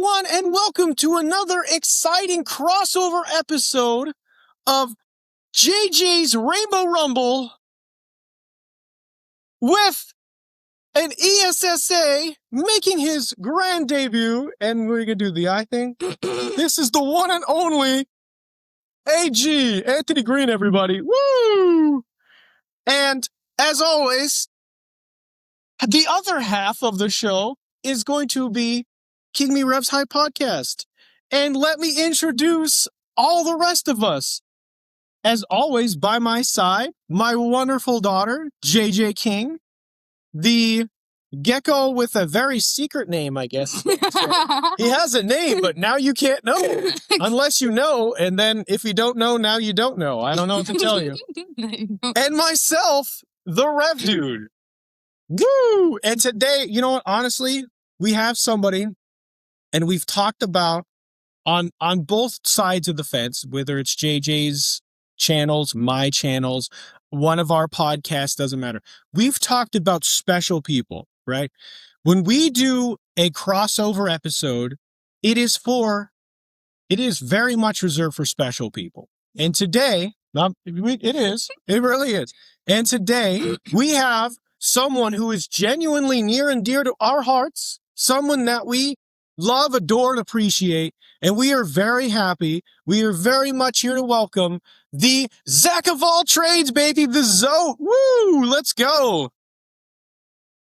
everyone, and welcome to another exciting crossover episode of JJ's Rainbow Rumble with an ESSA making his grand debut. And we're going to do the I thing. This is the one and only AG, Anthony Green, everybody. Woo! And as always, the other half of the show is going to be King Me Rev's High Podcast. And let me introduce all the rest of us. As always, by my side, my wonderful daughter, JJ King, the gecko with a very secret name, I guess. He has a name, but now you can't know unless you know. And then if you don't know, now you don't know. I don't know what to tell you. And myself, the Rev Dude. Woo! And today, you know what? Honestly, we have somebody, and we've talked about on both sides of the fence, whether it's JJ's channels, my channels, one of our podcasts, doesn't matter. We've talked about special people, right? When we do a crossover episode, it is very much reserved for special people. And today, it really is. And today we have someone who is genuinely near and dear to our hearts, someone that we love, adore, and appreciate. And we are very happy. We are very much here to welcome the Zach of all trades, baby, the ZOAT. Woo! Let's go.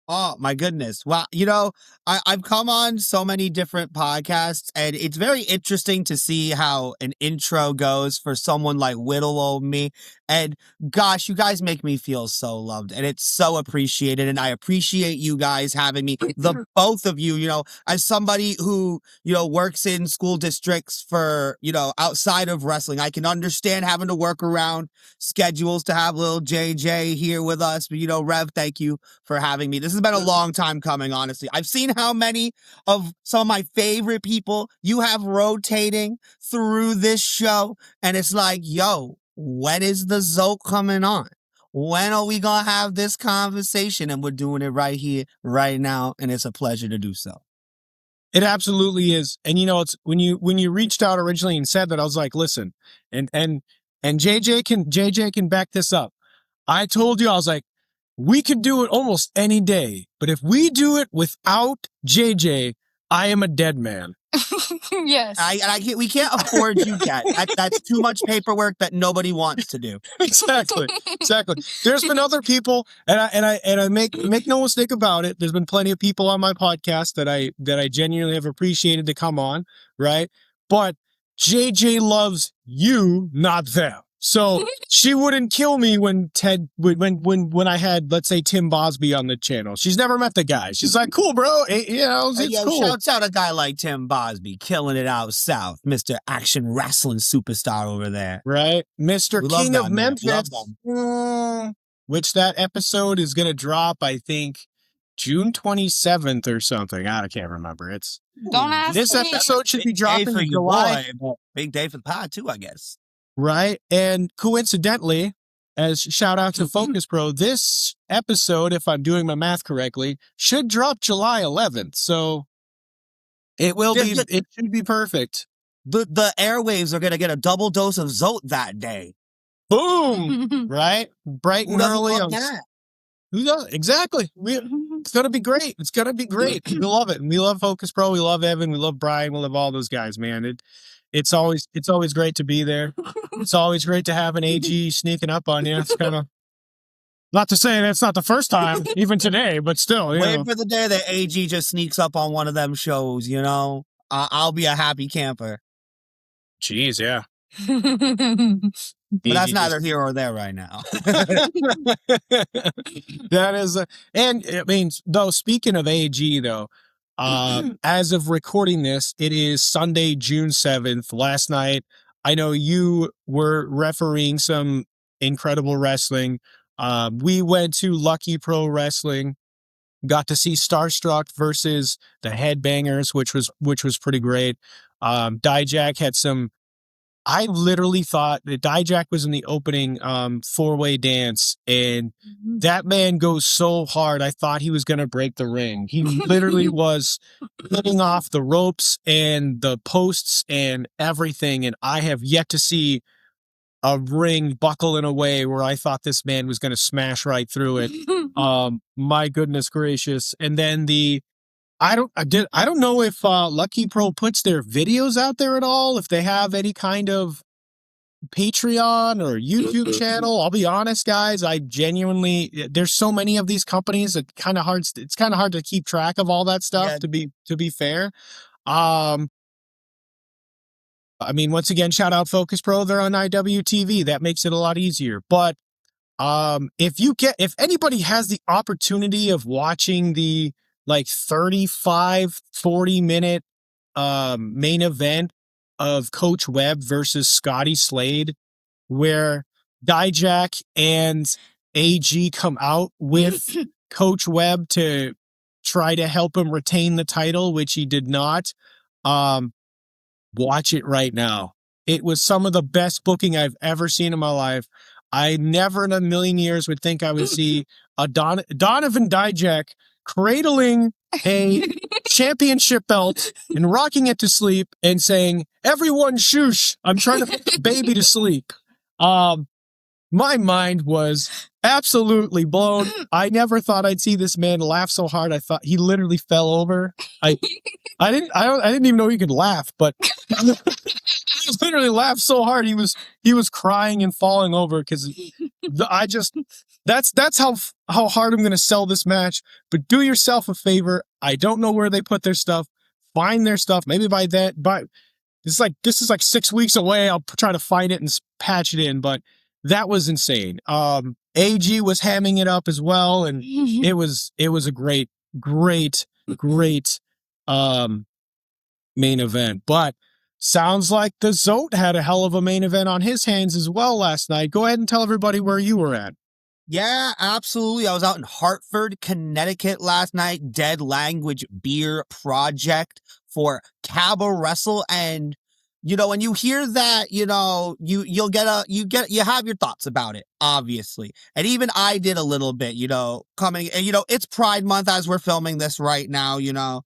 Oh, my goodness. Well, I've come on so many different podcasts, and it's very interesting to see how an intro goes for someone like little old me. And gosh, you guys make me feel so loved, and it's so appreciated. And I appreciate you guys having me, the both of you, as somebody who, works in school districts for, outside of wrestling. I can understand having to work around schedules to have little JJ here with us. But, Rev, thank you for having me. This has been a long time coming, honestly. I've seen how many of some of my favorite people you have rotating through this show, and it's like, yo, when is the ZOAT coming on? When are we gonna have this conversation? And we're doing it right here, right now, and it's a pleasure to do so. It absolutely is. And it's when you reached out originally and said that, I was like, listen, and JJ can back this up. I told you, I was like, we could do it almost any day, but if we do it without JJ, I am a dead man. Yes. We can't afford you yet. That's too much paperwork that nobody wants to do. Exactly. There's been other people, and I make no mistake about it. There's been plenty of people on my podcast that I genuinely have appreciated to come on, right? But JJ loves you, not them. So she wouldn't kill me when I had, let's say, Tim Bosby on the channel. She's never met the guy. She's like, cool, bro. It's cool. Shouts out a guy like Tim Bosby, killing it out south. Mr. Action Wrestling Superstar over there. Right? Mr. King of Memphis. Which that episode is going to drop, I think, June 27th or something. I can't remember. Don't ask this me. Episode should be dropping in July. Big day for the pod, too, I guess. Right. And coincidentally, as shout out to Focus Pro, this episode, if I'm doing my math correctly, should drop July 11th. So it should be perfect. The airwaves are going to get a double dose of ZOAT that day. Boom. Right. Bright and early. Who does? Exactly. It's going to be great. It's going to be great. We love it. And we love Focus Pro. We love Evan. We love Brian. We love all those guys, man. It's always great to be there. It's always great to have an AG sneaking up on you. It's kind of, not to say that's not the first time, even today, but still. Wait for the day that AG just sneaks up on one of them shows, I'll be a happy camper. Jeez, yeah. But that's neither here or there right now. That is, and I mean, though, speaking of AG, though, as of recording this, it is Sunday, June 7th. Last night, I know you were refereeing some incredible wrestling. We went to Lucky Pro Wrestling, got to see Starstruck versus the Headbangers, which was pretty great. Dijak had some I literally thought that Dijak was in the opening four-way dance, and that man goes so hard. I thought he was going to break the ring. He literally was hitting off the ropes and the posts and everything, and I have yet to see a ring buckle in a way where I thought this man was going to smash right through it. My goodness gracious. And then I don't know if Lucky Pro puts their videos out there at all, if they have any kind of Patreon or YouTube channel. I'll be honest, guys, I genuinely, there's so many of these companies, it's kind of hard to keep track of all that stuff, Yeah. to be fair. I mean, once again, shout out Focus Pro. They're on IWTV. That makes it a lot easier. But if anybody has the opportunity of watching the like 35, 40-minute main event of Coach Webb versus Scotty Slade, where Dijak and AG come out with Coach Webb to try to help him retain the title, which he did not. Watch it right now. It was some of the best booking I've ever seen in my life. I never in a million years would think I would see a Donovan Dijak cradling a championship belt and rocking it to sleep and saying, "Everyone shush, I'm trying to put the baby to sleep." My mind was absolutely blown. I never thought I'd see this man laugh so hard. I thought he literally fell over. I didn't even know he could laugh, but he literally laughed so hard he was crying and falling over because that's how hard I'm gonna sell this match. But do yourself a favor. I don't know where they put their stuff. Find their stuff. Maybe this is like 6 weeks away. I'll try to find it and patch it in, but that was insane. AG was hamming it up as well, and it was a great main event. But sounds like the ZOAT had a hell of a main event on his hands as well last night. Go ahead and tell everybody where you were at. Yeah, absolutely. I was out in Hartford, Connecticut last night, Dead Language Beer Project for Cabo Wrestle. And, you know, when you hear that, you know, you have your thoughts about it, obviously. And even I did a little bit, you know, it's Pride Month as we're filming this right now, you know,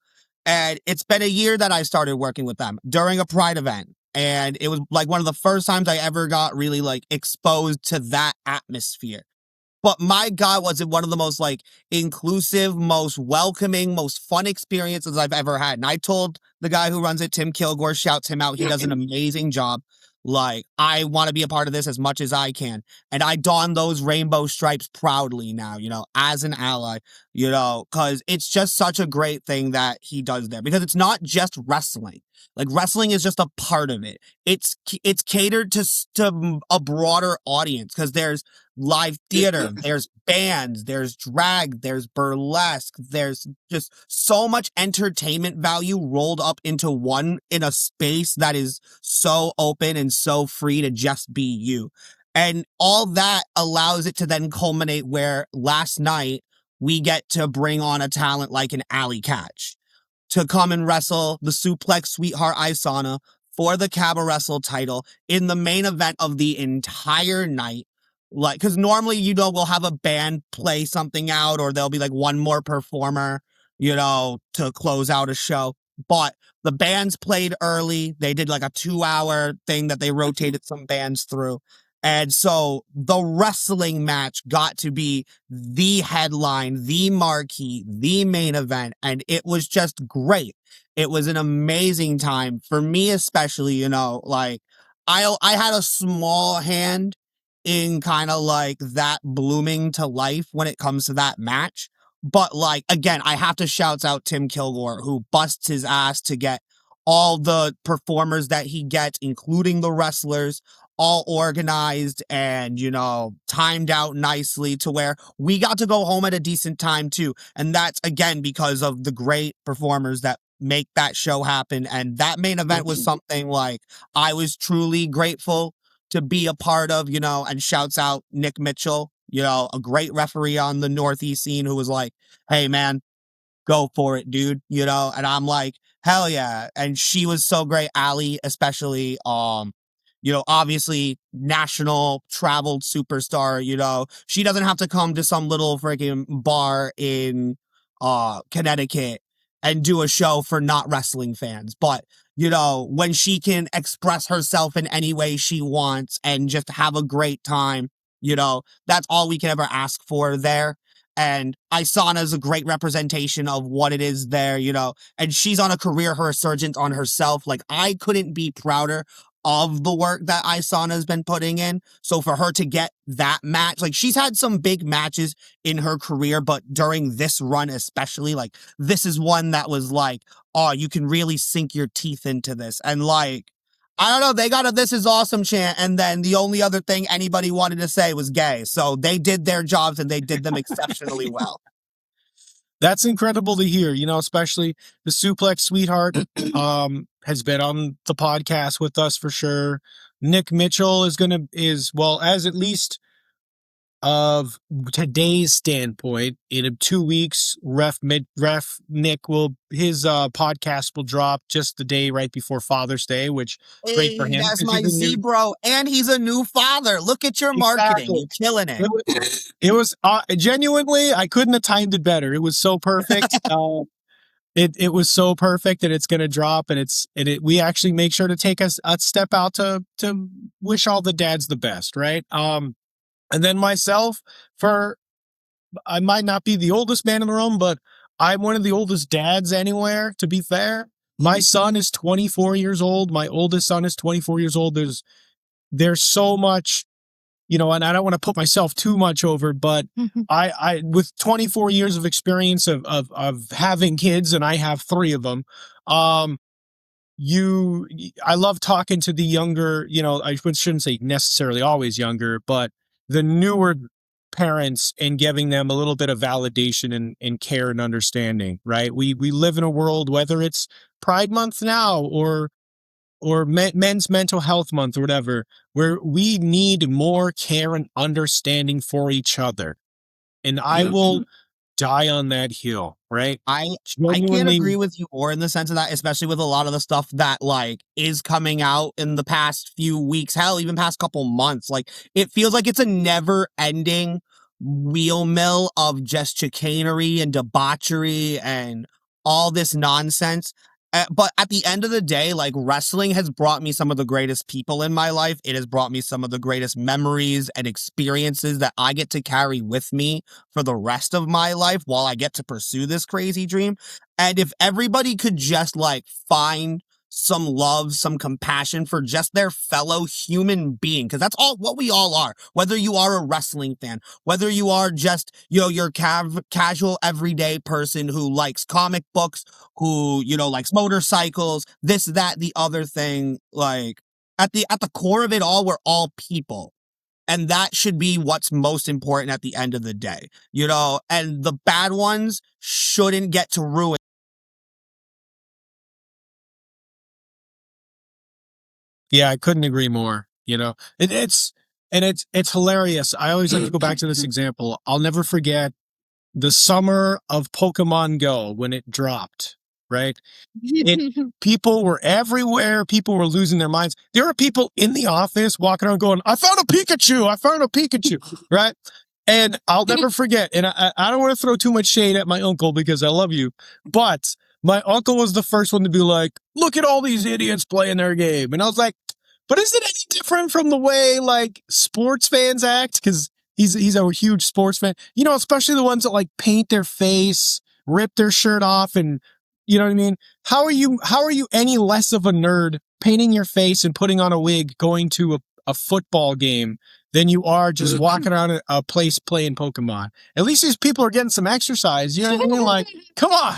and it's been a year that I started working with them during a Pride event. And it was like one of the first times I ever got really like exposed to that atmosphere. But my God, was it one of the most like inclusive, most welcoming, most fun experiences I've ever had. And I told the guy who runs it, Tim Kilgore, shouts him out. He does an amazing job. Like, I want to be a part of this as much as I can. And I don those rainbow stripes proudly now, you know, as an ally, you know, because it's just such a great thing that he does there. Because it's not just wrestling. Like, wrestling is just a part of it. It's catered to a broader audience because there's live theater, there's bands, there's drag, there's burlesque, there's just so much entertainment value rolled up into one in a space that is so open and so free to just be you. And all that allows it to then culminate where last night we get to bring on a talent like an Alley Catch to come and wrestle the Suplex Sweetheart Isana for the Cabo Wrestle title in the main event of the entire night. Like, because normally, you know, we'll have a band play something out or there'll be like one more performer, you know, to close out a show. But the bands played early. They did like a 2-hour thing that they rotated some bands through. And so the wrestling match got to be the headline, the marquee, the main event. And it was just great. It was an amazing time for me, especially, you know, like I had a small hand in kind of like that blooming to life when it comes to that match. But like, again, I have to shout out Tim Kilgore, who busts his ass to get all the performers that he gets, including the wrestlers, all organized and, you know, timed out nicely to where we got to go home at a decent time too. And that's again because of the great performers that make that show happen. And that main event was something like I was truly grateful to be a part of, you know, and shouts out Nick Mitchell, you know, a great referee on the Northeast scene who was like, "Hey man, go for it, dude," you know, and I'm like, hell yeah. And she was so great, Allie, especially, obviously national traveled superstar, she doesn't have to come to some little freaking bar in Connecticut and do a show for not wrestling fans. But, when she can express herself in any way she wants and just have a great time, that's all we can ever ask for there. And Isana is a great representation of what it is there, and she's on a career resurgence on herself. Like, I couldn't be prouder of the work that Isana has been putting in. So for her to get that match, like, she's had some big matches in her career, but during this run especially, like, this is one that was like, oh, you can really sink your teeth into this. And like, I don't know, they got a "this is awesome" chant, and then the only other thing anybody wanted to say was gay. So they did their jobs and they did them exceptionally well. That's incredible to hear, especially the Suplex Sweetheart has been on the podcast with us for sure. Nick Mitchell as at least of today's standpoint, in 2 weeks, Ref Nick his podcast will drop just the day right before Father's Day, which great for him. That's my Z-bro, and he's a new father. Look at your marketing. You're killing it. It was genuinely, I couldn't have timed it better. It was so perfect. It was so perfect that it's going to drop, and we actually make sure to take a step out to wish all the dads the best, right? And then myself, I might not be the oldest man in the room, but I'm one of the oldest dads anywhere, to be fair. My son is 24 years old. My oldest son is 24 years old. There's so much, and I don't want to put myself too much over, but I with 24 years of experience of having kids, and I have 3 of them, I love talking to the younger, I shouldn't say necessarily always younger, but the newer parents, and giving them a little bit of validation and care and understanding, right? We live in a world, whether it's Pride Month now or Men's Mental Health Month or whatever, where we need more care and understanding for each other. And I will die on that hill, right? I can't agree with you more in the sense of that, especially with a lot of the stuff that like is coming out in the past few weeks, hell, even past couple months. Like, it feels like it's a never ending wheel mill of just chicanery and debauchery and all this nonsense. But at the end of the day, like, wrestling has brought me some of the greatest people in my life. It has brought me some of the greatest memories and experiences that I get to carry with me for the rest of my life while I get to pursue this crazy dream. And if everybody could just like find some love, some compassion for just their fellow human being, because that's all what we all are. Whether you are a wrestling fan, whether you are just, your casual everyday person who likes comic books, who, likes motorcycles, this, that, the other thing, like, at the core of it all, we're all people. And that should be what's most important at the end of the day, and the bad ones shouldn't get to ruin. Yeah, I couldn't agree more. It's hilarious. I always like to go back to this example. I'll never forget the summer of Pokemon Go when it dropped, right? People were everywhere. People were losing their minds. There were people in the office walking around going, I found a Pikachu, right? And I'll never forget, and I don't want to throw too much shade at my uncle because I love you, but my uncle was the first one to be like, look at all these idiots playing their game. And I was like, but is it any different from the way like sports fans act? Because he's a huge sports fan, especially the ones that like paint their face, rip their shirt off, and you know what I mean? How are you any less of a nerd painting your face and putting on a wig going to a football game than you are just walking around a place playing Pokemon? At least these people are getting some exercise. You know what I mean? Like, come on,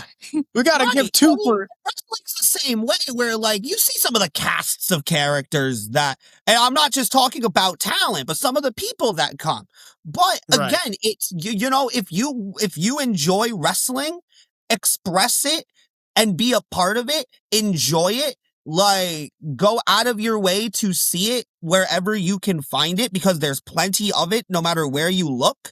we got to give two for. Wrestling's the same way, where like you see some of the casts of characters that, and I'm not just talking about talent, but some of the people that come. But again, it's if you enjoy wrestling, express it and be a part of it, enjoy it. Like, go out of your way to see it wherever you can find it, because there's plenty of it no matter where you look,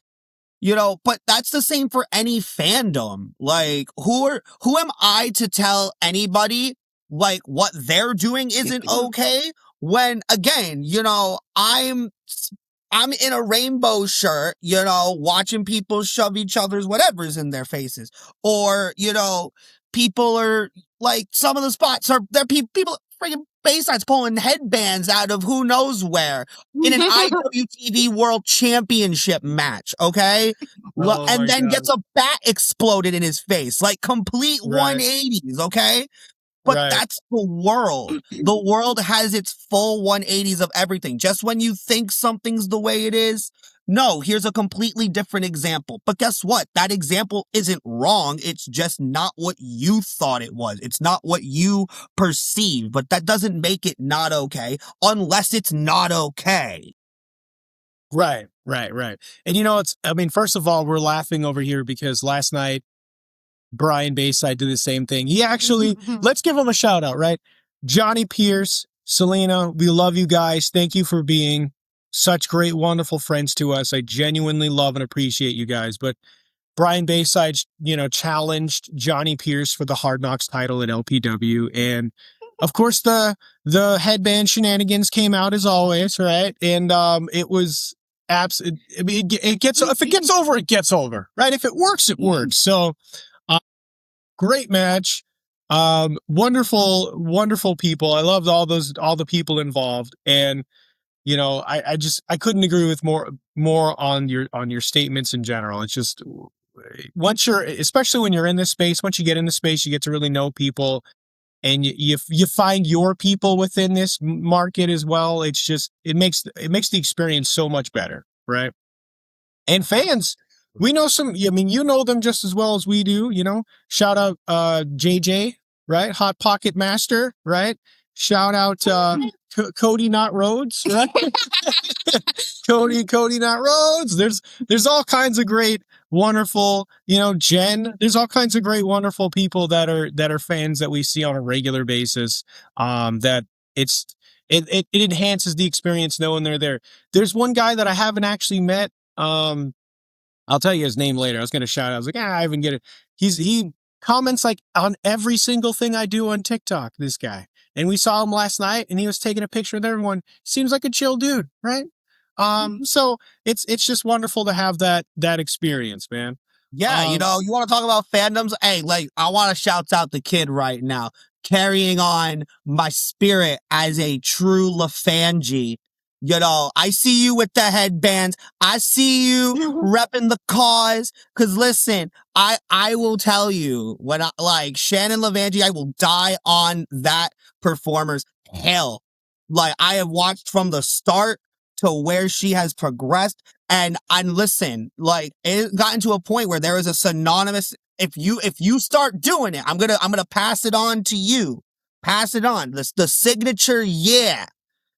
but that's the same for any fandom. Like, who am I to tell anybody like what they're doing isn't okay when again, I'm in a rainbow shirt, watching people shove each other's whatever's in their faces. Or, people are like, some of the spots are, there people freaking Bayside's pulling headbands out of who knows where in an IWTV World Championship match, okay? And then gets a bat exploded in his face, like complete 180s, okay? But that's the world. The world has its full 180s of everything. Just when you think something's the way it is, no, here's a completely different example. But guess what? That example isn't wrong. It's just not what you thought it was. It's not what you perceive. But that doesn't make it not okay unless it's not okay. Right. And first of all, we're laughing over here because last night, Brian Bayside did the same thing. He actually, let's give him a shout out, right? Johnny Pierce, Selena, we love you guys. Thank you for being such great, wonderful friends to us. I genuinely love and appreciate you guys. But Brian Bayside, challenged Johnny Pierce for the Hard Knocks title at LPW. And of course, the headband shenanigans came out as always, right? And it was it gets, if it gets over, it gets over, right? If it works, it works. So, great match. Wonderful people. I loved all the people involved. And, I couldn't agree with more on your statements in general. It's just, especially when you're in this space, once you get in the space, you get to really know people and you find your people within this market as well. It's just, it makes the experience so much better. Right. And fans, we know you know them just as well as we do, shout out, JJ, right? Hot Pocket Master, right? Shout out, Cody Not Rhodes, right? Cody Not Rhodes. There's all kinds of great, wonderful, Jen, there's all kinds of great, wonderful people that are fans that we see on a regular basis. That it enhances the experience knowing they're there. There's one guy that I haven't actually met. I'll tell you his name later. I was going to shout out. I was like, I even get it. He comments like on every single thing I do on TikTok, this guy. And we saw him last night and he was taking a picture with everyone. Seems like a chill dude, right? So it's just wonderful to have that experience, man. Yeah, you want to talk about fandoms? Hey, I want to shout out the kid right now, carrying on my spirit as a true LaFangy. I see you with the headbands. I see you repping the cause. Cause listen, I will tell you when Shannon LaVangie, I will die on that performer's hill. I have watched from the start to where she has progressed. And listen, it gotten to a point where there is a synonymous, if you start doing it, I'm gonna pass it on to you. Pass it on. The signature, yeah.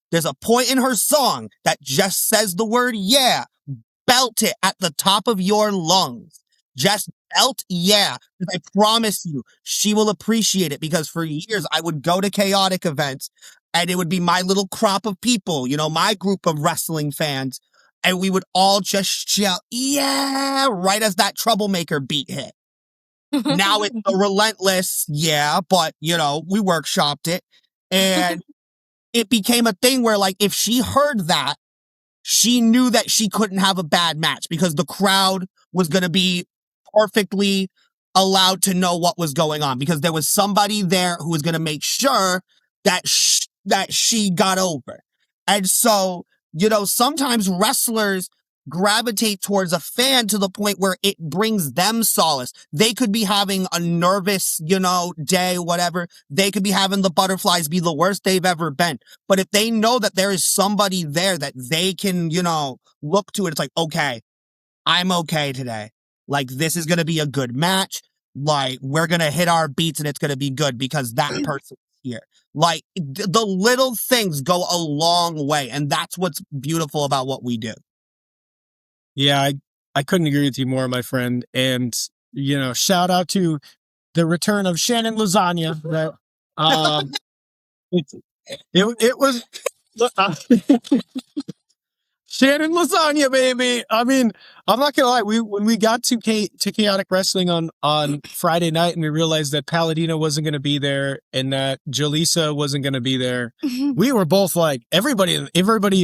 There's a point in her song that just says the word yeah. Belt it at the top of your lungs. Just belt yeah. I promise you, she will appreciate it because for years I would go to chaotic events and it would be my little crop of people, my group of wrestling fans. And we would all just shout, yeah, right as that troublemaker beat hit. Now it's a relentless, yeah, but, we workshopped it. And it became a thing where, if she heard that, she knew that she couldn't have a bad match because the crowd was going to be perfectly allowed to know what was going on because there was somebody there who was going to make sure that she got over. And so, sometimes wrestlers gravitate towards a fan to the point where it brings them solace. They could be having a nervous, day, whatever. They could be having the butterflies be the worst they've ever been. But if they know that there is somebody there that they can, look to, it's like, okay, I'm okay today. This is going to be a good match. We're going to hit our beats and it's going to be good because that person's here. The little things go a long way. And that's what's beautiful about what we do. Yeah, I couldn't agree with you more, my friend. And, shout out to the return of Shannon Lasagna. It was Shannon lasagna, baby. I mean, I'm not gonna lie. When we got to Chaotic Wrestling on Friday night, and we realized that Palladino wasn't gonna be there and that Jaleesa wasn't gonna be there, we were both like, everybody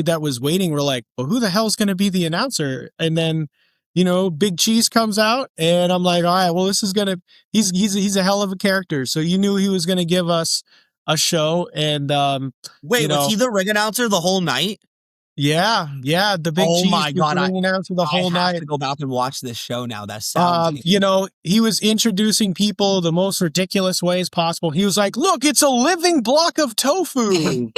that was waiting were like, well, who the hell's gonna be the announcer? And then, Big Cheese comes out, and I'm like, all right, well, this is gonna. He's a hell of a character. So you knew he was gonna give us a show, and Wait, was he the ring announcer the whole night? Yeah, the Big Cheese. Oh my God, I announcer the whole have night. to go back and watch this show now. That sounds. He was introducing people the most ridiculous ways possible. He was like, "Look, it's a living block of tofu."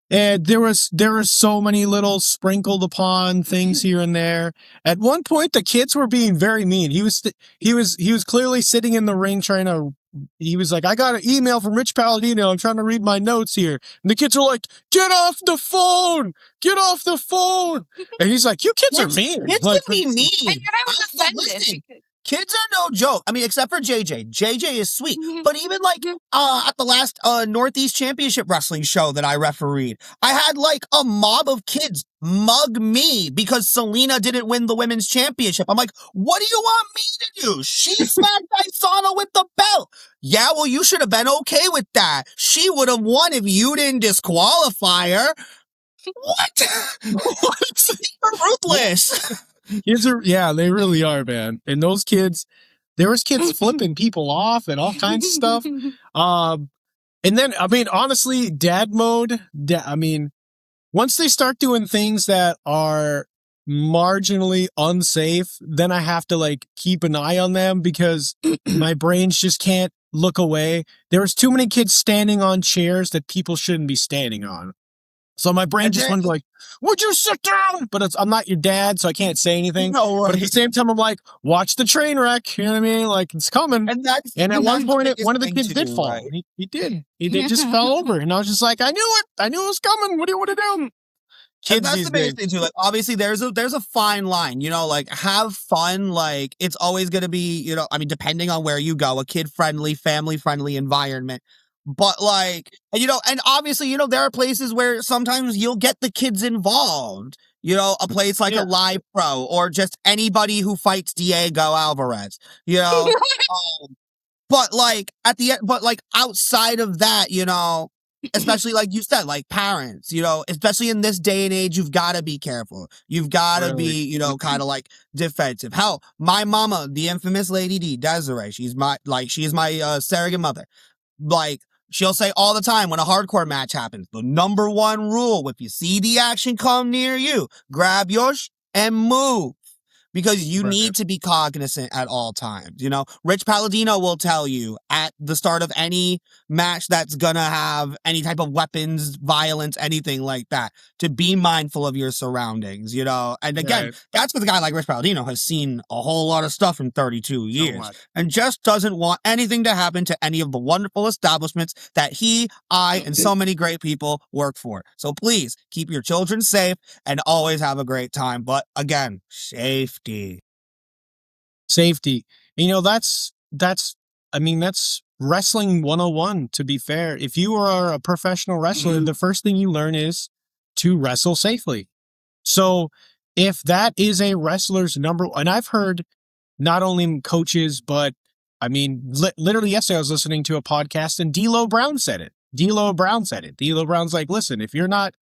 And there was so many little sprinkled upon things here and there. At one point, the kids were being very mean. He was clearly sitting in the ring trying to. He was like, I got an email from Rich Palladino. I'm trying to read my notes here. And the kids were like, get off the phone. Get off the phone. And he's like, you kids are mean. Kids like, can be mean. And I was offended. Listen, kids are no joke. I mean, except for JJ. JJ is sweet. But even like at the last Northeast Championship Wrestling show that I refereed, I had like a mob of kids mug me because Selena didn't win the women's championship. I'm like, what do you want me to do? She smacked Isana with the belt. Yeah, well, you should have been okay with that. She would have won if you didn't disqualify her. What? What? You're ruthless. They really are, man. And those kids, there was kids flipping people off and all kinds of stuff. And then, I mean, honestly, dad mode, once they start doing things that are marginally unsafe, then I have to like keep an eye on them because my brains just can't look away. There was too many kids standing on chairs that people shouldn't be standing on. So my brain just went like, would you sit down? But I'm not your dad, so I can't say anything. No, but at the same time, I'm like, watch the train wreck. You know what I mean? Like, it's coming. And at one point, one of the kids did fall. Right? He did. He just fell over. And I was just like, I knew it. I knew it was coming. What do you want to do? Kids, and that's the biggest thing too. Like, obviously, there's a fine line. Like, have fun. Like, it's always going to be, I mean, depending on where you go, a kid-friendly, family-friendly environment. But like, and obviously, there are places where sometimes you'll get the kids involved. A place like a Live Pro or just anybody who fights Diego Alvarez. But like outside of that, especially like you said, like parents, especially in this day and age, you've got to be careful. You've got to be, kind of like defensive. Hell, my mama, the infamous Lady D, Desiree, she's my surrogate mother. Like, she'll say all the time when a hardcore match happens, the number one rule, if you see the action come near you, grab yours and move. Because you need to be cognizant at all times. Rich Palladino will tell you at the start of any match that's gonna have any type of weapons, violence, anything like that, to be mindful of your surroundings, And again, that's what a guy like Rich Palladino has seen a whole lot of stuff in 32 years and just doesn't want anything to happen to any of the wonderful establishments that he, I, and so many great people work for. So please keep your children safe and always have a great time. But again, safety. That's wrestling 101, to be fair. If you are a professional wrestler, the first thing you learn is to wrestle safely. So if that is a wrestler's and I've heard not only coaches, but I mean, literally yesterday I was listening to a podcast and D'Lo Brown said it. D'Lo Brown's like, listen, if you're not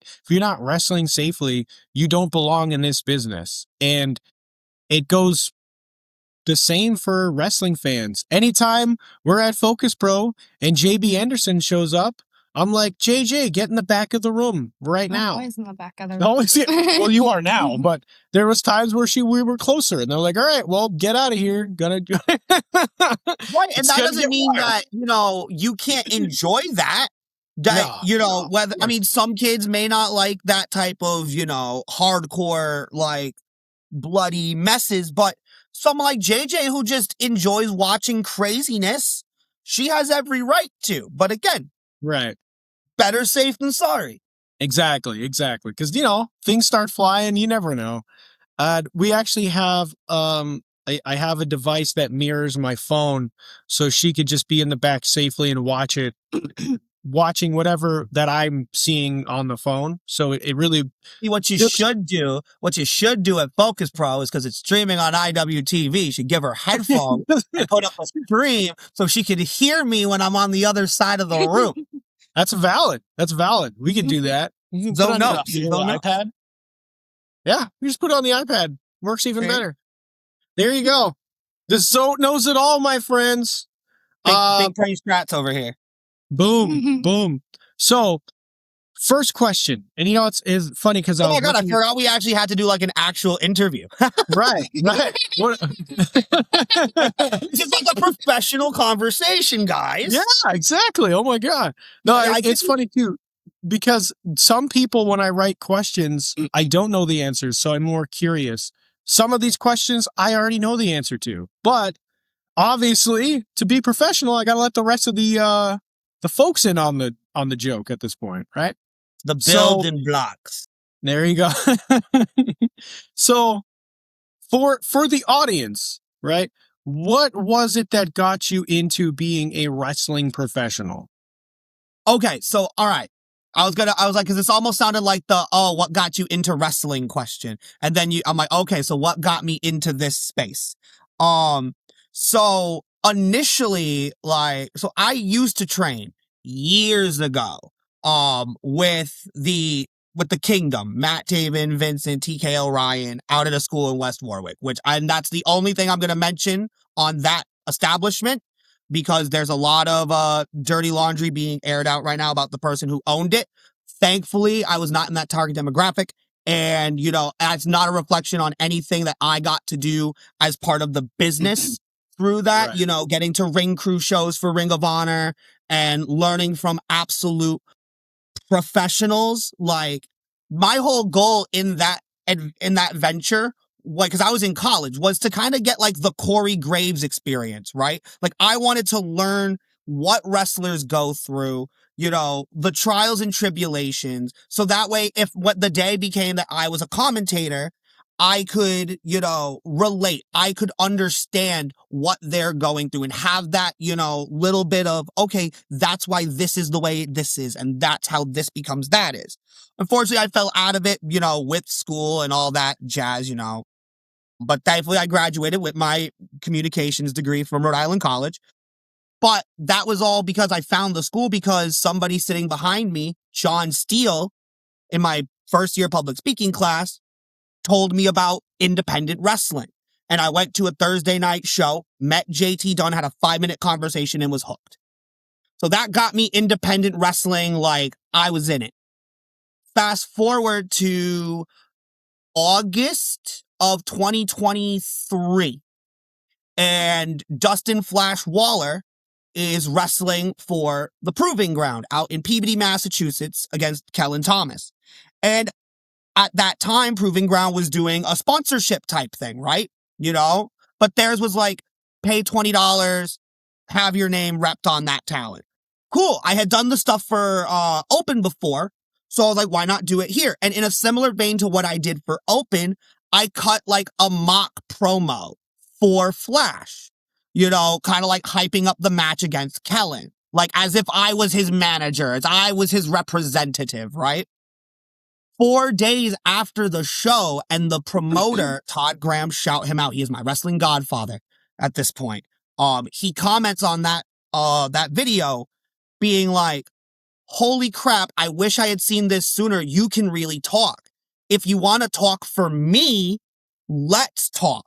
wrestling safely, you don't belong in this business. And it goes the same for wrestling fans. Anytime we're at Focus Pro and JB Anderson shows up, I'm like, JJ, get in the back of the room right now. Always in the back of the room. Always, well, you are now, but there was times where we were closer, and they're like, all right, well, get out of here. Right, and that doesn't mean that, you can't enjoy that. Whether I mean, some kids may not like that type of, hardcore, like, bloody messes, but someone like JJ who just enjoys watching craziness, she has every right to. But again, better safe than sorry. Exactly. Because, things start flying. You never know. We actually have, I have a device that mirrors my phone so she could just be in the back safely and watch it watching whatever that I'm seeing on the phone. So it really What you should do at Focus Pro is, because it's streaming on IWTV, you should give her headphones and put up a stream so she can hear me when I'm on the other side of the room. That's valid. We can do that. You can So put it no, on the iPad. Yeah, you just put it on the iPad. Works even better. There you go. The ZOAT knows it all, my friends. Big praise strats over here. Boom, boom. So, first question, and you know it's funny because oh my god, I forgot we actually had to do like an actual interview. right. What? This is like a professional conversation, guys. Yeah, exactly. Oh my god. No, it's funny too, because some people, when I write questions, I don't know the answers, so I'm more curious. Some of these questions I already know the answer to, but obviously, to be professional, I gotta let the rest of the folks in on the joke at this point, right? The building blocks. There you go. So, for the audience, right? What was it that got you into being a wrestling professional? Okay, so all right. I was like, because this almost sounded like the what got you into wrestling question, and then I'm like, okay, so what got me into this space? So initially, so I used to train years ago, with the Kingdom, Matt Taven, Vincent, TK O'Ryan, out at a school in West Warwick, and that's the only thing I'm going to mention on that establishment, because there's a lot of dirty laundry being aired out right now about the person who owned it. Thankfully, I was not in that target demographic. And, that's not a reflection on anything that I got to do as part of the business through that, right. Getting to ring crew shows for Ring of Honor and learning from absolute professionals. Like, my whole goal in that venture, because I was in college, was to kind of get like the Corey Graves experience, right? Like, I wanted to learn what wrestlers go through, the trials and tribulations. So that way, if what the day became that I was a commentator, I could, relate. I could understand what they're going through and have that, little bit of, okay, that's why this is the way this is. And that's how this becomes that is. Unfortunately, I fell out of it, with school and all that jazz, But thankfully, I graduated with my communications degree from Rhode Island College. But that was all because I found the school, because somebody sitting behind me, John Steele, in my first year public speaking class, told me about independent wrestling. And I went to a Thursday night show, met JT Dunn, had a 5-minute conversation, and was hooked. So that got me independent wrestling, like I was in it. Fast forward to August of 2023. And Dustin Flash Waller is wrestling for the Proving Ground out in Peabody, Massachusetts, against Kellen Thomas. And at that time, Proving Ground was doing a sponsorship type thing, right? But theirs was like, pay $20, have your name repped on that talent. Cool. I had done the stuff for Open before, so I was like, why not do it here? And in a similar vein to what I did for Open, I cut like a mock promo for Flash, kind of like hyping up the match against Kellen, like as if I was his manager, as I was his representative, right? 4 days after the show, and the promoter, Todd Graham, shout him out. He is my wrestling godfather at this point. He comments on that video being like, holy crap, I wish I had seen this sooner. You can really talk. If you want to talk for me, let's talk.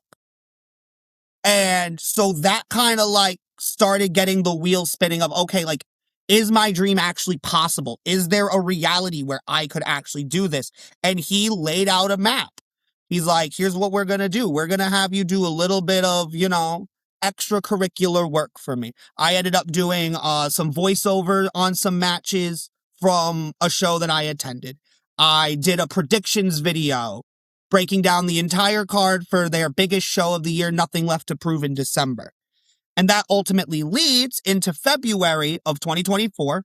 And so that kind of like started getting the wheel spinning of, okay, like, is my dream actually possible? Is there a reality where I could actually do this? And he laid out a map. He's like, here's what we're going to do. We're going to have you do a little bit of, extracurricular work for me. I ended up doing some voiceover on some matches from a show that I attended. I did a predictions video breaking down the entire card for their biggest show of the year, Nothing Left to Prove, in December. And that ultimately leads into February of 2024,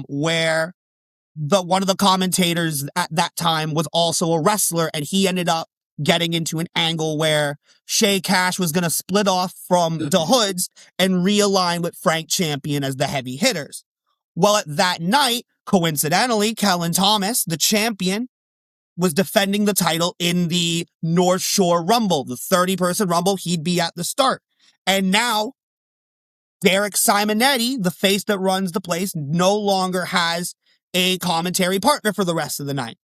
where one of the commentators at that time was also a wrestler, and he ended up getting into an angle where Shay Cash was going to split off from the Hoods and realign with Frank Champion as the heavy hitters. Well, that night, coincidentally, Kellen Thomas, the champion, was defending the title in the North Shore Rumble, the 30-person Rumble. He'd be at the start. And now, Derek Simonetti, the face that runs the place, no longer has a commentary partner for the rest of the night.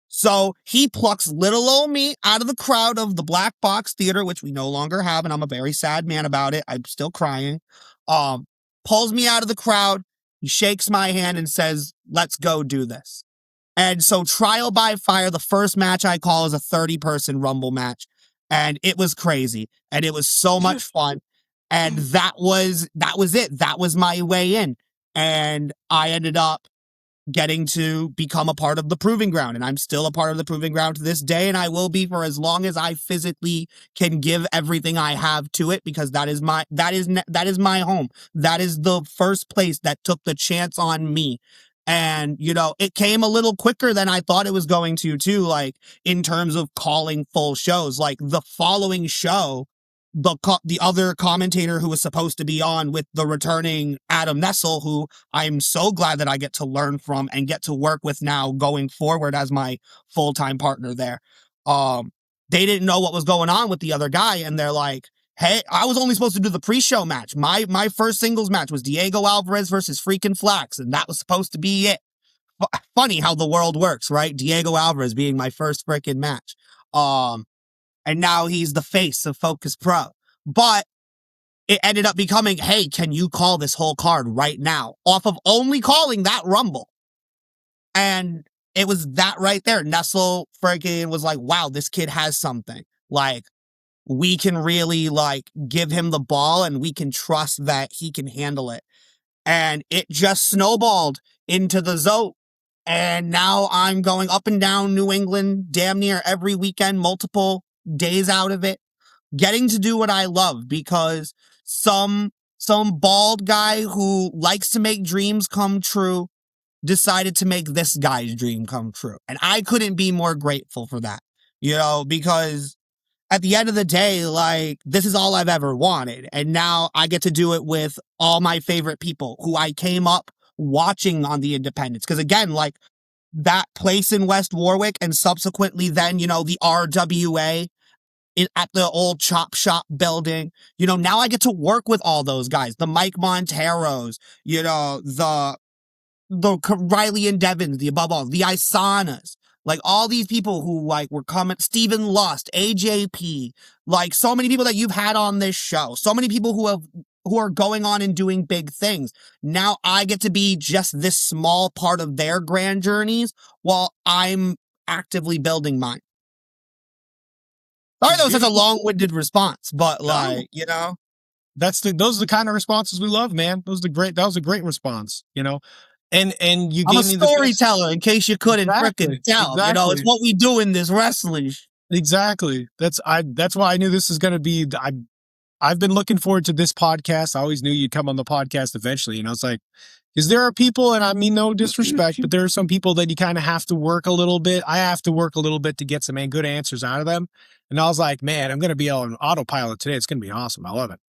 So he plucks little old me out of the crowd of the Black Box Theater, which we no longer have, and I'm a very sad man about it. I'm still crying. Pulls me out of the crowd. He shakes my hand and says, let's go do this. And so Trial by Fire, the first match I call is a 30-person Rumble match. And it was crazy. And it was so much fun. And that was it. That was my way in. And I ended up getting to become a part of the Proving Ground. And I'm still a part of the Proving Ground to this day. And I will be for as long as I physically can give everything I have to it, because that is my home. That is the first place that took the chance on me. And, you know, it came a little quicker than I thought it was going to, too, like, in terms of calling full shows. Like, the following show, the other commentator who was supposed to be on with the returning Adam Nessel, who I'm so glad that I get to learn from and get to work with now going forward as my full-time partner there. They didn't know what was going on with the other guy, and they're like, hey, I was only supposed to do the pre-show match. My first singles match was Diego Alvarez versus freaking Flax, and that was supposed to be it. Funny how the world works, right? Diego Alvarez being my first freaking match. And now he's the face of Focus Pro. But it ended up becoming, hey, can you call this whole card right now? Off of only calling that Rumble. And it was that right there. Nessel freaking was like, wow, this kid has something. Like, we can really, like, give him the ball and we can trust that he can handle it. And it just snowballed into the ZOAT. And now I'm going up and down New England damn near every weekend, multiple days out of it, getting to do what I love, because some bald guy who likes to make dreams come true decided to make this guy's dream come true. And I couldn't be more grateful for that, you know, because at the end of the day, like, this is all I've ever wanted. And now I get to do it with all my favorite people who I came up watching on the independents. Because again, like, that place in West Warwick and subsequently then, you know, the RWA at the old Chop Shop building, you know, now I get to work with all those guys, the Mike Monteros, you know, the Riley and Devins, the above all, the Isanas, like all these people who like were coming, Stephen Lust, AJP, like so many people that you've had on this show, so many people who are going on and doing big things. Now I get to be just this small part of their grand journeys while I'm actively building mine. Sorry, that was such a long-winded response, but like, you know, those are the kind of responses we love, man. That was a great response, you know. And you I'm gave a me the storyteller, in case you couldn't Exactly, freaking tell. You know, it's exactly. what we do in this wrestling. Exactly. That's why I knew this is going to be. I've been looking forward to this podcast. I always knew you'd come on the podcast eventually. And I was like, because there are people, and I mean no disrespect, but there are some people that you kind of have to work a little bit. I have to work a little bit to get some good answers out of them. And I was like, man, I'm going to be on autopilot today. It's going to be awesome. I love it.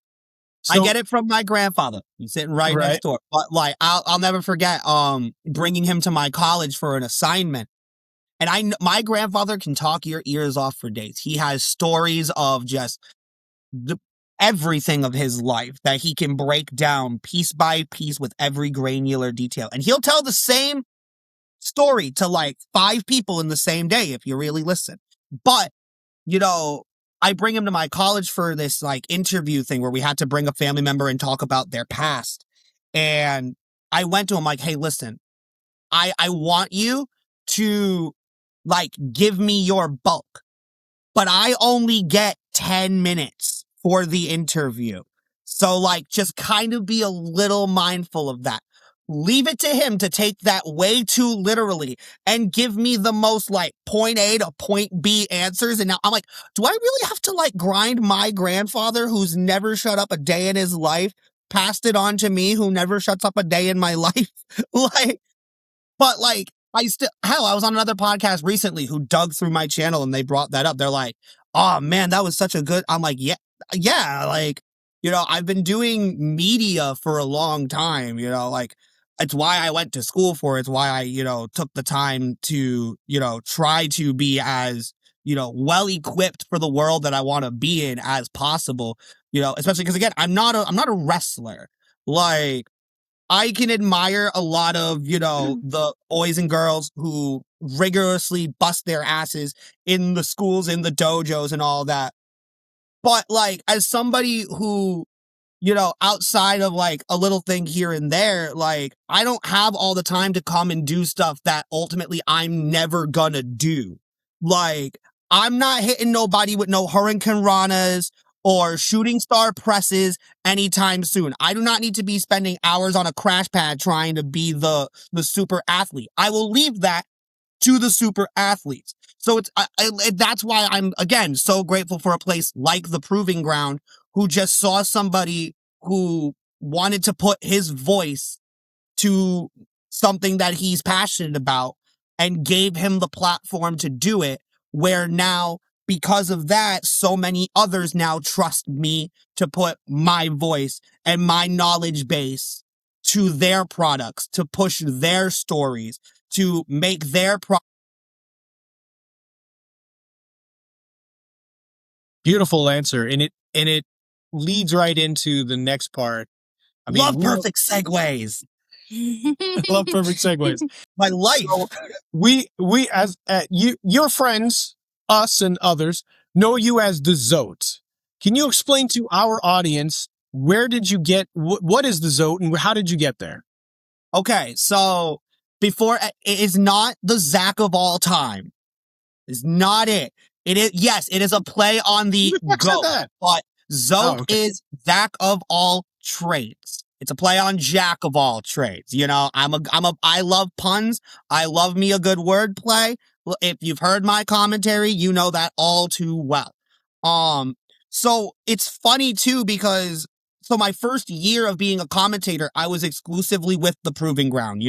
I get it from my grandfather. He's sitting right next door. But like, I'll never forget bringing him to my college for an assignment. And my grandfather can talk your ears off for days. He has stories of just everything of his life that he can break down piece by piece with every granular detail. And he'll tell the same story to like 5 people in the same day if you really listen. But, you know, I bring him to my college for this like interview thing where we had to bring a family member and talk about their past. And I went to him like, hey, listen, I want you to like give me your bulk, but I only get 10 minutes for the interview. So like, just kind of be a little mindful of that. Leave it to him to take that way too literally and give me the most like point A to point B answers. And now I'm like, do I really have to like grind my grandfather who's never shut up a day in his life, passed it on to me who never shuts up a day in my life? Like, but like, I was on another podcast recently who dug through my channel and they brought that up. They're like, oh man, that was such a good, I'm like, yeah, like, you know, I've been doing media for a long time, you know, like it's why I went to school for it. It's why I, took the time to, try to be as, well equipped for the world that I want to be in as possible, especially because again, I'm not a wrestler. Like, I can admire a lot of, the boys and girls who rigorously bust their asses in the schools, in the dojos and all that. But like, as somebody who, outside of like a little thing here and there, like I don't have all the time to come and do stuff that ultimately I'm never gonna do. Like, I'm not hitting nobody with no hurricane ranas or shooting star presses anytime soon. I do not need to be spending hours on a crash pad trying to be the super athlete. I will leave that to the super athletes. So that's why I'm, again, so grateful for a place like the Proving Ground, who just saw somebody who wanted to put his voice to something that he's passionate about and gave him the platform to do it, where now, because of that, so many others now trust me to put my voice and my knowledge base to their products, to push their stories, to make their Beautiful answer, and it leads right into the next part. I mean, love perfect segues. Love perfect segues. My life. So we as your friends, us and others, know you as the ZOAT. Can you explain to our audience, where did you get, what is the ZOAT and how did you get there? Okay, so before, it is not the Zach of all time. It's not it. It is, yes, it is a play on the GOAT, but ZOAT is Zach of all trades. It's a play on Jack of all trades. I love puns. I love me a good word play. If you've heard my commentary, you know that all too well. So it's funny too, because so my first year of being a commentator, I was exclusively with the Proving Ground,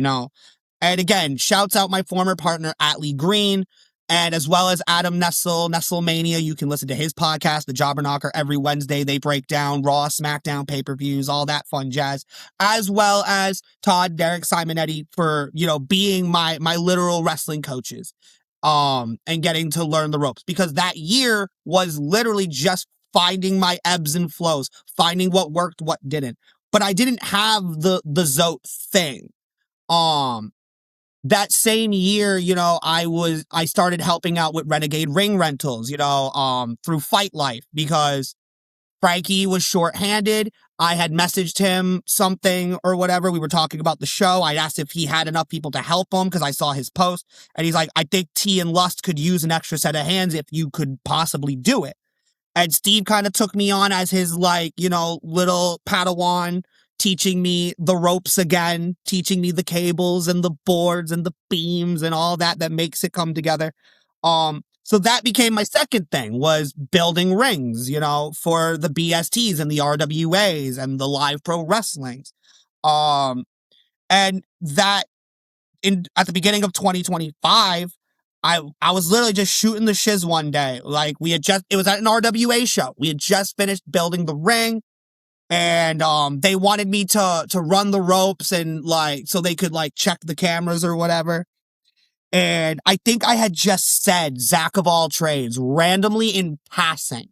and again, shouts out my former partner, Atlee Green, and as well as Adam Nestlemania. You can listen to his podcast, The Jobber Knocker, every Wednesday. They break down Raw, SmackDown, pay-per-views, all that fun jazz, as well as Todd, Derek, Simonetti for, being my literal wrestling coaches, and getting to learn the ropes, because that year was literally just finding my ebbs and flows, finding what worked, what didn't. But I didn't have the ZOAT thing. That same year, I started helping out with Renegade Ring Rentals, through Fight Life, because Frankie was shorthanded. I had messaged him something or whatever. We were talking about the show. I asked if he had enough people to help him because I saw his post, and he's like, I think T and Lust could use an extra set of hands if you could possibly do it. And Steve kind of took me on as his, little Padawan, teaching me the ropes again, teaching me the cables and the boards and the beams and all that makes it come together. So that became my second thing, was building rings, for the BSTs and the RWAs and the live pro wrestlings. And that at the beginning of 2025, I was literally just shooting the shiz one day. Like, it was at an RWA show. We had just finished building the ring, and they wanted me to run the ropes and so they could check the cameras or whatever. And I think I had just said Zach of all trades randomly in passing.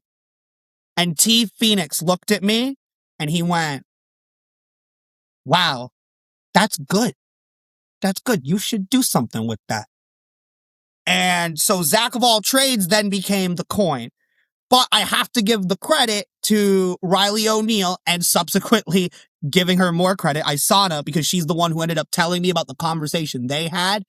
And T Phoenix looked at me and he went, wow, that's good. That's good. You should do something with that. And so Zach of all trades then became the coin. But I have to give the credit to Riley O'Neal, and subsequently giving her more credit, Isana, because she's the one who ended up telling me about the conversation they had,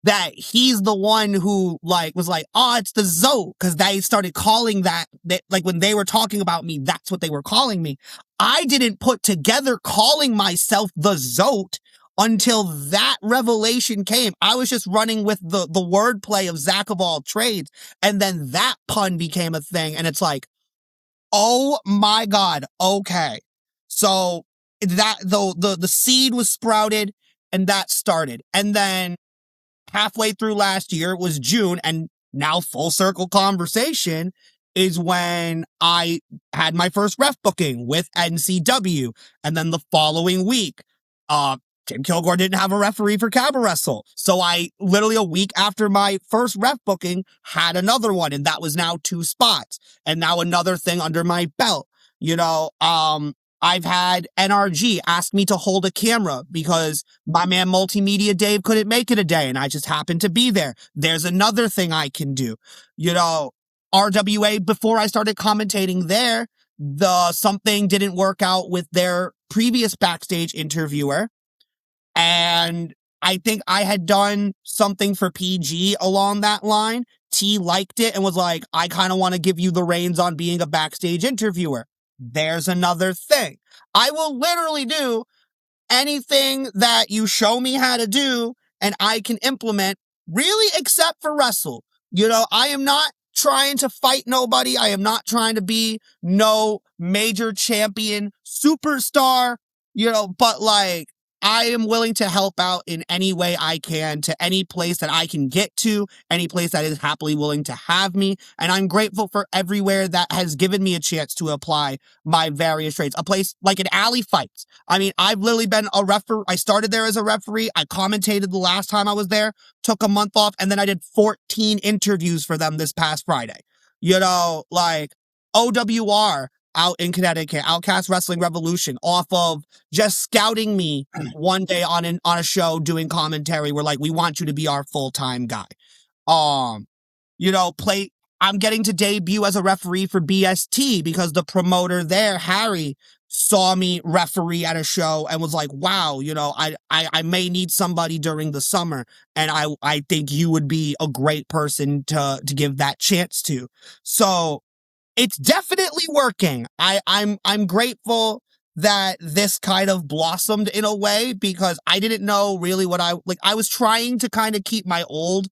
that he's the one who was like, oh, it's the ZOAT, because they started calling that, when they were talking about me, that's what they were calling me. I didn't put together calling myself the ZOAT until that revelation came. I was just running with the wordplay of Zach of all trades, and then that pun became a thing, and it's like, oh my God, okay. So that the seed was sprouted, and that started. And then halfway through last year, it was June, and now full circle conversation is when I had my first ref booking with NCW. And then the following week, Tim Kilgore didn't have a referee for Cabaret Wrestle. So I literally a week after my first ref booking had another one, and that was now 2 spots. And now another thing under my belt. I've had NRG ask me to hold a camera because my man Multimedia Dave couldn't make it a day and I just happened to be there. There's another thing I can do. RWA, before I started commentating there, something didn't work out with their previous backstage interviewer. And I think I had done something for PG along that line. T liked it and was like, I kind of want to give you the reins on being a backstage interviewer. There's another thing. I will literally do anything that you show me how to do and I can implement, really, except for wrestle. I am not trying to fight nobody. I am not trying to be no major champion superstar, but like, I am willing to help out in any way I can to any place that I can get to, any place that is happily willing to have me. And I'm grateful for everywhere that has given me a chance to apply my various trades. A place like an Alley Fights. I mean, I've literally been a referee. I started there as a referee. I commentated the last time I was there, took a month off, and then I did 14 interviews for them this past Friday. Like OWR, out in Connecticut, Outcast Wrestling Revolution, off of just scouting me one day on a show doing commentary. We're like, we want you to be our full-time guy. I'm getting to debut as a referee for BST because the promoter there, Harry, saw me referee at a show and was like, wow, I may need somebody during the summer. And I think you would be a great person to give that chance to. So it's definitely working. I'm grateful that this kind of blossomed in a way because I didn't know really what I was trying to kind of keep my old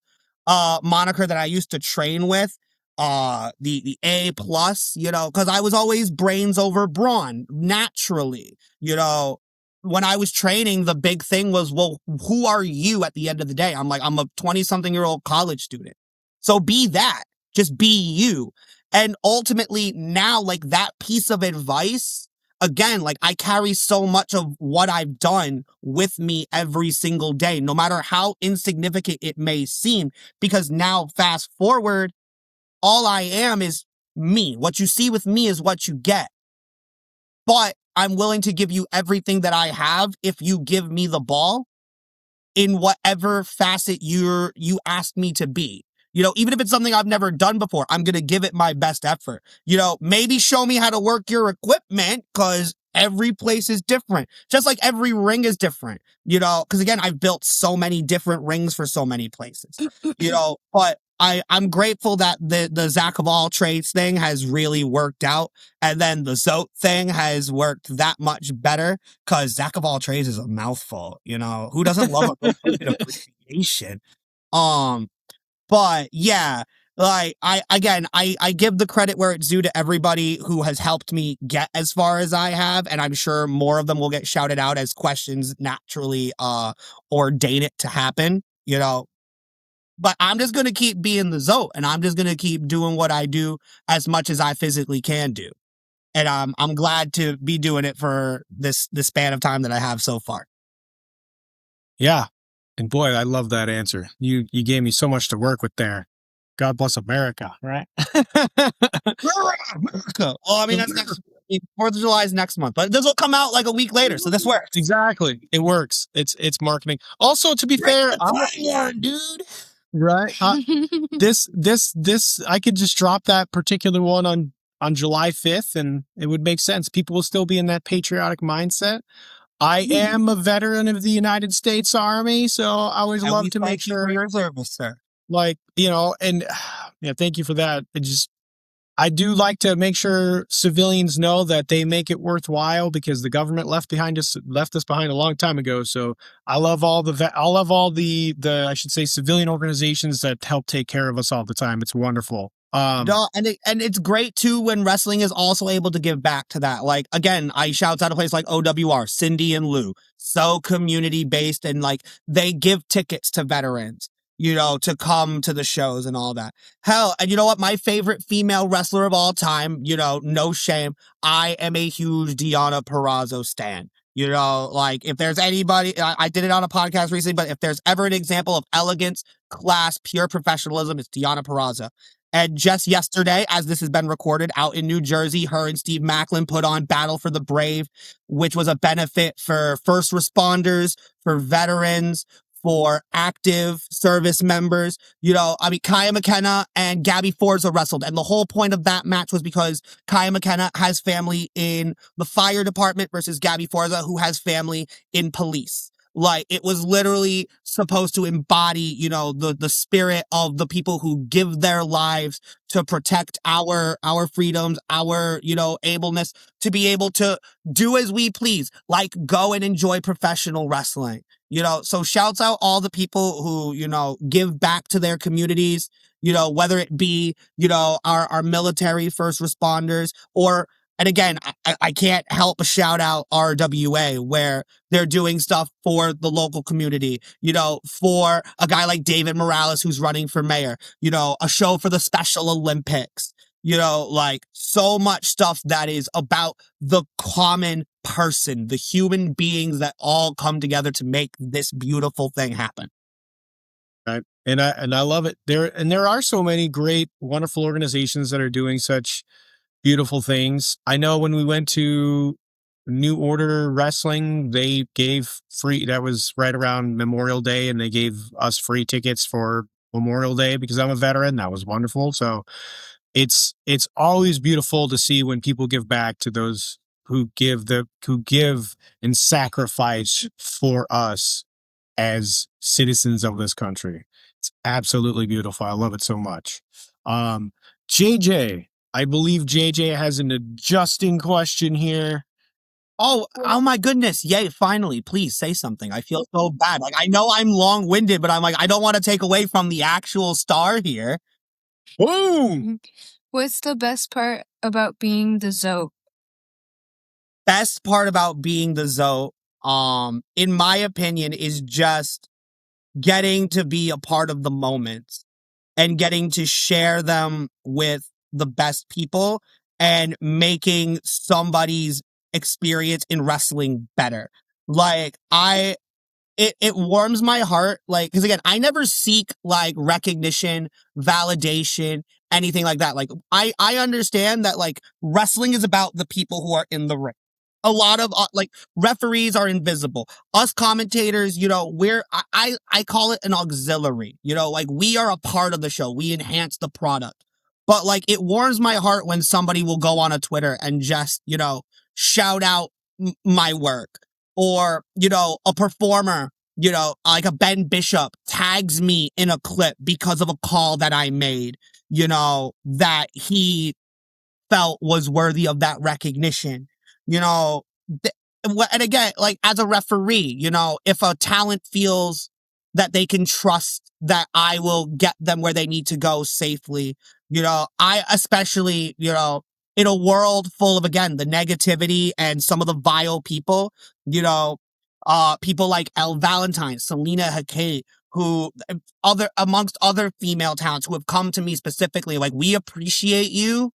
moniker that I used to train with, the A+, because I was always brains over brawn naturally. When I was training, the big thing was, well, who are you at the end of the day? I'm a 20-something-year-old college student. So be that. Just be you. And ultimately now, like, that piece of advice, again, like, I carry so much of what I've done with me every single day, no matter how insignificant it may seem, because now fast forward, all I am is me. What you see with me is what you get. But I'm willing to give you everything that I have if you give me the ball in whatever facet you ask me to be. Even if it's something I've never done before, I'm going to give it my best effort. Maybe show me how to work your equipment because every place is different. Just like every ring is different, because again, I've built so many different rings for so many places, but I'm grateful that the Zach of all trades thing has really worked out. And then the ZOAT thing has worked that much better because Zach of all trades is a mouthful, who doesn't love a good appreciation? But yeah, like I give the credit where it's due to everybody who has helped me get as far as I have. And I'm sure more of them will get shouted out as questions naturally, ordain it to happen, but I'm just going to keep being the ZOAT and I'm just going to keep doing what I do as much as I physically can do. And I'm glad to be doing it for this span of time that I have so far. Yeah. And boy, I love that answer. You gave me so much to work with there. God bless America, right? America. Well, I mean, that's next 4th of July is next month, but this will come out like a week later, so this works. Exactly. It works. It's marketing. Also, to be fair, dude. Right. This I could just drop that particular one on July 5th and it would make sense. People will still be in that patriotic mindset. I am a veteran of the United States Army, so I always love to make sure your service, sir. Like, and yeah, thank you for that. I do like to make sure civilians know that they make it worthwhile because the government left us behind a long time ago. So I love all the I should say civilian organizations that help take care of us all the time. It's wonderful. No, and it's great too when wrestling is also able to give back to that. Like, again, I shouts out a place like OWR, Cindy and Lou, so community based, and like they give tickets to veterans, to come to the shows and all that. Hell, and you know what? My favorite female wrestler of all time, no shame. I am a huge Deonna Purrazzo stan. You know, like if there's anybody, I did it on a podcast recently, but if there's ever an example of elegance, class, pure professionalism, it's Deonna Purrazzo. And just yesterday, as this has been recorded out in New Jersey, her and Steve Macklin put on Battle for the Brave, which was a benefit for first responders, for veterans, for active service members. You know, I mean, Kaya McKenna and Gabby Forza wrestled. And the whole point of that match was because Kaya McKenna has family in the fire department versus Gabby Forza, who has family in police. Like, it was literally supposed to embody, you know, the spirit of the people who give their lives to protect our freedoms, our, you know, ableness to be able to do as we please, like go and enjoy professional wrestling. You know, so shouts out all the people who, you know, give back to their communities, you know, whether it be, you know, our military first responders or, and again, I can't help but shout out RWA where they're doing stuff for the local community, you know, for a guy like David Morales, who's running for mayor, you know, a show for the Special Olympics, you know, like so much stuff that is about the common person, the human beings that all come together to make this beautiful thing happen. Right. And I love it. There are so many great, wonderful organizations that are doing such beautiful things. I know when we went to New Order Wrestling, they gave free, that was right around Memorial Day, and they gave us free tickets for Memorial Day because I'm a veteran. That was wonderful. So it's always beautiful to see when people give back to those who give and sacrifice for us as citizens of this country. It's absolutely beautiful. I love it so much. JJ, I believe JJ has an adjusting question here. Oh my goodness. Yay, finally. Please say something. I feel so bad. Like, I know I'm long-winded, but I'm like, I don't want to take away from the actual star here. Boom! What's the best part about being the ZOAT? Best part about being the ZOAT, in my opinion, is just getting to be a part of the moments and getting to share them with the best people and making somebody's experience in wrestling better. Like, it warms my heart. Like, cause again, I never seek like recognition, validation, anything like that. Like, I understand that like wrestling is about the people who are in the ring. A lot of like referees are invisible. Us commentators, you know, I call it an auxiliary, you know, like we are a part of the show. We enhance the product. But like, it warms my heart when somebody will go on a Twitter and just, you know, shout out my work, or, you know, a performer, you know, like a Ben Bishop tags me in a clip because of a call that I made, you know, that he felt was worthy of that recognition. You know, and again, like as a referee, you know, if a talent feels that they can trust that I will get them where they need to go safely, you know, I especially, you know, in a world full of, again, the negativity and some of the vile people, you know, people like Elle Valentine, Selena Hakate, who amongst other female talents who have come to me specifically, like, we appreciate you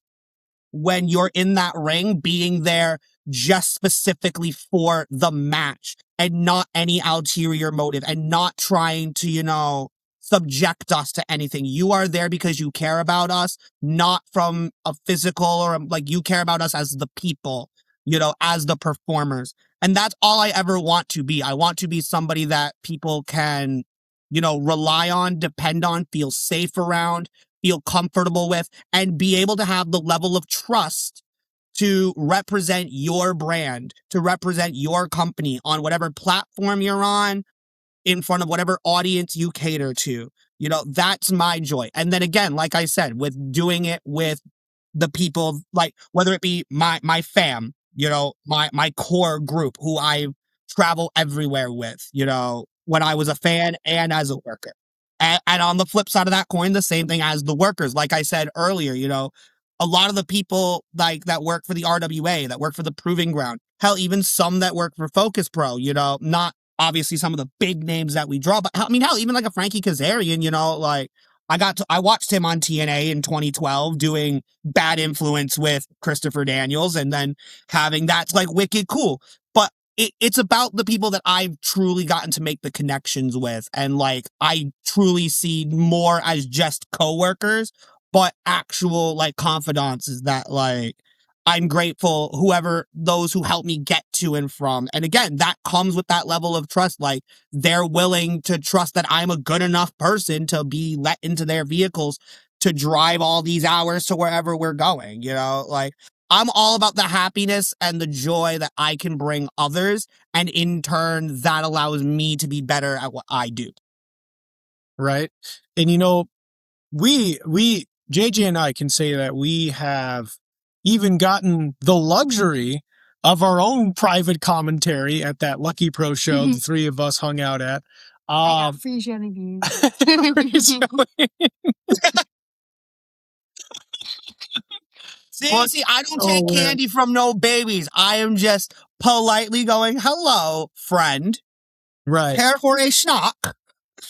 when you're in that ring, being there just specifically for the match and not any ulterior motive and not trying to, you know, subject us to anything. You are there because you care about us, not from a physical or like, you care about us as the people, you know, as the performers. And that's all I ever want to be. I want to be somebody that people can, you know, rely on, depend on, feel safe around, feel comfortable with, and be able to have the level of trust to represent your brand, to represent your company on whatever platform you're on, in front of whatever audience you cater to. You know, that's my joy. And then again, like I said, with doing it with the people, like whether it be my fam, you know, my core group who I travel everywhere with, you know, when I was a fan and as a worker. And on the flip side of that coin, the same thing as the workers. Like I said earlier, you know, a lot of the people like that work for the RWA, that work for the Proving Ground, hell, even some that work for Focus Pro, you know, not obviously some of the big names that we draw, but I mean, hell, even like a Frankie Kazarian, you know, like I watched him on TNA in 2012 doing Bad Influence with Christopher Daniels, and then having that's like wicked cool. But it's about the people that I've truly gotten to make the connections with. And like, I truly see more as just coworkers, but actual like confidants is that like, I'm grateful those who help me get to and from. And again, that comes with that level of trust. Like they're willing to trust that I'm a good enough person to be let into their vehicles to drive all these hours to wherever we're going, like I'm all about the happiness and the joy that I can bring others. And in turn, that allows me to be better at what I do. Right. And we, JJ and I can say that we have even gotten the luxury of our own private commentary at that Lucky Pro show the three of us hung out at. I got free jelly beans. See, I don't take candy from no babies. I am just politely going, hello, friend. Right. Care for a schnock.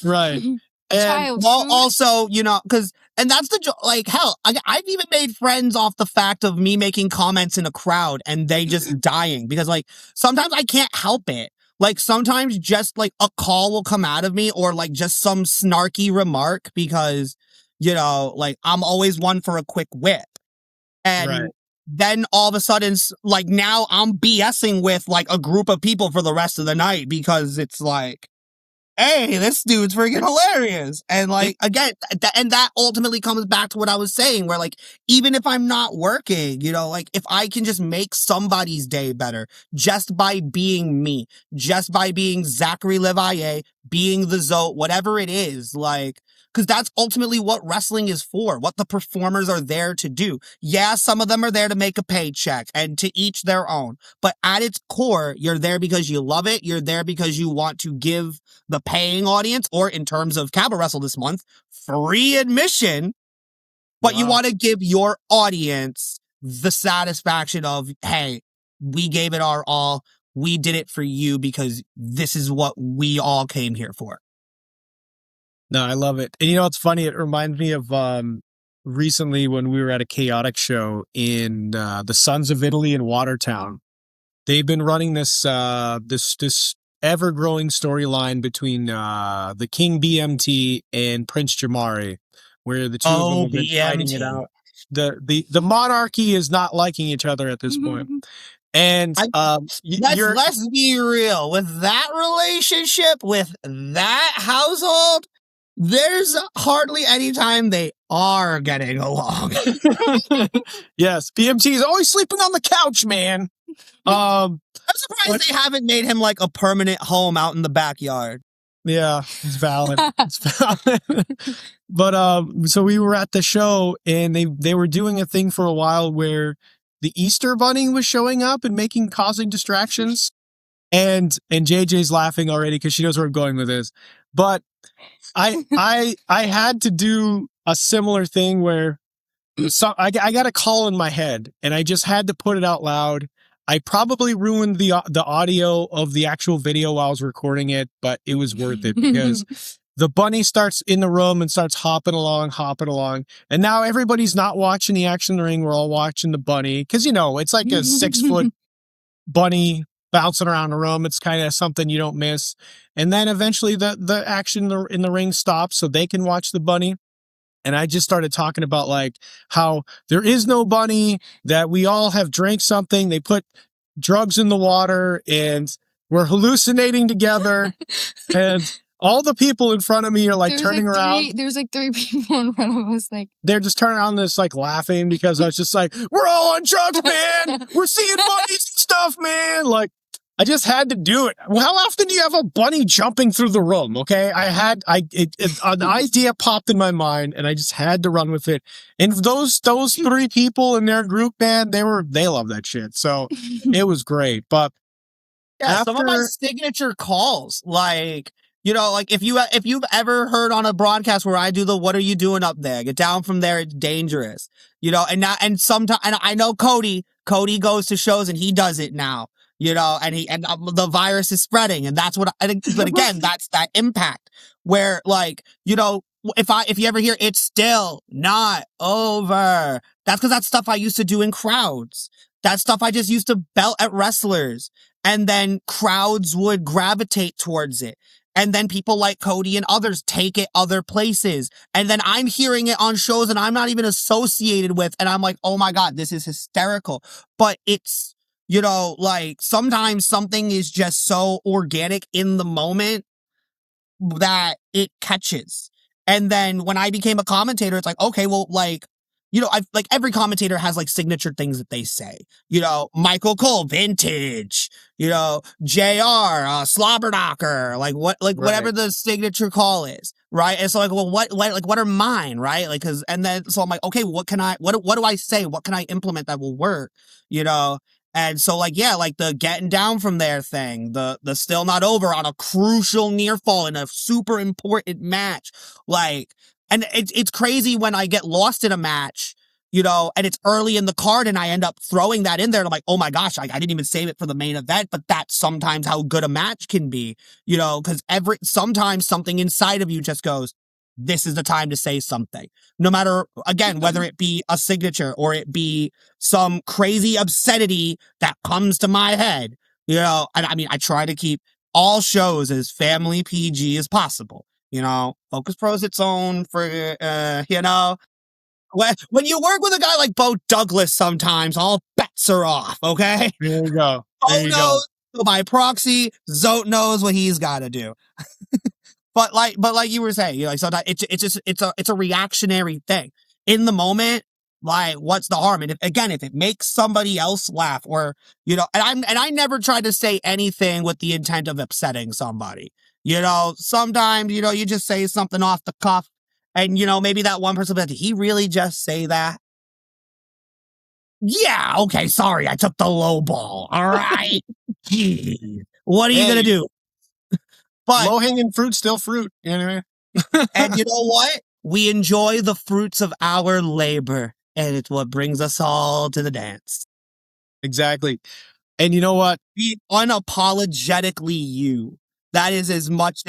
Right. And also, and that's like, hell, I've even made friends off the fact of me making comments in a crowd and they just dying because like, sometimes I can't help it. Like sometimes just like a call will come out of me or like just some snarky remark because, like I'm always one for a quick whip. And then all of a sudden, like now I'm BSing with like a group of people for the rest of the night because it's like, hey, this dude's freaking hilarious. And like, again, and that ultimately comes back to what I was saying, where like, even if I'm not working, like if I can just make somebody's day better just by being me, just by being Zachary Levaye, being the ZOAT, whatever it is, like, because that's ultimately what wrestling is for, what the performers are there to do. Yeah, some of them are there to make a paycheck and to each their own. But at its core, you're there because you love it. You're there because you want to give the paying audience, or in terms of Cabba Wrestle this month, free admission. But you want to give your audience the satisfaction of, hey, we gave it our all. We did it for you because this is what we all came here for. No, I love it. And it's funny. It reminds me of recently when we were at a Chaotic show in the Sons of Italy in Watertown. They've been running this this ever-growing storyline between the King BMT and Prince Jamari, where the two of them have been fighting it out. The monarchy is not liking each other at this point. And let's be real. With that relationship, with that household, there's hardly any time they are getting along. Yes, BMT is always sleeping on the couch, man. I'm surprised they haven't made him like a permanent home out in the backyard. Yeah, it's valid. It's valid. But so we were at the show and they were doing a thing for a while where the Easter Bunny was showing up and causing distractions. And JJ's laughing already because she knows where I'm going with this. But I had to do a similar thing where I got a call in my head and I just had to put it out loud. I probably ruined the audio of the actual video while I was recording it, but it was worth it because the bunny starts in the room and starts hopping along. And now everybody's not watching the action in the ring. We're all watching the bunny because, it's like a 6-foot bunny bouncing around the room. It's kind of something you don't miss. And then eventually the action in the ring stops so they can watch the bunny. And I just started talking about like how there is no bunny, that we all have drank something. They put drugs in the water and we're hallucinating together. And all the people in front of me are like turning around. There's like 3 people in front of us. Like they're just turning around and just like laughing because I was just like, we're all on drugs, man. We're seeing bunnies and stuff, man. Like, I just had to do it. Well, how often do you have a bunny jumping through the room? Okay. An idea popped in my mind and I just had to run with it. And those 3 people in their group, man, they love that shit. So it was great. But yeah, some of my signature calls, like, like if you've ever heard on a broadcast where I do the, what are you doing up there? Get down from there. It's dangerous, and sometimes, and I know Cody goes to shows and he does it now. And the virus is spreading, and that's what I think. But again, that's that impact where, like, if you ever hear it's still not over, that's because that's stuff I used to do in crowds. That stuff I just used to belt at wrestlers. And then crowds would gravitate towards it. And then people like Cody and others take it other places. And then I'm hearing it on shows that I'm not even associated with. And I'm like, oh my God, this is hysterical. But it's, like sometimes something is just so organic in the moment that it catches. And then when I became a commentator, it's like, okay, well, like, I've like every commentator has like signature things that they say. Michael Cole, vintage. JR, slobberknocker, whatever the signature call is, right? And so like, well, what are mine, right? Like, and then so I'm like, okay, what do I say? What can I implement that will work? And so like, yeah, like the getting down from there thing, the still not over on a crucial near fall in a super important match. Like, and it's crazy when I get lost in a match, and it's early in the card and I end up throwing that in there. And I'm like, oh my gosh, I didn't even save it for the main event, but that's sometimes how good a match can be, because sometimes something inside of you just goes, this is the time to say something. No matter, again, whether it be a signature or it be some crazy obscenity that comes to my head, and I mean, I try to keep all shows as family PG as possible. Focus Pro is its own for, when you work with a guy like Bo Douglas, sometimes all bets are off, okay? There you go. Bo knows, so by proxy, ZOAT knows what he's got to do. But like you were saying, so that it's a reactionary thing in the moment. Like, what's the harm? And if it makes somebody else laugh, or and I never try to say anything with the intent of upsetting somebody. Sometimes you just say something off the cuff, and maybe that one person will be like, did he really just say that? Yeah, okay, sorry, I took the low ball. All right, Jeez. What are you gonna do? But low-hanging fruit, still fruit. Anyway. And you know what? We enjoy the fruits of our labor, and it's what brings us all to the dance. Exactly. And you know what? Be unapologetically you. That is as much,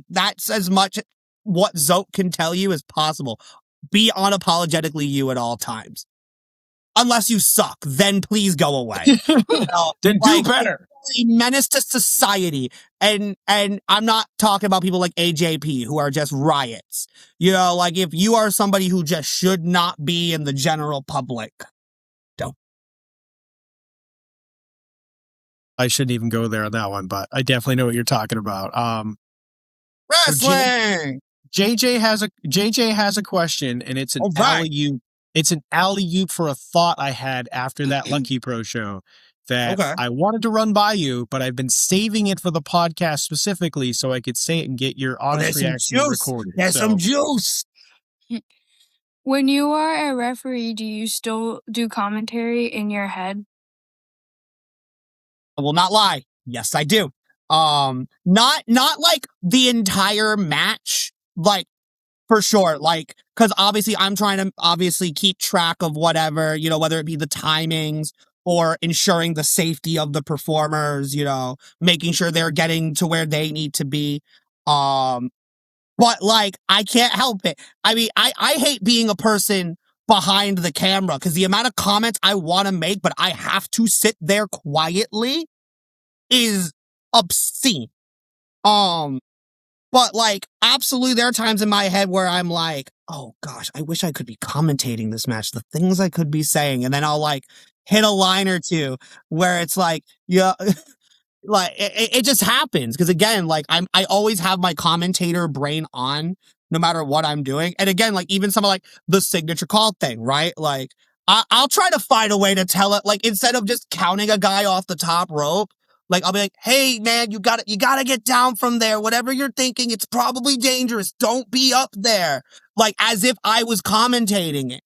that's as much what ZOAT can tell you as possible. Be unapologetically you at all times. Unless you suck, then please go away. Then do better. A menace to society, and I'm not talking about people like AJP who are just riots. Like if you are somebody who just should not be in the general public, don't. I shouldn't even go there on that one, but I definitely know what you're talking about. Wrestling. JJ has a question, and it's an alley-oop. It's an alley-oop for a thought I had after that Lucky Pro show that I wanted to run by you, but I've been saving it for the podcast specifically so I could say it and get your honest reaction recorded. There's some juice. When you are a referee, do you still do commentary in your head? I will not lie. Yes, I do. Not like the entire match, like for sure, like, because obviously I'm trying to keep track of whatever, whether it be the timings or ensuring the safety of the performers, making sure they're getting to where they need to be. But like, I can't help it. I mean, I hate being a person behind the camera because the amount of comments I want to make, but I have to sit there quietly is obscene. But like, absolutely, there are times in my head where I'm like, oh gosh, I wish I could be commentating this match, the things I could be saying. And then I'll like hit a line or two where it's like, yeah, like it just happens. Cause again, like I always have my commentator brain on no matter what I'm doing. And again, like even some of like the signature call thing, right? Like I'll try to find a way to tell it, like instead of just counting a guy off the top rope, like, I'll be like, hey, man, you gotta get down from there. Whatever you're thinking, it's probably dangerous. Don't be up there. Like, as if I was commentating it,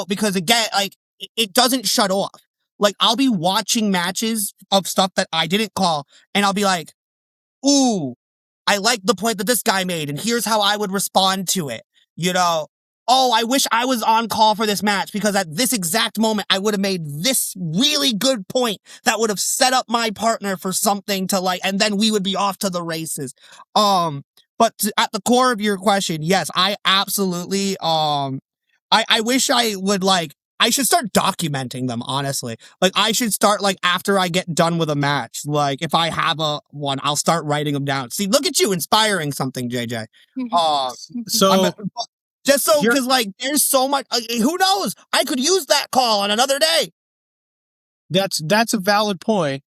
because again, like, it doesn't shut off. Like, I'll be watching matches of stuff that I didn't call, and I'll be like, ooh, I like the point that this guy made, and here's how I would respond to it. Oh, I wish I was on call for this match because at this exact moment, I would have made this really good point that would have set up my partner for something to like, and then we would be off to the races. But at the core of your question, yes, I absolutely, I wish I would like, I should start documenting them, honestly. Like, I should start, like, after I get done with a match. Like, if I have one, I'll start writing them down. See, look at you inspiring something, JJ. So just so, You're- because, like, there's so much, who knows? I could use that call on another day. that's a valid point.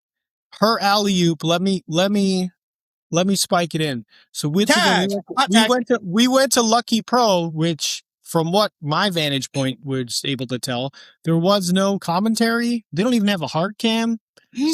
Her alley-oop, let me spike it in. So Tag. we went to Lucky Pro, which from what my vantage point was able to tell, there was no commentary. They don't even have a hard cam.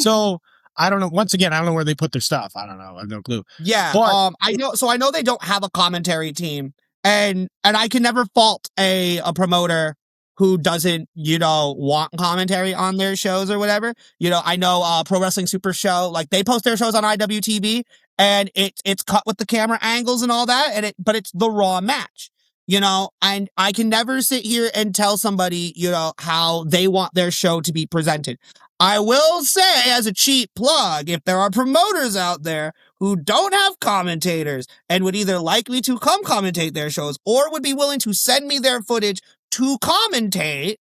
So I don't know. Once again, I don't know where they put their stuff. I don't know. I have no clue. Yeah. But I know. So I know they don't have a commentary team, and I can never fault a promoter who doesn't, want commentary on their shows or whatever. I know Pro Wrestling Super Show, like, they post their shows on IWTV, and it's cut with the camera angles and all that, but it's the raw match. And I can never sit here and tell somebody, how they want their show to be presented. I will say, as a cheap plug, if there are promoters out there who don't have commentators and would either like me to come commentate their shows or would be willing to send me their footage to commentate,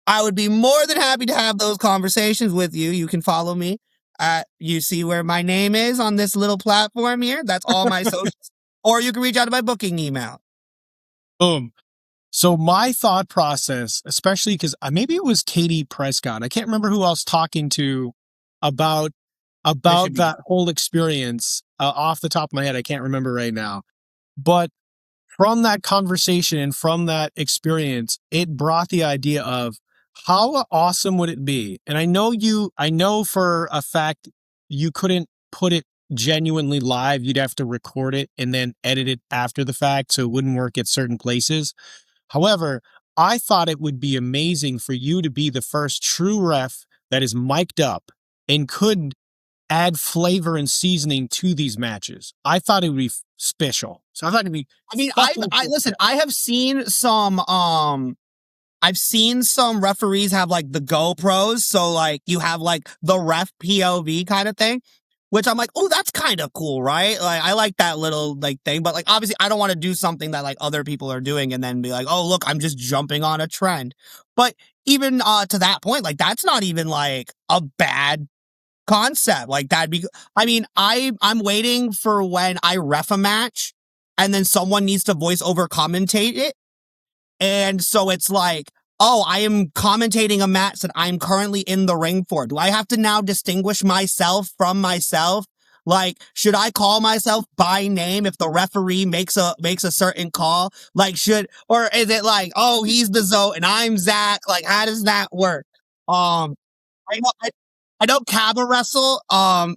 I would be more than happy to have those conversations with you. You can follow me. You see where my name is on this little platform here? That's all my socials. Or you can reach out to my booking email. boom. So my thought process, especially because maybe it was Katie Prescott. I can't remember who I was talking to about that whole experience off the top of my head. I can't remember right now. But from that conversation and from that experience, it brought the idea of how awesome would it be? And I know for a fact you couldn't put it genuinely live. You'd have to record it and then edit it after the fact, so it wouldn't work at certain places. However, I thought it would be amazing for you to be the first true ref that is mic'd up and could add flavor and seasoning to these matches. I thought it would be special. So I thought it'd be. I mean, listen. I have seen some. I've seen some referees have, like, the GoPros, so, like, you have, like, the ref POV kind of thing, which I'm like, oh, that's kind of cool, right? Like, I like that little, like, thing, but, like, obviously I don't want to do something that, like, other people are doing and then be like, oh, look, I'm just jumping on a trend. But even to that point, like, that's not even, like, a bad concept. Like, that'd be, I mean, I'm waiting for when I ref a match and then someone needs to voice over commentate it. And so it's like, oh, I am commentating a match that I'm currently in the ring for. Do I have to now distinguish myself from myself? Like, should I call myself by name if the referee makes a certain call? Like, or is it like, oh, he's the ZOAT and I'm Zach? Like, how does that work? I know Cabba Wrestle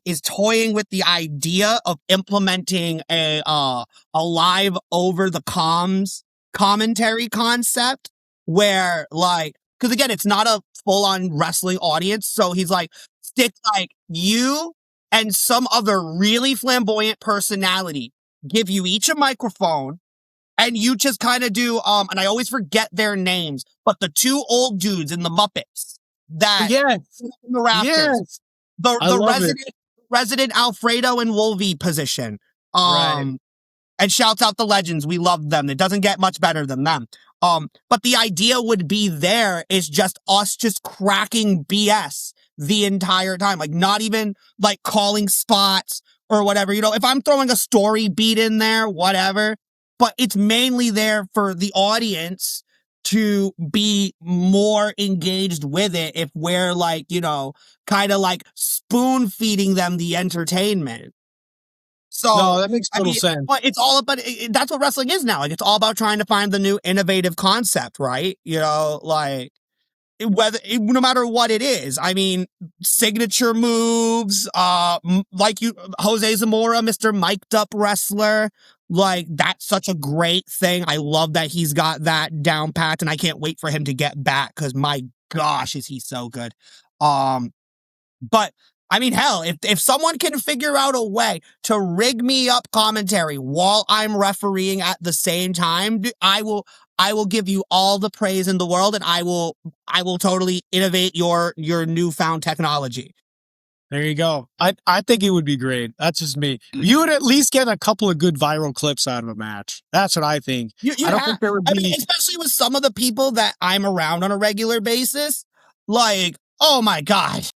is toying with the idea of implementing a live over the comms commentary concept where, like, because again, it's not a full on wrestling audience, so he's like, stick, like, you and some other really flamboyant personality, give you each a microphone, and you just kind of do and I always forget their names, but the two old dudes in the Muppets that Yes. in the rafters. Yes. The resident Alfredo and Wolvie position. Right. And shouts out the legends. We love them. It doesn't get much better than them. But the idea would be there is just us just cracking BS the entire time. Like, not even like calling spots or whatever. If I'm throwing a story beat in there, whatever. But it's mainly there for the audience to be more engaged with it if we're, like, kind of like spoon feeding them the entertainment. So No, that makes total sense. But it's all about, that's what wrestling is now. Like, it's all about trying to find the new innovative concept, right? Like, no matter what it is. I mean, signature moves, like Jose Zamora, Mr. Mic'd Up Wrestler. Like, that's such a great thing. I love that he's got that down pat, and I can't wait for him to get back, because my gosh, is he so good. But I mean, hell, if someone can figure out a way to rig me up commentary while I'm refereeing at the same time, I will give you all the praise in the world, and I will totally innovate your newfound technology. There you go. I think it would be great. That's just me. You would at least get a couple of good viral clips out of a match. That's what I think. I don't think there would be. I mean, especially with some of the people that I'm around on a regular basis. Like, oh my God.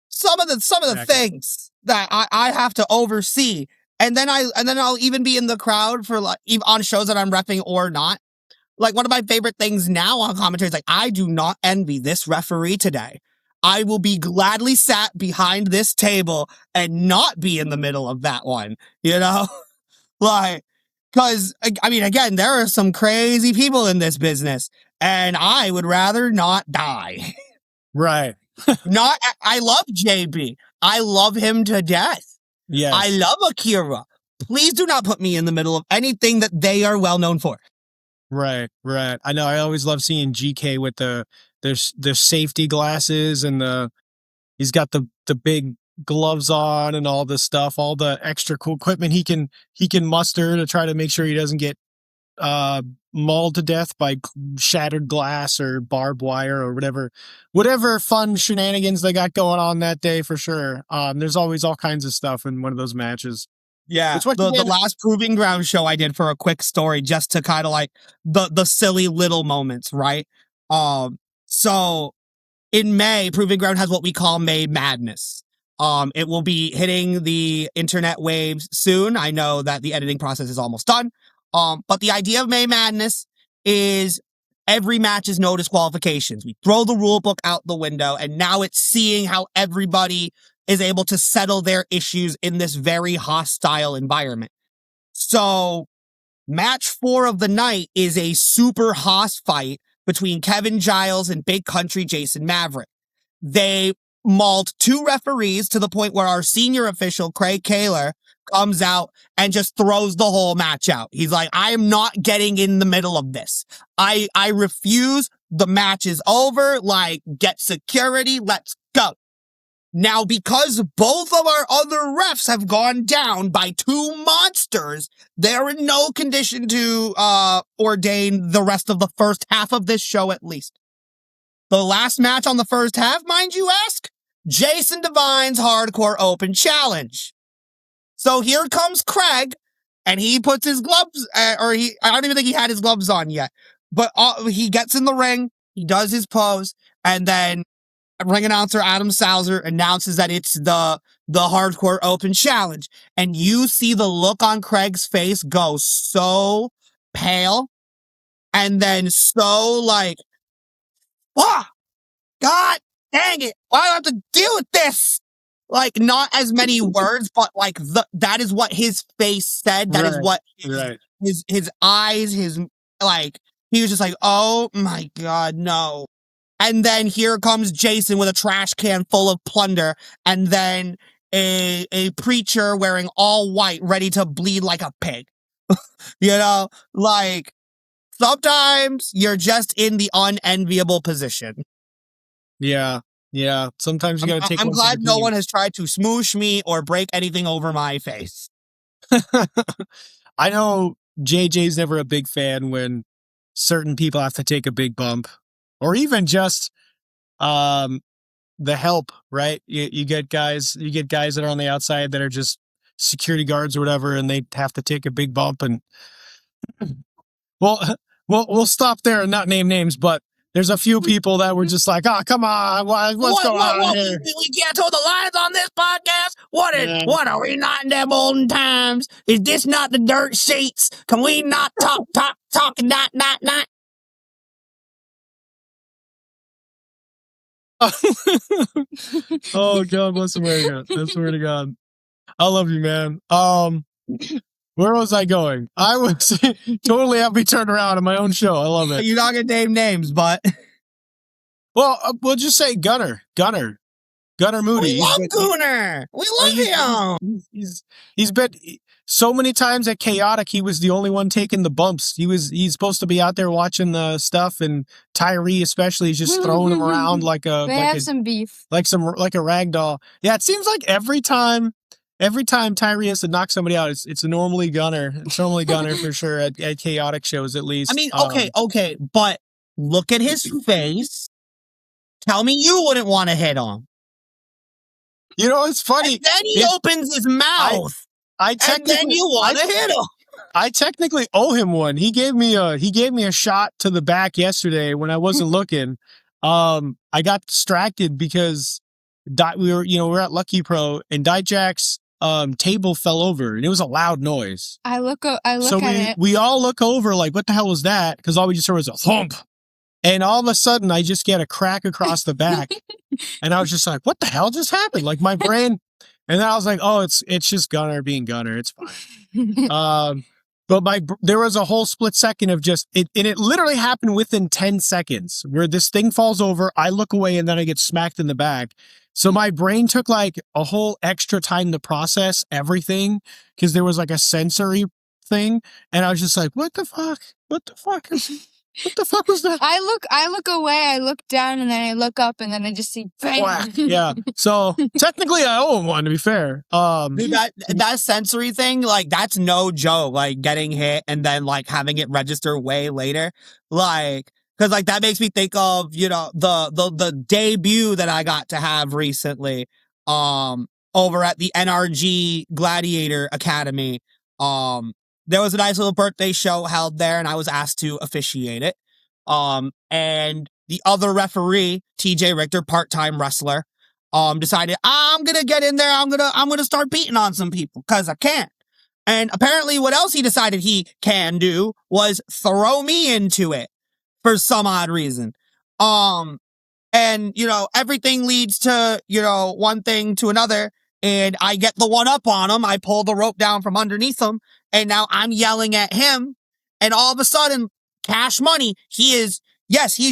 Some of the things that I have to oversee. And then I'll even be in the crowd for like on shows that I'm repping or not. Like one of my favorite things now on commentary is like, I do not envy this referee today. I will be gladly sat behind this table and not be in the middle of that one, you know? Like, cause I mean, again, there are some crazy people in this business and I would rather not die. Right. I love JB. I love him to death. Yes. I love Akira. Please do not put me in the middle of anything that they are well known for. Right. I know. I always love seeing GK with their safety glasses and he's got the big gloves on and all this stuff, all the extra cool equipment he can muster to try to make sure he doesn't get mauled to death by shattered glass or barbed wire or whatever fun shenanigans they got going on that day for sure. There's always all kinds of stuff in one of those matches. Yeah, the last Proving Ground show I did for a quick story just to kind of like the silly little moments, right? So in May, Proving Ground has what we call May Madness. It will be hitting the internet waves soon. I know that the editing process is almost done. But the idea of May Madness is every match is no disqualifications. We throw the rule book out the window, and now it's seeing how everybody is able to settle their issues in this very hostile environment. So match 4 of the night is a super hoss fight between Kevin Giles and Big Country Jason Maverick. They mauled 2 referees to the point where our senior official, Craig Kaler, comes out and just throws the whole match out. He's like, I am not getting in the middle of this. I refuse. The match is over. Like, get security. Let's go. Now, because both of our other refs have gone down by 2 monsters, they're in no condition to ordain the rest of the first half of this show at least. The last match on the first half, mind you ask? Jason Devine's Hardcore Open Challenge. So here comes Craig, and he puts his gloves, I don't even think he had his gloves on yet, but he gets in the ring, he does his pose, and then ring announcer Adam Salzer announces that it's the Hardcore Open Challenge. And you see the look on Craig's face go so pale, and then so like, ah, God dang it, why do I have to deal with this? Like, not as many words, but like that is what his face said. That is what his eyes, he was just like, oh my God, no. And then here comes Jason with a trash can full of plunder, and then a preacher wearing all white, ready to bleed like a pig. You know, like, sometimes you're just in the unenviable position. Yeah. Sometimes you gotta take. I'm glad no one has tried to smoosh me or break anything over my face. I know JJ's never a big fan when certain people have to take a big bump, or even just the help. Right? You get guys that are on the outside that are just security guards or whatever, and they have to take a big bump. And we'll stop there and not name names, but there's a few people that were just like, oh, come on, what's going on here? We can't hold the lines on this podcast? What are we not in them olden times? Is this not the dirt sheets? Can we not talk, and not? Oh, God bless America. I swear to God. I love you, man. Where was I going? I was totally have me turned around on my own show. I love it. You're not gonna name names, but well, we'll just say Gunner Moody. We love Gunner. We love him. He's been so many times at Chaotic. He was the only one taking the bumps. He's supposed to be out there watching the stuff, and Tyree especially is just throwing him around like some beef, like a rag doll. Yeah, it seems like every time Tyree has to knock somebody out, it's normally Gunner. It's normally Gunner for sure at Chaotic shows, at least. I mean, okay, but look at his face. Tell me you wouldn't want to hit him. You know, it's funny. And then he opens his mouth. I And then you want to hit him. I technically owe him one. He gave me a shot to the back yesterday when I wasn't looking. I got distracted because we were at Lucky Pro and Dijack's table fell over and it was a loud noise. I look at it. We all look over like, what the hell was that? Because all we just heard was a thump. And all of a sudden I just get a crack across the back. And I was just like, what the hell just happened? Like my brain. And then I was like, oh, it's just Gunner being Gunner. It's fine. But there was a whole split second of just it, and it literally happened within 10 seconds where this thing falls over. I look away and then I get smacked in the back. So my brain took like a whole extra time to process everything because there was like a sensory thing. And I was just like, what the fuck? What the fuck was that? I look away, I look down, and then I look up, and then I just see bang. Whack. Yeah. So technically I owe him one, to be fair. Dude, that sensory thing, like, that's no joke. Like, getting hit and then, like, having it register way later. Like, because, like, that makes me think of, you know, the debut that I got to have recently over at the NRG Gladiator Academy. There was a nice little birthday show held there, and I was asked to officiate it. And the other referee, TJ Richter, part-time wrestler, decided, I'm gonna get in there, I'm gonna start beating on some people, cause I can. And apparently what else he decided he can do was throw me into it for some odd reason. And, you know, everything leads to, you know, one thing to another, and I get the one up on him, I pull the rope down from underneath him, and now I'm yelling at him, and all of a sudden, Cash Money, he's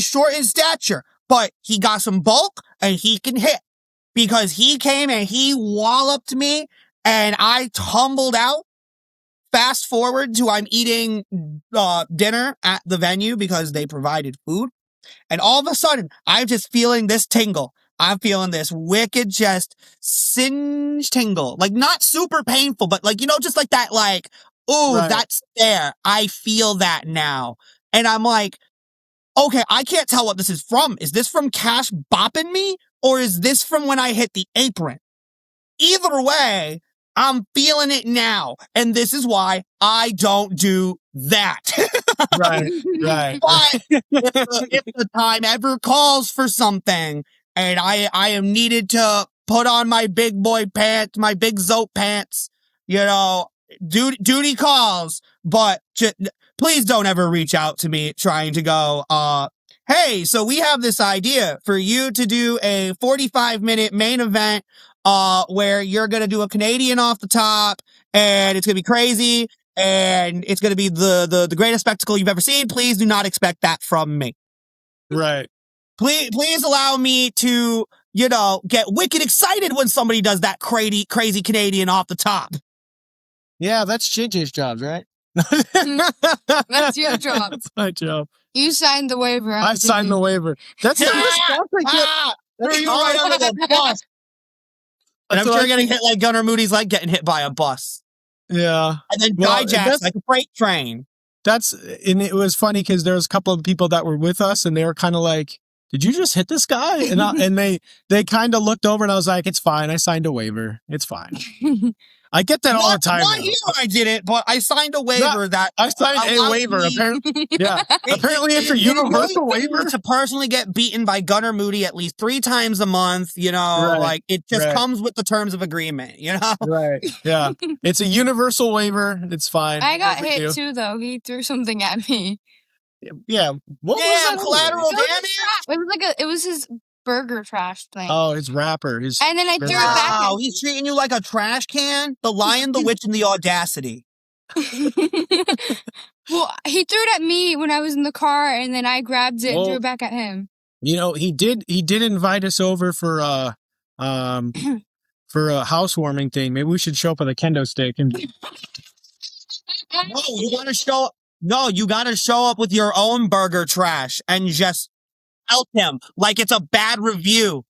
short in stature, but he got some bulk, and he can hit. Because he came and he walloped me, and I tumbled out. Fast forward to I'm eating dinner at the venue because they provided food. And all of a sudden, I'm just feeling this tingle. I'm feeling this wicked, just singe tingle. Like, not super painful, but like, you know, just like that, like, ooh, right. That's there. I feel that now. And I'm like, okay, I can't tell what this is from. Is this from Cash bopping me? Or is this from when I hit the apron? Either way, I'm feeling it now. And this is why I don't do that. Right. But if the time ever calls for something and I am needed to put on my big boy pants, my big ZOAT pants, you know, duty calls, but please don't ever reach out to me trying to go, hey, so we have this idea for you to do a 45-minute main event where you're going to do a Canadian off the top, and it's going to be crazy, and it's going to be the greatest spectacle you've ever seen. Please do not expect that from me. Right. Please allow me to, you know, get wicked excited when somebody does that crazy Canadian off the top. Yeah, that's JJ's job, right? That's your job. That's my job. You signed the waiver. I signed the waiver. That's the response I get. Threw you right under the bus. And I'm sure getting hit like Gunnar Moody's like getting hit by a bus. Yeah. And then hijacked like a freight train. And it was funny because there was a couple of people that were with us and they were kind of like, did you just hit this guy? And they kind of looked over and I was like, it's fine. I signed a waiver. It's fine. I get that all the time. Not you, I did it, but I signed a waiver that I signed a waiver. Apparently, yeah. Apparently, it's a universal waiver to personally get beaten by Gunnar Moody at least 3 times a month. You know, like it just comes with the terms of agreement. You know, right? Yeah, it's a universal waiver. It's fine. I got hit too, though. He threw something at me. Yeah. What was that? Collateral damage. It was his burger trash thing. Oh, his wrapper. And then I threw it back. Wow, he's treating you like a trash can. The Lion, the Witch, and the Audacity. Well, he threw it at me when I was in the car, and then I grabbed it and threw it back at him. You know, he did invite us over for a housewarming thing. Maybe we should show up with a kendo stick and. No, you gotta show up. No, you gotta show up with your own burger trash and just out him like it's a bad review.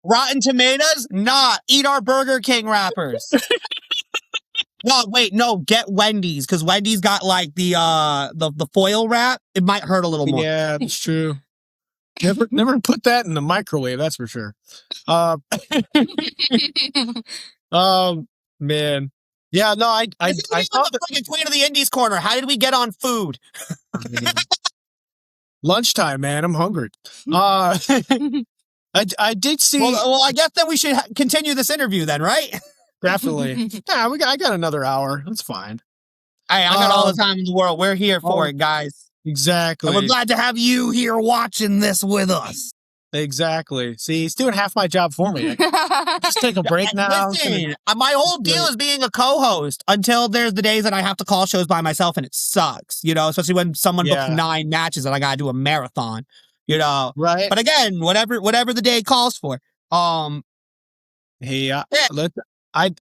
Rotten Tomatoes? Nah, eat our Burger King wrappers. No, wait, no, get Wendy's because Wendy's got like the foil wrap. It might hurt a little more. Yeah, that's true. Never put that in the microwave, that's for sure. Man. Yeah, no, I thought the fucking Queen of the Indies corner. How did we get on food? Lunchtime, man. I'm hungry. I did see. Well, I guess then we should continue this interview then, right? Definitely. Yeah, I got another hour. That's fine. Hey, I got all the time in the world. We're here for it, guys. Exactly. And we're glad to have you here watching this with us. Exactly. See, he's doing half my job for me. Just take a break now. Listen, my whole deal is being a co-host until there's the days that I have to call shows by myself and it sucks, especially when someone books 9 matches and I gotta do a marathon, Right. But again, whatever the day calls for. Hey,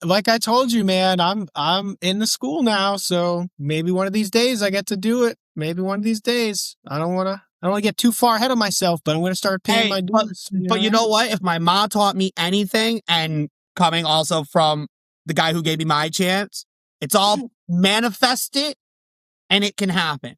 like I told you, man, I'm in the school now, so maybe one of these days I get to do it. Maybe one of these days. I don't want to get too far ahead of myself, but I'm going to start paying my dues. But you know what? If my mom taught me anything, and coming also from the guy who gave me my chance, it's all manifest it, and it can happen.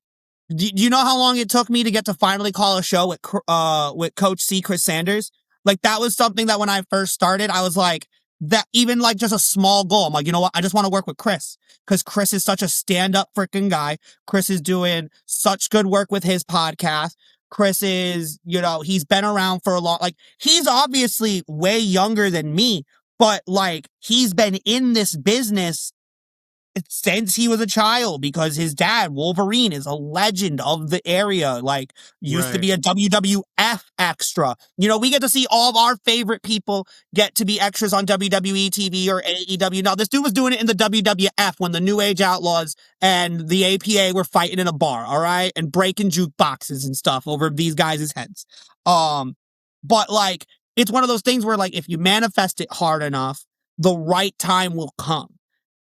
Do you know how long it took me to get to finally call a show with Coach C, Chris Sanders? Like, that was something that when I first started, I was like, that even like just a small goal. I'm like, you know what? I just want to work with Chris because Chris is such a stand-up freaking guy. Chris is doing such good work with his podcast. Chris is, he's been around for a long, like, he's obviously way younger than me, but like, he's been in this business since he was a child because his dad, Wolverine, is a legend of the area. Like, used to be a WWF extra. We get to see all of our favorite people get to be extras on WWE TV or AEW. Now, this dude was doing it in the WWF when the New Age Outlaws and the APA were fighting in a bar, all right? And breaking jukeboxes and stuff over these guys' heads. But like, it's one of those things where like, if you manifest it hard enough, the right time will come.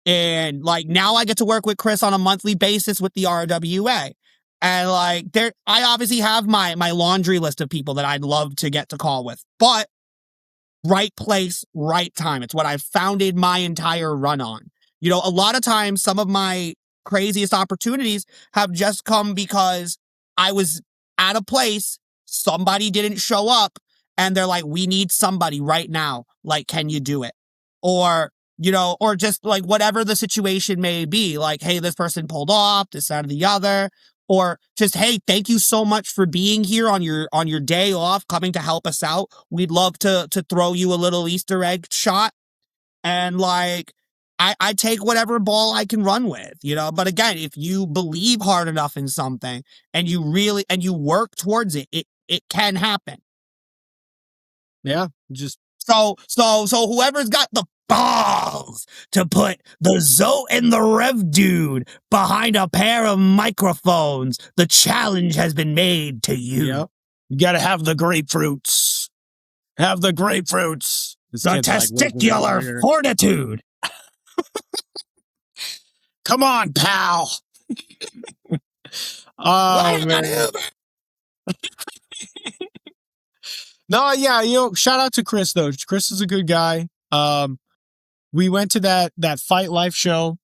And like, now I get to work with Chris on a monthly basis with the RWA. And like, I obviously have my laundry list of people that I'd love to get to call with, but right place, right time. It's what I've founded my entire run on. A lot of times, some of my craziest opportunities have just come because I was at a place, somebody didn't show up, and they're like, we need somebody right now. Like, can you do it? Or just like whatever the situation may be, like, hey, this person pulled off, this, that, or the other, or just, hey, thank you so much for being here on your day off, coming to help us out. We'd love to throw you a little Easter egg shot. And like, I take whatever ball I can run with, but again, if you believe hard enough in something and you work towards it, it can happen. Yeah. Just so whoever's got the balls to put the ZOAT and the Rev Dude behind a pair of microphones, the challenge has been made to you. Yep. You gotta have the grapefruits. Have the grapefruits. The testicular fortitude. Come on, pal. Oh, man. No, yeah, shout out to Chris, though. Chris is a good guy. We went to that Fight Life show,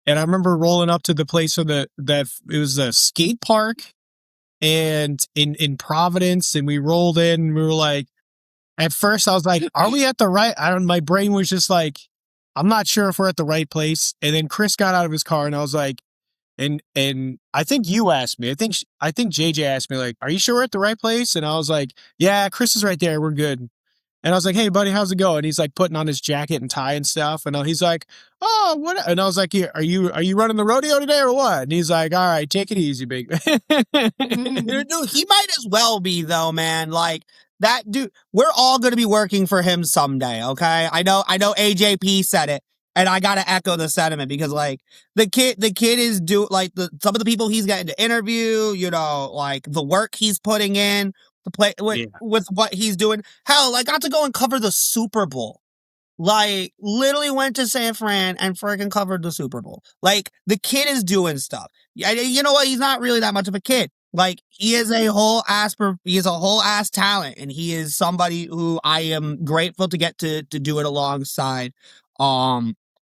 and I remember rolling up to the place of it was a skate park and in Providence, and we rolled in, and we were like, at first I was like, are we at the right? My brain was just like, I'm not sure if we're at the right place. And then Chris got out of his car, and I was like, and I think you asked me, I think JJ asked me, like, are you sure we're at the right place? And I was like, yeah, Chris is right there. We're good. And I was like, hey, buddy, how's it going? And he's like putting on his jacket and tie and stuff. And he's like, oh, what? And I was like, are you running the rodeo today or what? And he's like, all right, take it easy, big. Dude, he might as well be, though, man. Like, that dude, we're all going to be working for him someday, okay? I know AJP said it, and I got to echo the sentiment because, like, the kid is some of the people he's getting to interview, like, the work he's putting in, to play with what he's doing. Hell, I got to go and cover the Super Bowl. Like, literally went to San Fran and freaking covered the Super Bowl. Like, the kid is doing stuff. You know what? He's not really that much of a kid. Like, he is a whole ass talent, and he is somebody who I am grateful to get to do it alongside.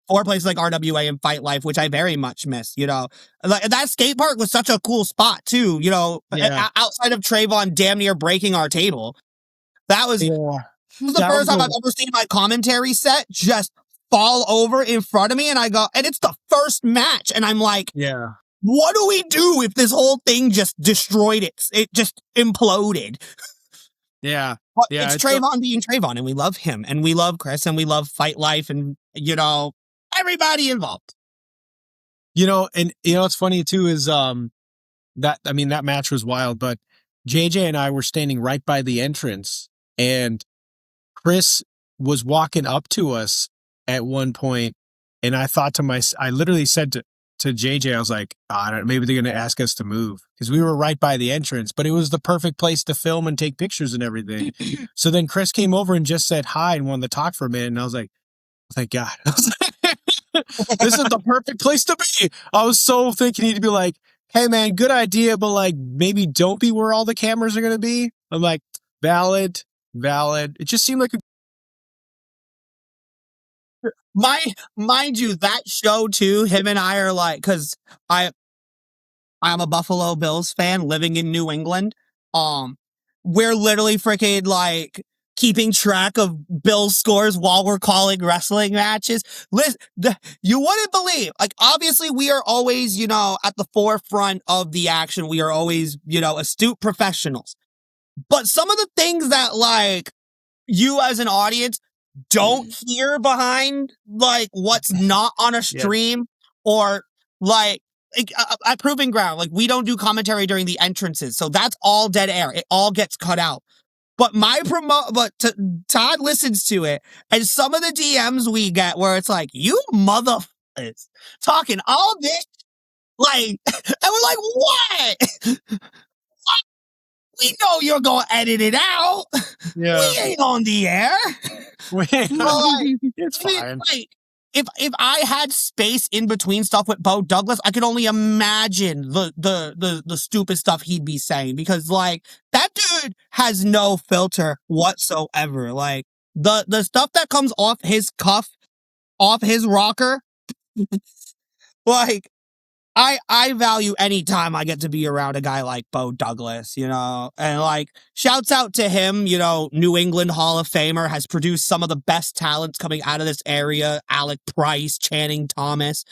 or places like RWA and Fight Life, which I very much miss, you know. Like, that skate park was such a cool spot too, you know, Yeah. outside of Trayvon damn near breaking our table. That was, Yeah. the That first was time I've ever seen my commentary set just fall over in front of me, and I go, and it's the first match, and I'm like, yeah. what do we do if this whole thing just destroyed it? It just imploded. Yeah. But Yeah. it's Trayvon being Trayvon, and we love him, and we love Chris, and we love Fight Life, and, you know, everybody involved. You know, and you know what's funny too is that match was wild, but JJ and I were standing right by the entrance, and Chris was walking up to us at one point, and I thought to I literally said to JJ, I was like, I don't know, maybe they're gonna ask us to move, because we were right by the entrance, but it was the perfect place to film and take pictures and everything. So then Chris came over and just said hi and wanted to talk for a minute, and I was like, thank God. I was like, this is the perfect place to be. I was so thinking he'd be like, hey man, good idea, but like maybe don't be where all the cameras are gonna be. I'm like, valid. It just seemed like Mind you, that show too, him and I are like, cause I'm a Buffalo Bills fan living in New England. We're literally freaking like keeping track of Bills scores while we're calling wrestling matches. Listen, you wouldn't believe, like, obviously we are always, you know, at the forefront of the action. We are always, you know, astute professionals. But some of the things that, like, you as an audience don't hear behind, like, what's not on a stream, or like at Proving Ground, like, we don't do commentary during the entrances, so that's all dead air. It all gets cut out. But Todd listens to it, and some of the DMs we get where it's like, you motherfuckers talking all this, like, and we're like, what? We know you're gonna edit it out. yeah. We ain't on the air. It's I mean, fine. like, if I had space in between stuff with Bo Douglas, I could only imagine the stupid stuff he'd be saying, because, like, that dude has no filter whatsoever. Like, the stuff that comes off his cuff, off his rocker, like, I value any time I get to be around a guy like Bo Douglas, you know, and, like, shouts out to him, you know, New England Hall of Famer, has produced some of the best talents coming out of this area. Alec Price, Channing Thomas,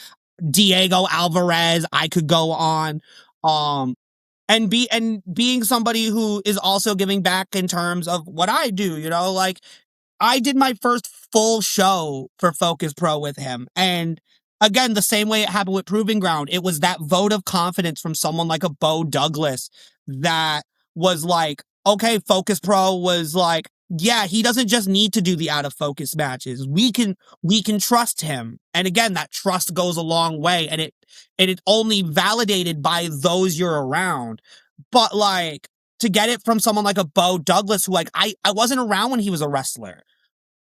Diego Alvarez. I could go on. And being somebody who is also giving back in terms of what I do, you know, like, I did my first full show for Focus Pro with him. And again, the same way it happened with Proving Ground, it was that vote of confidence from someone like a Bo Douglas that was like, okay, Focus Pro was like, yeah, he doesn't just need to do the out of focus matches. We can trust him. And again, that trust goes a long way, and it's only validated by those you're around. But, like, to get it from someone like a Bo Douglas, who, like, I wasn't around when he was a wrestler.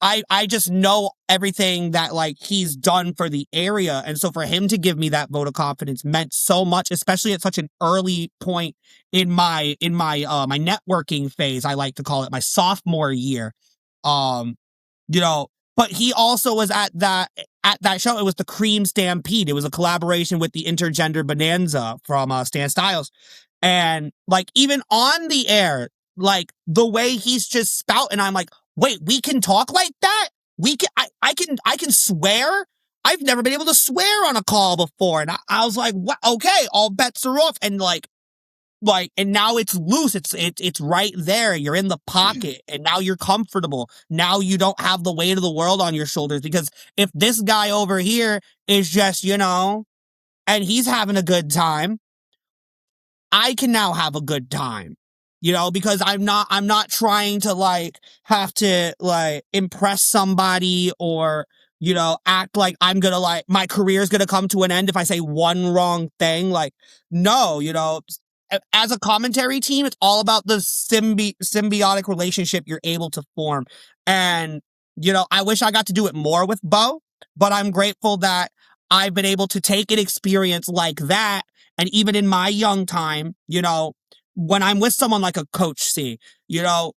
I just know everything that, like, he's done for the area. And so for him to give me that vote of confidence meant so much, especially at such an early point in my my networking phase. I like to call it my sophomore year. You know, but he also was at that show. It was the Cream Stampede. It was a collaboration with the Intergender Bonanza from Stan Styles. And, like, even on the air, like, the way he's just spouting, I'm like, wait, we can talk like that? I can swear? I've never been able to swear on a call before. And I was like, what? Okay, all bets are off. And and now it's loose. It's right there. You're in the pocket, and now you're comfortable. Now you don't have the weight of the world on your shoulders, because if this guy over here is just, you know, and he's having a good time, I can now have a good time, you know, because I'm not trying to, like, have to, like, impress somebody, or, you know, act like I'm gonna, like, my career's gonna come to an end if I say one wrong thing. Like, no, you know, as a commentary team, it's all about the symbiotic relationship you're able to form. And, you know, I wish I got to do it more with Bo, but I'm grateful that I've been able to take an experience like that. And even in my young time, you know, when I'm with someone like a Coach C, you know,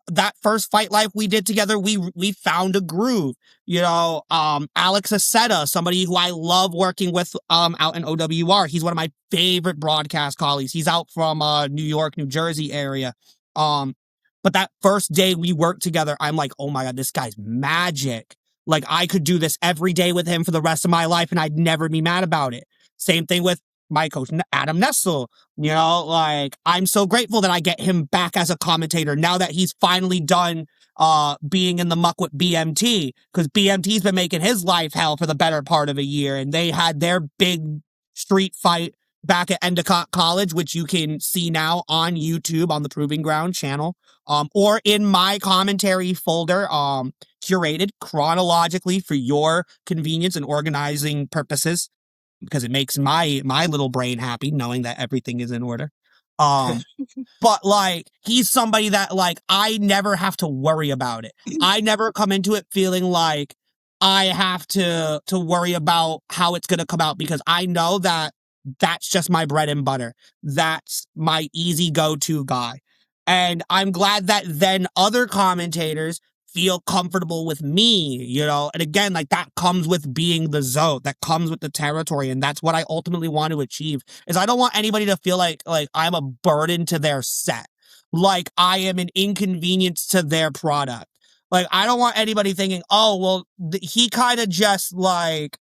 that first Fight Life we did together, we found a groove. You know, Alex Aceta, somebody who I love working with out in OWR. He's one of my favorite broadcast colleagues. He's out from New York, New Jersey area. But that first day we worked together, I'm like, oh my God, this guy's magic. Like, I could do this every day with him for the rest of my life and I'd never be mad about it. Same thing with my coach, Adam Nessel. You know, like, I'm so grateful that I get him back as a commentator now that he's finally done being in the muck with BMT, because BMT's been making his life hell for the better part of a year, and they had their big street fight back at Endicott College, which you can see now on YouTube on the Proving Ground channel, or in my commentary folder, curated chronologically for your convenience and organizing purposes, because it makes my little brain happy knowing that everything is in order. But like, he's somebody that like I never have to worry about it. I never come into it feeling like I have to worry about how it's going to come out, because I know that that's just my bread and butter. That's my easy go-to guy. And I'm glad that then other commentators feel comfortable with me, you know? And again, like, that comes with being the ZOAT, that comes with the territory. And that's what I ultimately want to achieve, is I don't want anybody to feel like I'm a burden to their set, like I am an inconvenience to their product. Like, I don't want anybody thinking, oh, well, he kind of just like,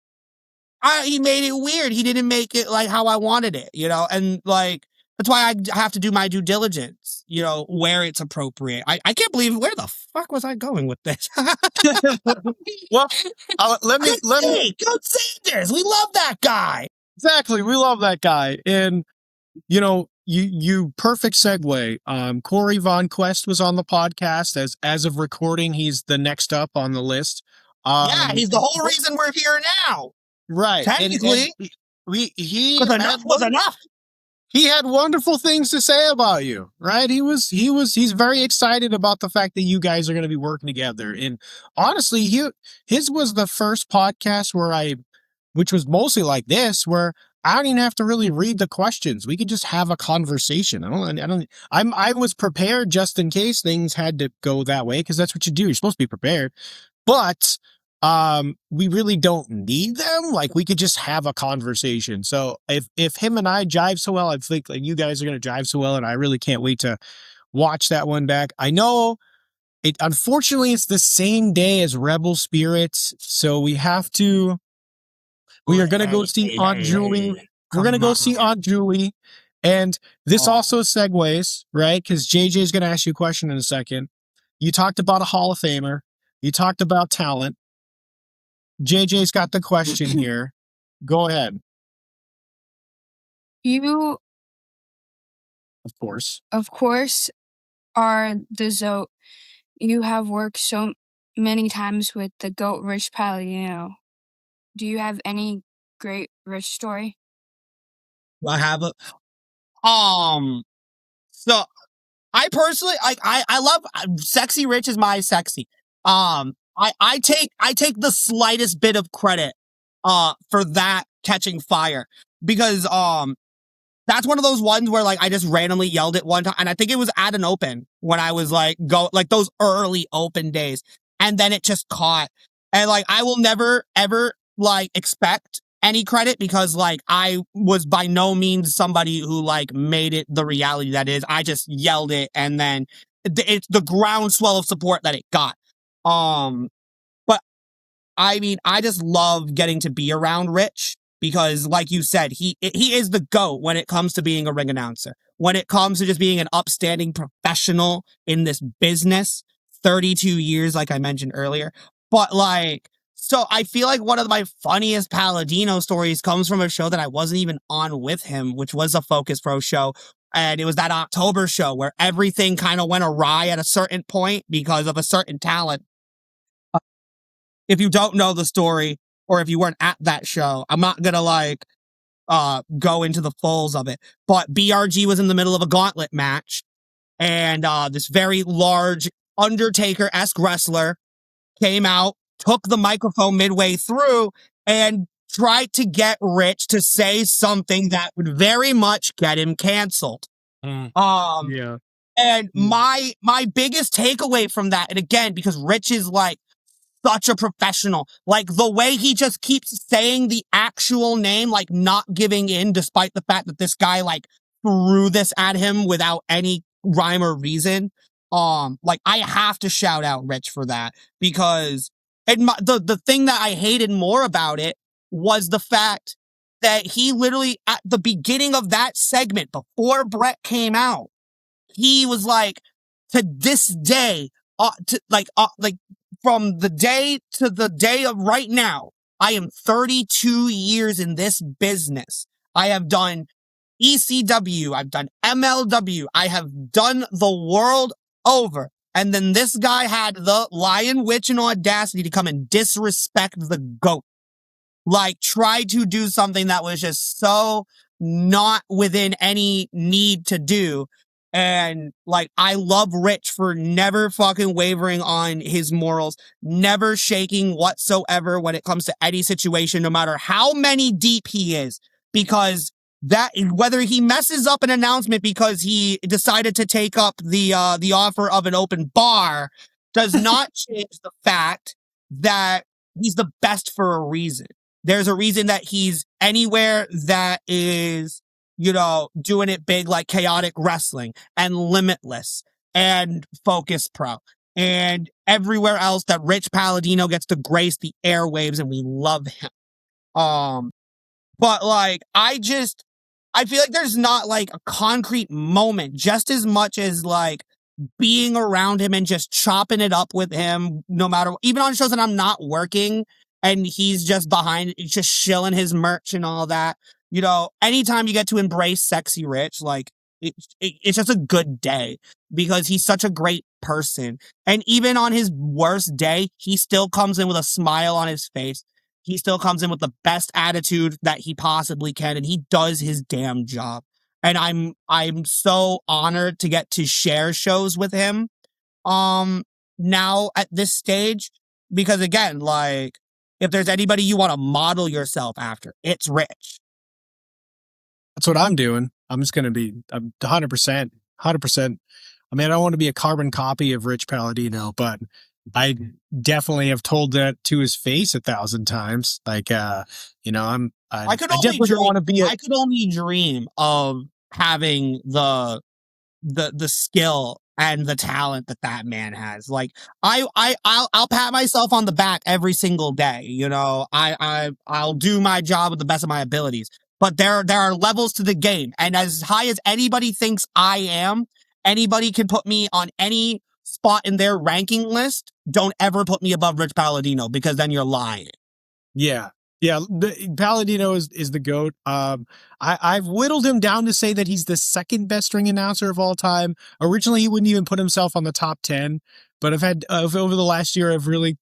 he made it weird. He didn't make it like how I wanted it, you know? And like, that's why I have to do my due diligence, you know, where it's appropriate. I can't believe, where the fuck was I going with this? Well, let me. Coach Sanders, we love that guy. Exactly, we love that guy, and you know, you perfect segue. Corey Von Quest was on the podcast. As of recording, he's the next up on the list. Yeah, he's the whole reason we're here now. Right, Technically, because enough was enough. He had wonderful things to say about you, right? He's very excited about the fact that you guys are going to be working together. And honestly, his was the first podcast which was mostly like this, where I don't even have to really read the questions. We could just have a conversation. I was prepared just in case things had to go that way, because that's what you do. You're supposed to be prepared. But we really don't need them. Like, we could just have a conversation. So if him and I jive so well, I think like you guys are going to jive so well, and I really can't wait to watch that one back. I know unfortunately it's the same day as Rebel Spirits, so we are going to go see Aunt Julie. We're going to go see Aunt Julie. And this also segues, right? Because JJ is going to ask you a question in a second. You talked about a Hall of Famer. You talked about talent. JJ's got the question here. Go ahead. You, Of course, are the ZOAT. You have worked so many times with the GOAT, Rich Palladino. Do you have any great Rich story? I have a so I personally, I love Sexy Rich is my sexy. I take the slightest bit of credit for that catching fire, because that's one of those ones where like I just randomly yelled it one time, and I think it was at an open when I was like those early open days, and then it just caught. And like, I will never ever like expect any credit, because like I was by no means somebody who like made it the reality that is. I just yelled it, and then it's the groundswell of support that it got. But I mean, I just love getting to be around Rich, because like you said, he is the GOAT when it comes to being a ring announcer. When it comes to just being an upstanding professional in this business, 32 years, like I mentioned earlier. But like, so I feel like one of my funniest Palladino stories comes from a show that I wasn't even on with him, which was a Focus Pro show. And it was that October show where everything kind of went awry at a certain point because of a certain talent. If you don't know the story, or if you weren't at that show, I'm not gonna like go into the fulls of it. But BRG was in the middle of a gauntlet match, and this very large Undertaker-esque wrestler came out, took the microphone midway through, and tried to get Rich to say something that would very much get him canceled. Yeah. And my biggest takeaway from that, and again, because Rich is like such a professional, like the way he just keeps saying the actual name, like not giving in, despite the fact that this guy like threw this at him without any rhyme or reason. Like I have to shout out Rich for that, because the thing that I hated more about it was the fact that he literally at the beginning of that segment before Brett came out, he was like, to this day, like from the day to the day of right now, I am 32 years in this business. I have done ECW, I've done MLW, I have done the world over. And then this guy had the lion, witch, and audacity to come and disrespect the GOAT. Like, try to do something that was just so not within any need to do. And like, I love Rich for never fucking wavering on his morals, never shaking whatsoever when it comes to any situation, no matter how many deep he is, because that whether he messes up an announcement because he decided to take up the offer of an open bar does not change the fact that he's the best for a reason. There's a reason that he's anywhere that is, you know, doing it big, like Chaotic Wrestling and Limitless and Focus Pro and everywhere else that Rich Palladino gets to grace the airwaves, and we love him. But like, I feel like there's not like a concrete moment, just as much as like being around him and just chopping it up with him, no matter, even on shows that I'm not working and he's just behind, just shilling his merch and all that. You know, anytime you get to embrace Sexy Rich, like it's just a good day because he's such a great person. And even on his worst day, he still comes in with a smile on his face. He still comes in with the best attitude that he possibly can, and he does his damn job. And I'm so honored to get to share shows with him now at this stage, because again, like, if there's anybody you want to model yourself after, it's Rich. That's what I'm doing. I'm just going to be 100%. I mean, I don't want to be a carbon copy of Rich Palladino, but I definitely have told that to his face 1,000 times. Like, you know, I definitely don't want to be I could only dream of having the skill and the talent that man has. Like, I'll pat myself on the back every single day. You know, I'll do my job with the best of my abilities. But there are levels to the game, and as high as anybody thinks I am, anybody can put me on any spot in their ranking list. Don't ever put me above Rich Palladino, because then you're lying. Yeah. Palladino is the GOAT. I've whittled him down to say that he's the second best ring announcer of all time. Originally, he wouldn't even put himself on the top 10, but I've had over the last year, I've really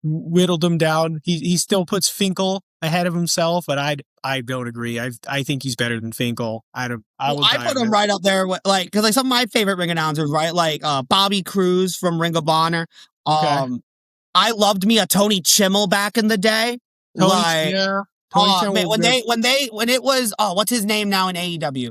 whittled him down. He still puts Finkel ahead of himself, but I don't agree. I think he's better than Finkel. I put him right up there with, like, because like some of my favorite ring announcers, right? Like Bobby Cruz from Ring of Honor. Okay. I loved me a Tony Chimmel back in the day. Tony Chimmel when it was what's his name now in AEW?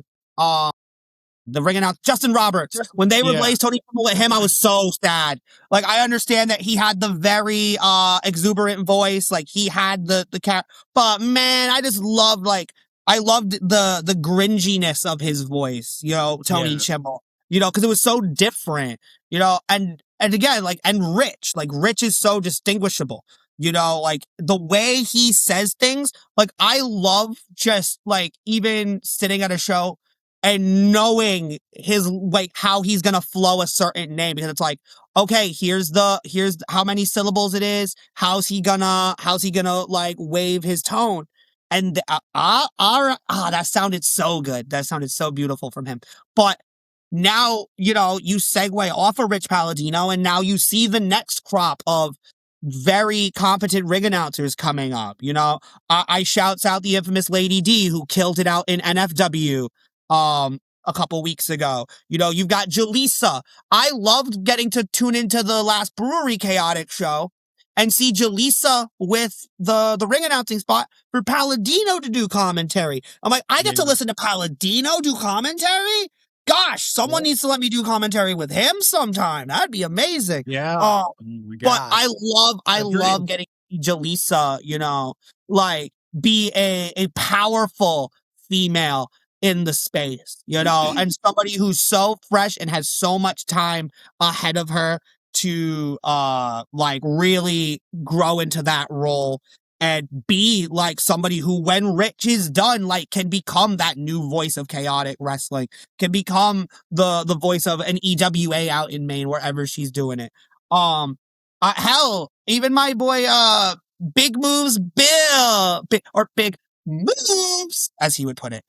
The ring announcer, Justin Roberts. When they replaced Tony Chimmel with him, I was so sad. Like, I understand that he had the very exuberant voice, like he had the cat, but man, I just loved, like, I loved the gringiness of his voice, you know, Tony Chimmel, you know, because it was so different, you know, and again, like, and Rich is so distinguishable. You know, like the way he says things, like I love just like even sitting at a show and knowing his, like, how he's gonna flow a certain name, because it's like, okay, here's how many syllables it is, how's he gonna like wave his tone, and that sounded so good, that sounded so beautiful from him. But now, you know, you segue off of Rich Palladino, and now you see the next crop of very competent ring announcers coming up. You know, I shouts out the infamous Lady D, who killed it out in NFW a couple weeks ago. You know, you've got Jaleesa. I loved getting to tune into the last Brewery Chaotic show and see Jaleesa with the ring announcing spot for Palladino to do commentary. I'm like, I get to listen to Palladino do commentary? gosh, someone needs to let me do commentary with him sometime. That'd be amazing. Yeah. Oh Oh my but God. I love dream. getting Jaleesa, like be a powerful female in the space, and somebody who's so fresh and has so much time ahead of her to like really grow into that role and be like somebody who, when Rich is done, like can become that new voice of chaotic wrestling, can become the voice of an EWA out in Maine wherever she's doing it. Hell, even my boy, Big Moves Bill, Big Moves, as he would put it.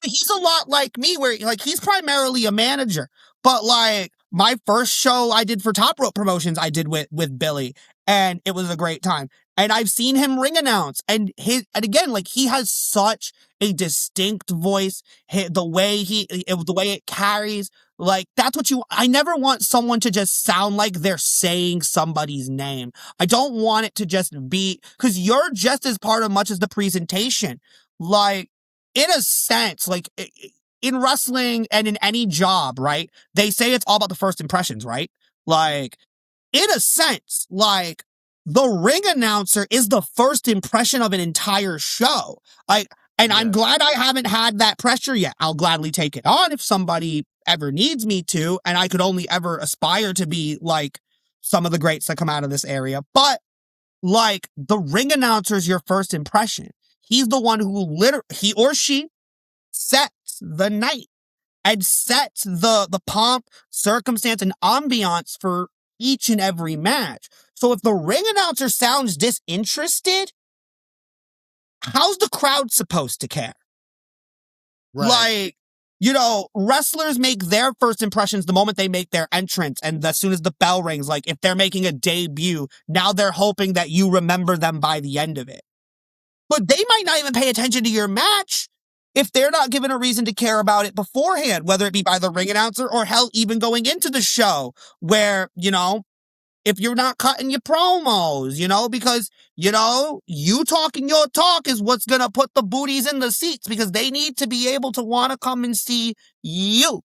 He's a lot like me, where like he's primarily a manager, but like my first show I did for Top Rope Promotions, I did with Billy, and it was a great time. And I've seen him ring announce, and again, like he has such a distinct voice, the way it carries. Like that's what I never want someone to just sound like they're saying somebody's name. I don't want it to just be, because you're just as part of much as the presentation. Like, in a sense, like in wrestling and in any job, right? They say it's all about the first impressions, right? Like, in a sense, like the ring announcer is the first impression of an entire show. And I'm glad I haven't had that pressure yet. I'll gladly take it on if somebody ever needs me to, and I could only ever aspire to be like some of the greats that come out of this area. But like the ring announcer is your first impression. He's the one who he or she sets the night and sets the pomp, circumstance, and ambiance for each and every match. So if the ring announcer sounds disinterested, how's the crowd supposed to care? Right. Like, wrestlers make their first impressions the moment they make their entrance. And as soon as the bell rings, like if they're making a debut, now they're hoping that you remember them by the end of it. But they might not even pay attention to your match if they're not given a reason to care about it beforehand, whether it be by the ring announcer or hell, even going into the show where, if you're not cutting your promos, because, you talking your talk is what's going to put the booties in the seats, because they need to be able to want to come and see you.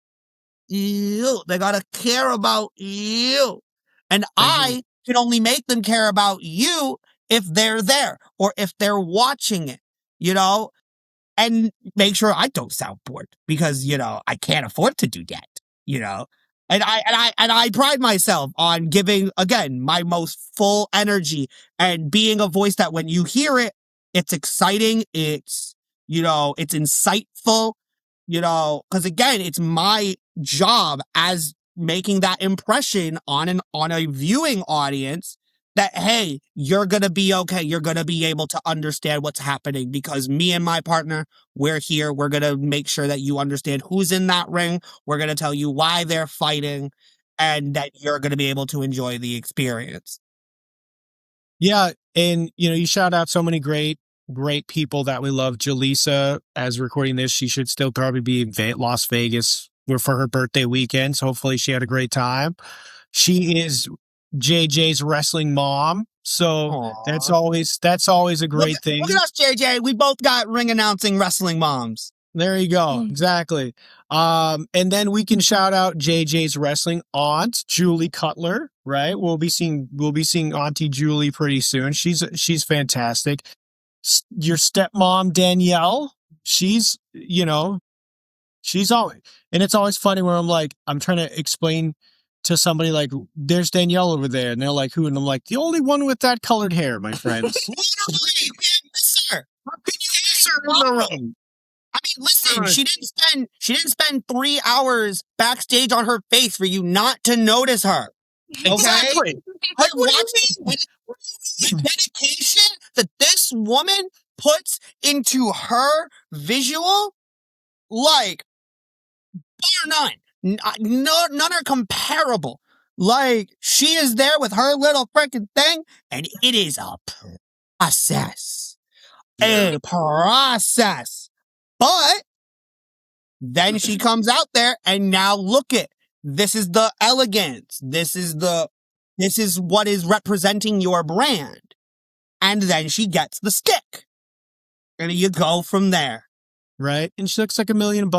They got to care about you. And I can only make them care about you if they're there or if they're watching it, and make sure I don't sound bored, because, I can't afford to do that, And I pride myself on giving, again, my most full energy and being a voice that when you hear it, it's exciting. It's, it's insightful, because again, it's my job as making that impression on a viewing audience that, hey, you're going to be okay. You're going to be able to understand what's happening, because me and my partner, we're here. We're going to make sure that you understand who's in that ring. We're going to tell you why they're fighting, and that you're going to be able to enjoy the experience. Yeah. And, you shout out so many great people that we love. Jaleesa, as recording this, she should still probably be in Las Vegas for her birthday weekend. So hopefully she had a great time. She is JJ's wrestling mom. So Aww. that's always a great thing. Look at us, JJ. We both got ring announcing wrestling moms. There you go. Exactly. And then we can shout out JJ's wrestling aunt, Julie Cutler, right? We'll be seeing Auntie Julie pretty soon. She's fantastic. Your stepmom, Danielle, she's always, and it's always funny when I'm trying to explain to somebody, like, there's Danielle over there, and they're like, who? And I'm like, the only one with that colored hair, my friends. Literally, sir. How can you answer in the room? I mean, listen, she didn't spend 3 hours backstage on her face for you not to notice her. Okay? Exactly. Like, watching the dedication that this woman puts into her visual, like, bar none. None are comparable. Like, she is there with her little freaking thing, and it is a process. Yeah. A process. But then she comes out there, and now look at, this is the elegance. This is what is representing your brand. And then she gets the stick. And you go from there. right? And she looks like $1 million.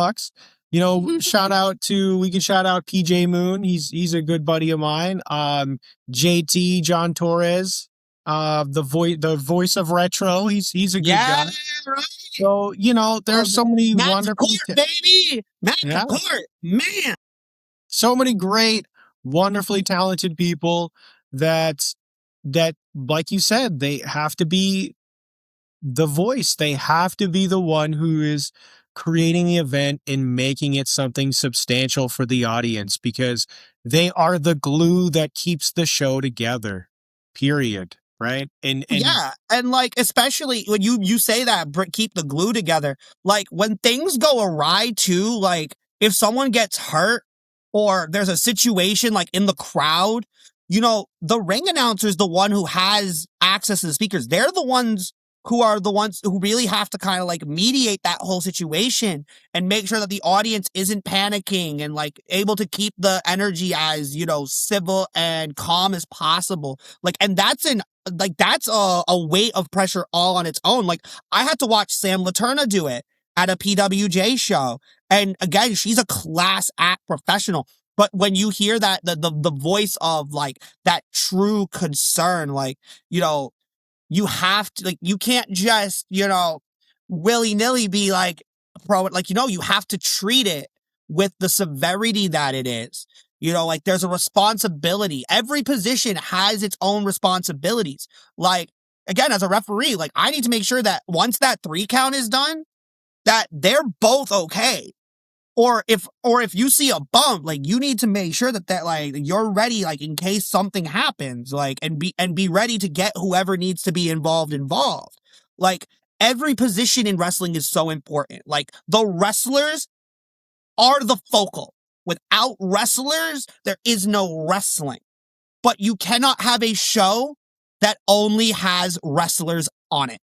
You know, we can shout out PJ Moon. He's a good buddy of mine. JT John Torres, the voice of retro. He's a good guy. Right. So, you know, there's so many Matt wonderful, Court, baby. Matt yeah, Court, man. so many great, wonderfully talented people that, like you said, they have to be the voice. They have to be the one who is creating the event and making it something substantial for the audience, because they are the glue that keeps the show together. Period. Right? And Yeah, and like especially when you say that keep the glue together, like when things go awry too, like if someone gets hurt or there's a situation like in the crowd, you know, the ring announcer is the one who has access to the speakers. They're the ones who really have to kind of like mediate that whole situation and make sure that the audience isn't panicking and like able to keep the energy as, you know, civil and calm as possible. Like, and that's a weight of pressure all on its own. Like, I had to watch Sam Laterna do it at a PWJ show. And again, she's a class act professional. But when you hear that, the voice of like that true concern, like, you know, you have to, like, you can't just, you know, willy-nilly be like like, you know, you have to treat it with the severity that it is. You know, like there's a responsibility. Every position has its own responsibilities. Like, again, as a referee, like I need to make sure that once that 3 count is done, that they're both okay. Or if you see a bump, like you need to make sure that like you're ready, like in case something happens, like and be ready to get whoever needs to be involved. Like every position in wrestling is so important. Like the wrestlers are the focal. Without wrestlers, there is no wrestling. But you cannot have a show that only has wrestlers on it.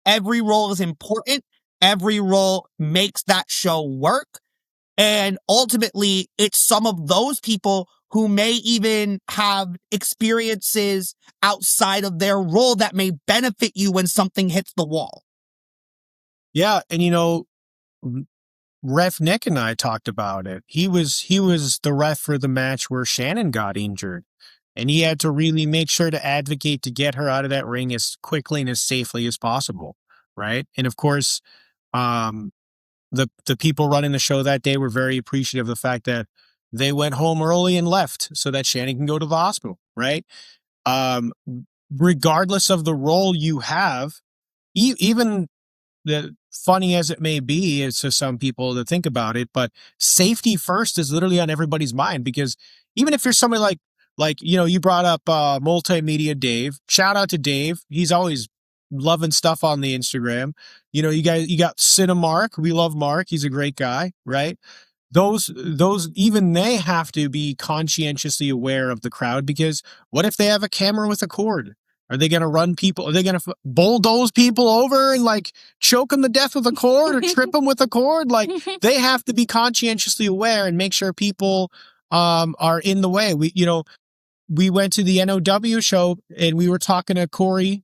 Every role is important. Every role makes that show work. And ultimately, it's some of those people who may even have experiences outside of their role that may benefit you when something hits the wall. yeah, and you know, Ref Nick and I talked about it. He was the ref for the match where Shannon got injured, and he had to really make sure to advocate to get her out of that ring as quickly and as safely as possible, right? And of course, the people running the show that day were very appreciative of the fact that they went home early and left so that Shannon can go to the hospital, right? Regardless of the role you have, even the funny as it may be is to some people to think about it, but safety first is literally on everybody's mind, because even if you're somebody like, you know, you brought up multimedia Dave, shout out to Dave. He's always loving stuff on the Instagram. You know, you got Cinemark. We love Mark. He's a great guy, right? Those even they have to be conscientiously aware of the crowd, because what if they have a camera with a cord? Are they going to run people? Are they going to bulldoze people over and like choke them to death with a cord or trip them with a cord? Like, they have to be conscientiously aware and make sure people are in the way. We went to the NOW show and we were talking to Corey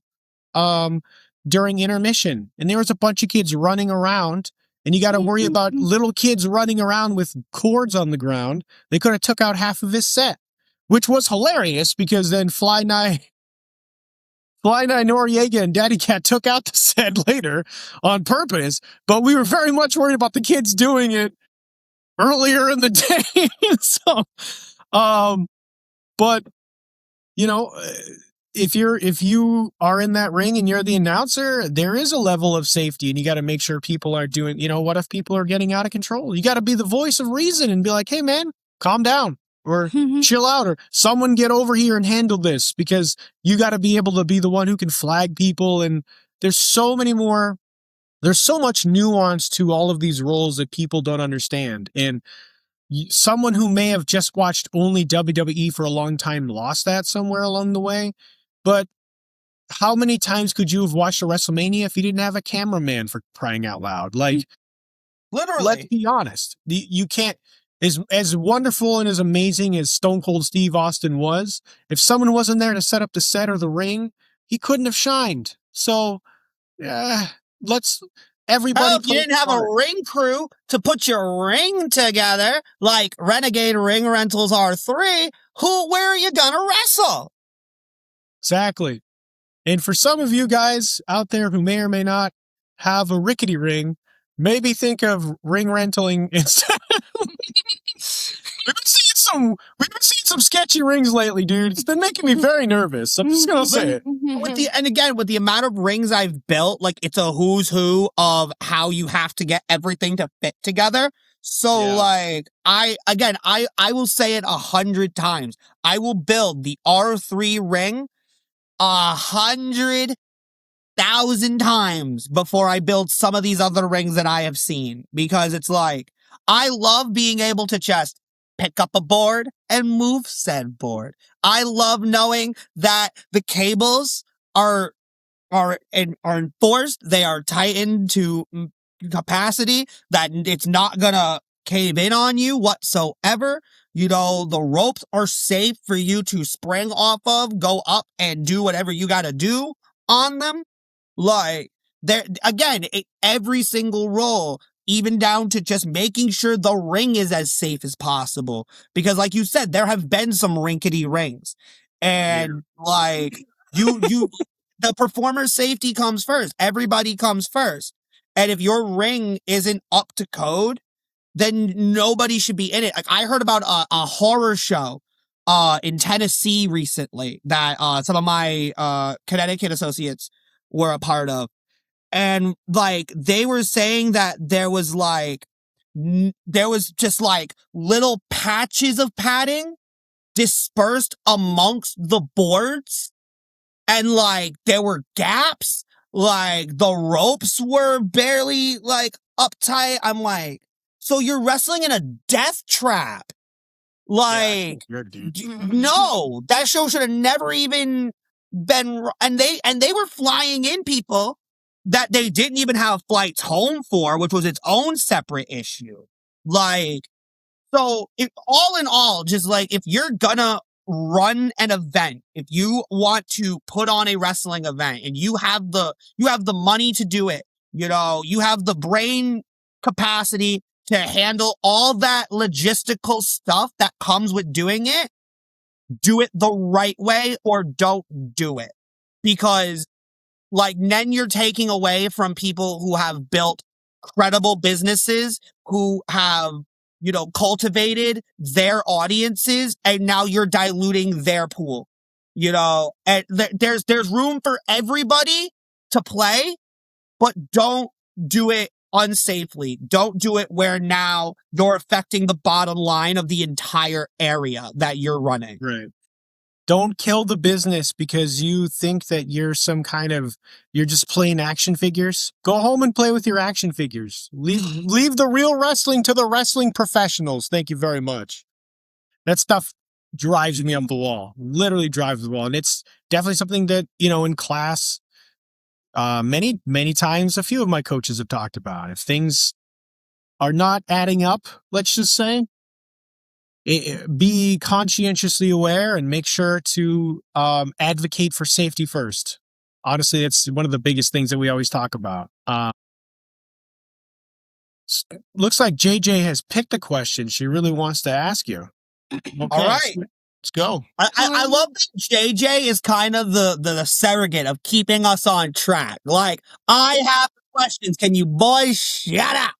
during intermission, and there was a bunch of kids running around, and you got to worry about little kids running around with cords on the ground. They could have took out half of his set, which was hilarious, because then Fly Nye Noriega and Daddy Cat took out the set later on purpose, but we were very much worried about the kids doing it earlier in the day. So, but you know, if you are in that ring and you're the announcer, there is a level of safety, and you got to make sure people are doing, you know, what if people are getting out of control? You got to be the voice of reason and be like, hey man, calm down, or chill out, or someone get over here and handle this, because you got to be able to be the one who can flag people. And there's so much nuance to all of these roles that people don't understand. And someone who may have just watched only WWE for a long time lost that somewhere along the way. But how many times could you have watched a WrestleMania if you didn't have a cameraman, for crying out loud? Like, Literally. let's be honest. You can't, as wonderful and as amazing as Stone Cold Steve Austin was, if someone wasn't there to set up the set or the ring, he couldn't have shined. So, let's everybody. Well, if you didn't have a ring crew to put your ring together, like Renegade Ring Rentals R3, where are you gonna wrestle? Exactly. And for some of you guys out there who may or may not have a rickety ring, maybe think of ring rentaling instead. We've been seeing some sketchy rings lately, dude. It's been making me very nervous. I'm just gonna say it. With the amount of rings I've built, like it's a who's who of how you have to get everything to fit together. So Yeah. like I will say it 100 times. I will build the R3 ring 100,000 times before I build some of these other rings that I have seen, because it's like I love being able to just pick up a board and move said board. I love knowing that the cables are enforced, they are tightened to capacity, that it's not gonna cave in on you whatsoever. You know, the ropes are safe for you to spring off of, go up and do whatever you gotta do on them. Like, there again, every single roll, even down to just making sure the ring is as safe as possible. Because like you said, there have been some rinkety rings. And like you the performer's safety comes first. Everybody comes first. And if your ring isn't up to code, then nobody should be in it. Like I heard about a horror show in Tennessee recently that some of my Connecticut associates were a part of. And like they were saying that there was just like little patches of padding dispersed amongst the boards, and like there were gaps, like the ropes were barely like uptight. I'm like, so you're wrestling in a death trap. Like, no, that show should have never even been. And they were flying in people that they didn't even have flights home for, which was its own separate issue. Like, so all in all, just like if you're gonna run an event, if you want to put on a wrestling event and you have the money to do it, you know, you have the brain capacity to handle all that logistical stuff that comes with doing it, do it the right way or don't do it. Because like then you're taking away from people who have built credible businesses, who have, you know, cultivated their audiences, and now you're diluting their pool. You know, and there's room for everybody to play, but don't do it unsafely. Don't do it where now you're affecting the bottom line of the entire area that you're running. Right. Don't kill the business because you think that you're just playing action figures. Go home and play with your action figures. Leave the real wrestling to the wrestling professionals. Thank you very much. That stuff drives me up the wall. Literally drives the wall. And it's definitely something that, you know, in class, many, many times a few of my coaches have talked about. If things are not adding up, let's just say, be conscientiously aware and make sure to advocate for safety first. Honestly, it's one of the biggest things that we always talk about. Looks like JJ has picked a question she really wants to ask you. Okay, all right, let's go. I love that JJ is kind of the surrogate of keeping us on track. Like, I have questions. Can you boys shut up?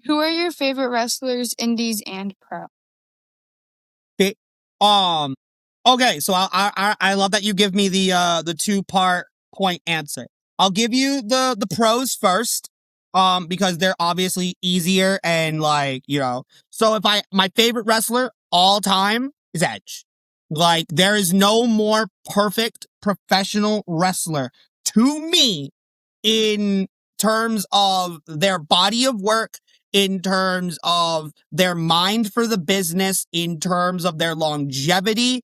Who are your favorite wrestlers, indies and pro? Okay, so I love that you give me the 2-part point answer. I'll give you the pros first, because they're obviously easier and like, you know. So my favorite wrestler all time is Edge. Like, there is no more perfect professional wrestler to me in terms of their body of work, in terms of their mind for the business, in terms of their longevity,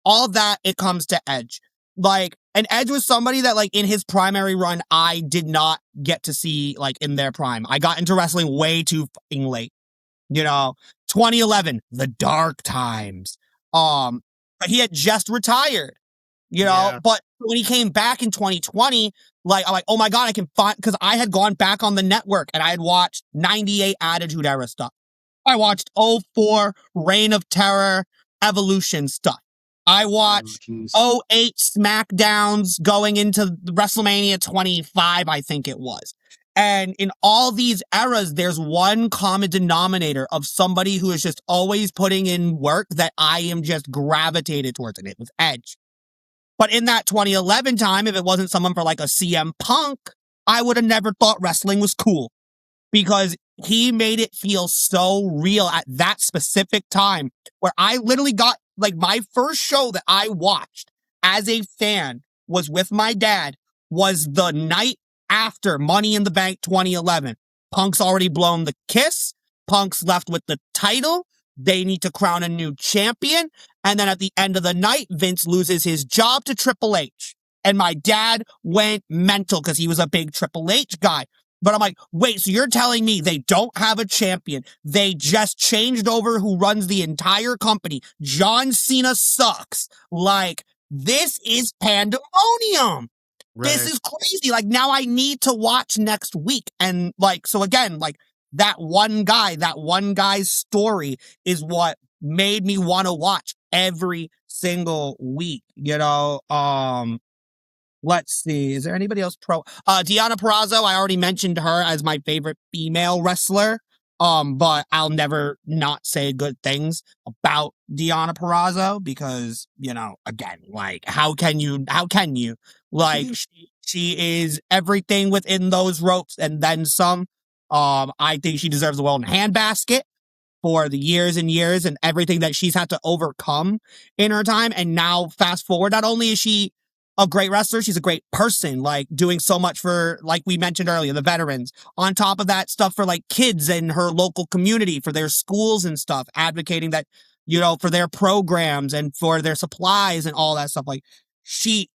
all that, it comes to Edge. Like, and Edge was somebody that, like, in his primary run, I did not get to see, like, in their prime. I got into wrestling way too fucking late. You know, 2011, the dark times. But he had just retired. you know, but when he came back in 2020, like, I'm like, oh my God, I can find, because I had gone back on the network and I had watched 98 Attitude Era stuff. I watched 04 Reign of Terror Evolution stuff. I watched 08 SmackDowns going into WrestleMania 25, I think it was. And in all these eras, there's one common denominator of somebody who is just always putting in work that I am just gravitated towards, and it was Edge. But in that 2011 time, if it wasn't someone for like a CM Punk, I would have never thought wrestling was cool, because he made it feel so real at that specific time, where I literally got, like, my first show that I watched as a fan was with my dad, was the night after Money in the Bank 2011. Punk's already blown the kiss. Punk's left with the title. They need to crown a new champion. And then at the end of the night, Vince loses his job to Triple H. And my dad went mental because he was a big Triple H guy. But I'm like, wait, so you're telling me they don't have a champion? They just changed over who runs the entire company. John Cena sucks. Like, this is pandemonium. Right. This is crazy. Like, now I need to watch next week. And like, so again, like, that one guy's story is what made me want to watch every single week, you know? Let's see. Is there anybody else Deonna Purrazzo, I already mentioned her as my favorite female wrestler. But I'll never not say good things about Deonna Purrazzo because, you know, again, like, how can you? Like, she is everything within those ropes and then some. I think she deserves a golden handbasket for the years and years and everything that she's had to overcome in her time. And now fast forward, not only is she a great wrestler, she's a great person, like, doing so much for, like we mentioned earlier, the veterans. On top of that, stuff for, like, kids in her local community, for their schools and stuff, advocating that, you know, for their programs and for their supplies and all that stuff. Like,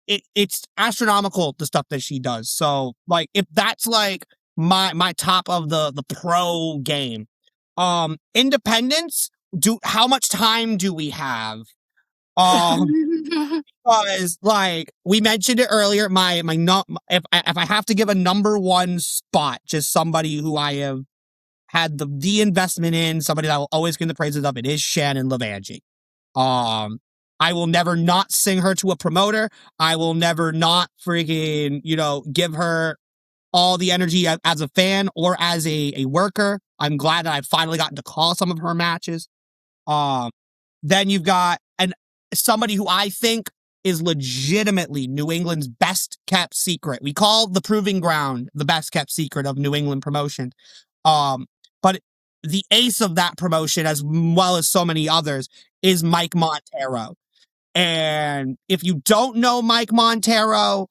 it's astronomical, the stuff that she does. So, like, if that's, like, my top of the pro game. Independence, how much time do we have? Because, like, we mentioned it earlier, if I have to give a number one spot, just somebody who I have had the investment in, somebody that I will always give the praises of, it is Shannon Levangie. I will never not sing her to a promoter. I will never not freaking, you know, give her all the energy as a fan or as a worker. I'm glad that I've finally gotten to call some of her matches. Then you've got somebody who I think is legitimately New England's best kept secret. We call the Proving Ground the best kept secret of New England promotion. But the ace of that promotion, as well as so many others, is Mike Montero. And if you don't know Mike Montero,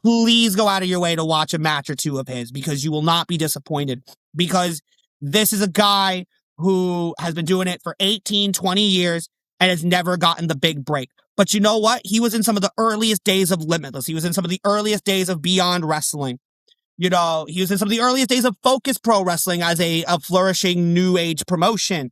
please go out of your way to watch a match or two of his, because you will not be disappointed. Because this is a guy who has been doing it for 18, 20 years and has never gotten the big break. But you know what? He was in some of the earliest days of Limitless. He was in some of the earliest days of Beyond Wrestling. You know, he was in some of the earliest days of Focus Pro Wrestling as a flourishing new age promotion,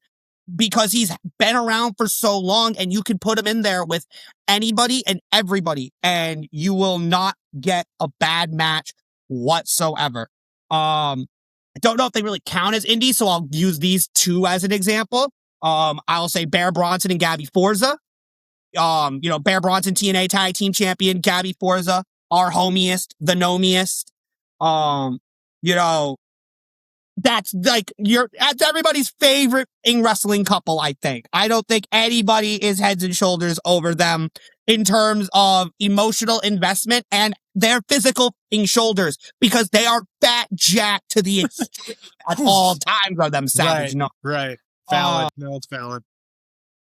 because he's been around for so long, and you can put him in there with anybody and everybody and you will not get a bad match whatsoever. I don't know if they really count as indies, so I'll use these two as an example. I'll say Bear Bronson and Gabby Forza. You know, Bear Bronson, TNA Tag Team Champion, Gabby Forza, our homiest, the nomiest. You know, that's everybody's favorite in wrestling couple, I think. I don't think anybody is heads and shoulders over them in terms of emotional investment and their physical shoulders, because they are fat jacked to the extreme at all times of them savage. Right, no. right. Valid. No, it's valid.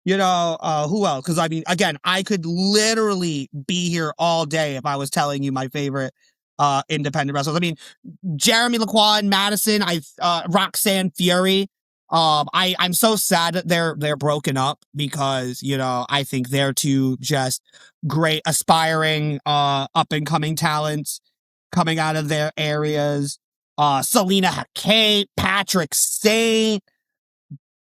You know, who else? Because, I mean, again, I could literally be here all day if I was telling you my favorite independent wrestlers. I mean, Jeremy Lacroix and Madison, Roxanne Fury. I'm so sad that they're broken up, because, you know, I think they're two just great aspiring up and coming talents coming out of their areas. Selena Hakate, Patrick Saint,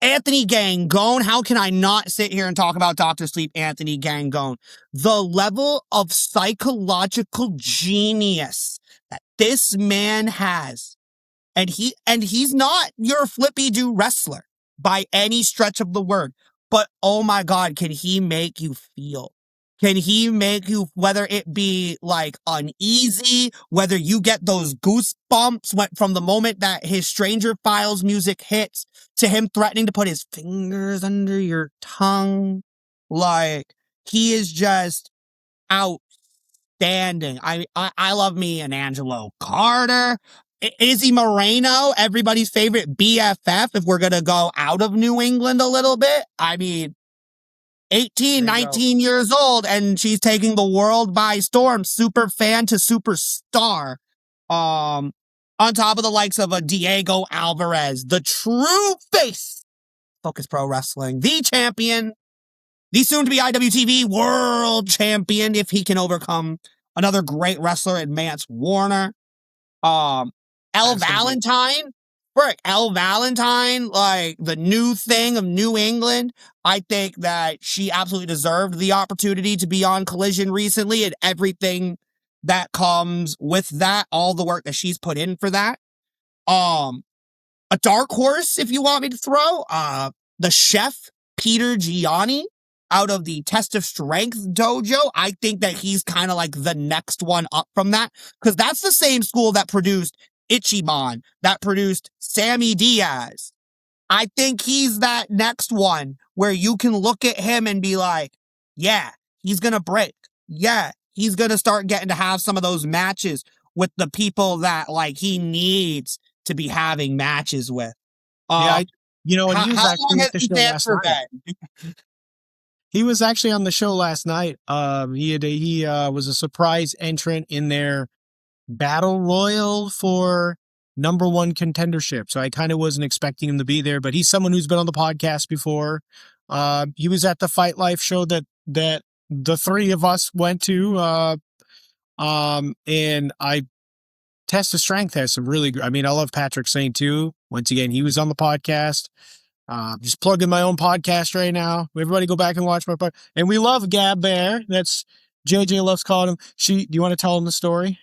Anthony Gangone. How can I not sit here and talk about Dr. Sleep, Anthony Gangone? The level of psychological genius that this man has. And he's not your flippy-do wrestler by any stretch of the word. But oh my God, can he make you feel? Can he make you, whether it be like uneasy, whether you get those goosebumps from the moment that his Stranger Files music hits to him threatening to put his fingers under your tongue? Like, he is just outstanding. I love me an Angelo Carter. Izzy Moreno, everybody's favorite BFF, if we're going to go out of New England a little bit. I mean, 18, 19 years old, and she's taking the world by storm. Super fan to superstar. On top of the likes of a Diego Alvarez, the true face, Focus Pro Wrestling, the champion, the soon-to-be IWTV world champion, if he can overcome another great wrestler in Mance Warner. Elle Valentine, Elle Valentine, like the new thing of New England. I think that she absolutely deserved the opportunity to be on Collision recently, and everything that comes with that, all the work that she's put in for that. A dark horse, if you want me to throw, the chef, Peter Gianni, out of the Test of Strength dojo. I think that he's kind of like the next one up from that, because that's the same school that produced Ichiban, that produced Sammy Diaz. I think he's that next one where you can look at him and be like, yeah, he's going to break. Yeah, he's going to start getting to have some of those matches with the people that like he needs to be having matches with. And he was actually at the show last night. He was actually on the show last night. He was a surprise entrant in their battle royal for number one contendership. So I kind of wasn't expecting him to be there, but he's someone who's been on the podcast before. He was at the Fight Life show that the three of us went to. And Test of Strength has some really good, I mean, I love Patrick Saint too. Once again, he was on the podcast. Just plugging my own podcast right now. Everybody go back and watch my podcast. And we love Gab Bear. That's JJ loves calling him. Do you want to tell him the story?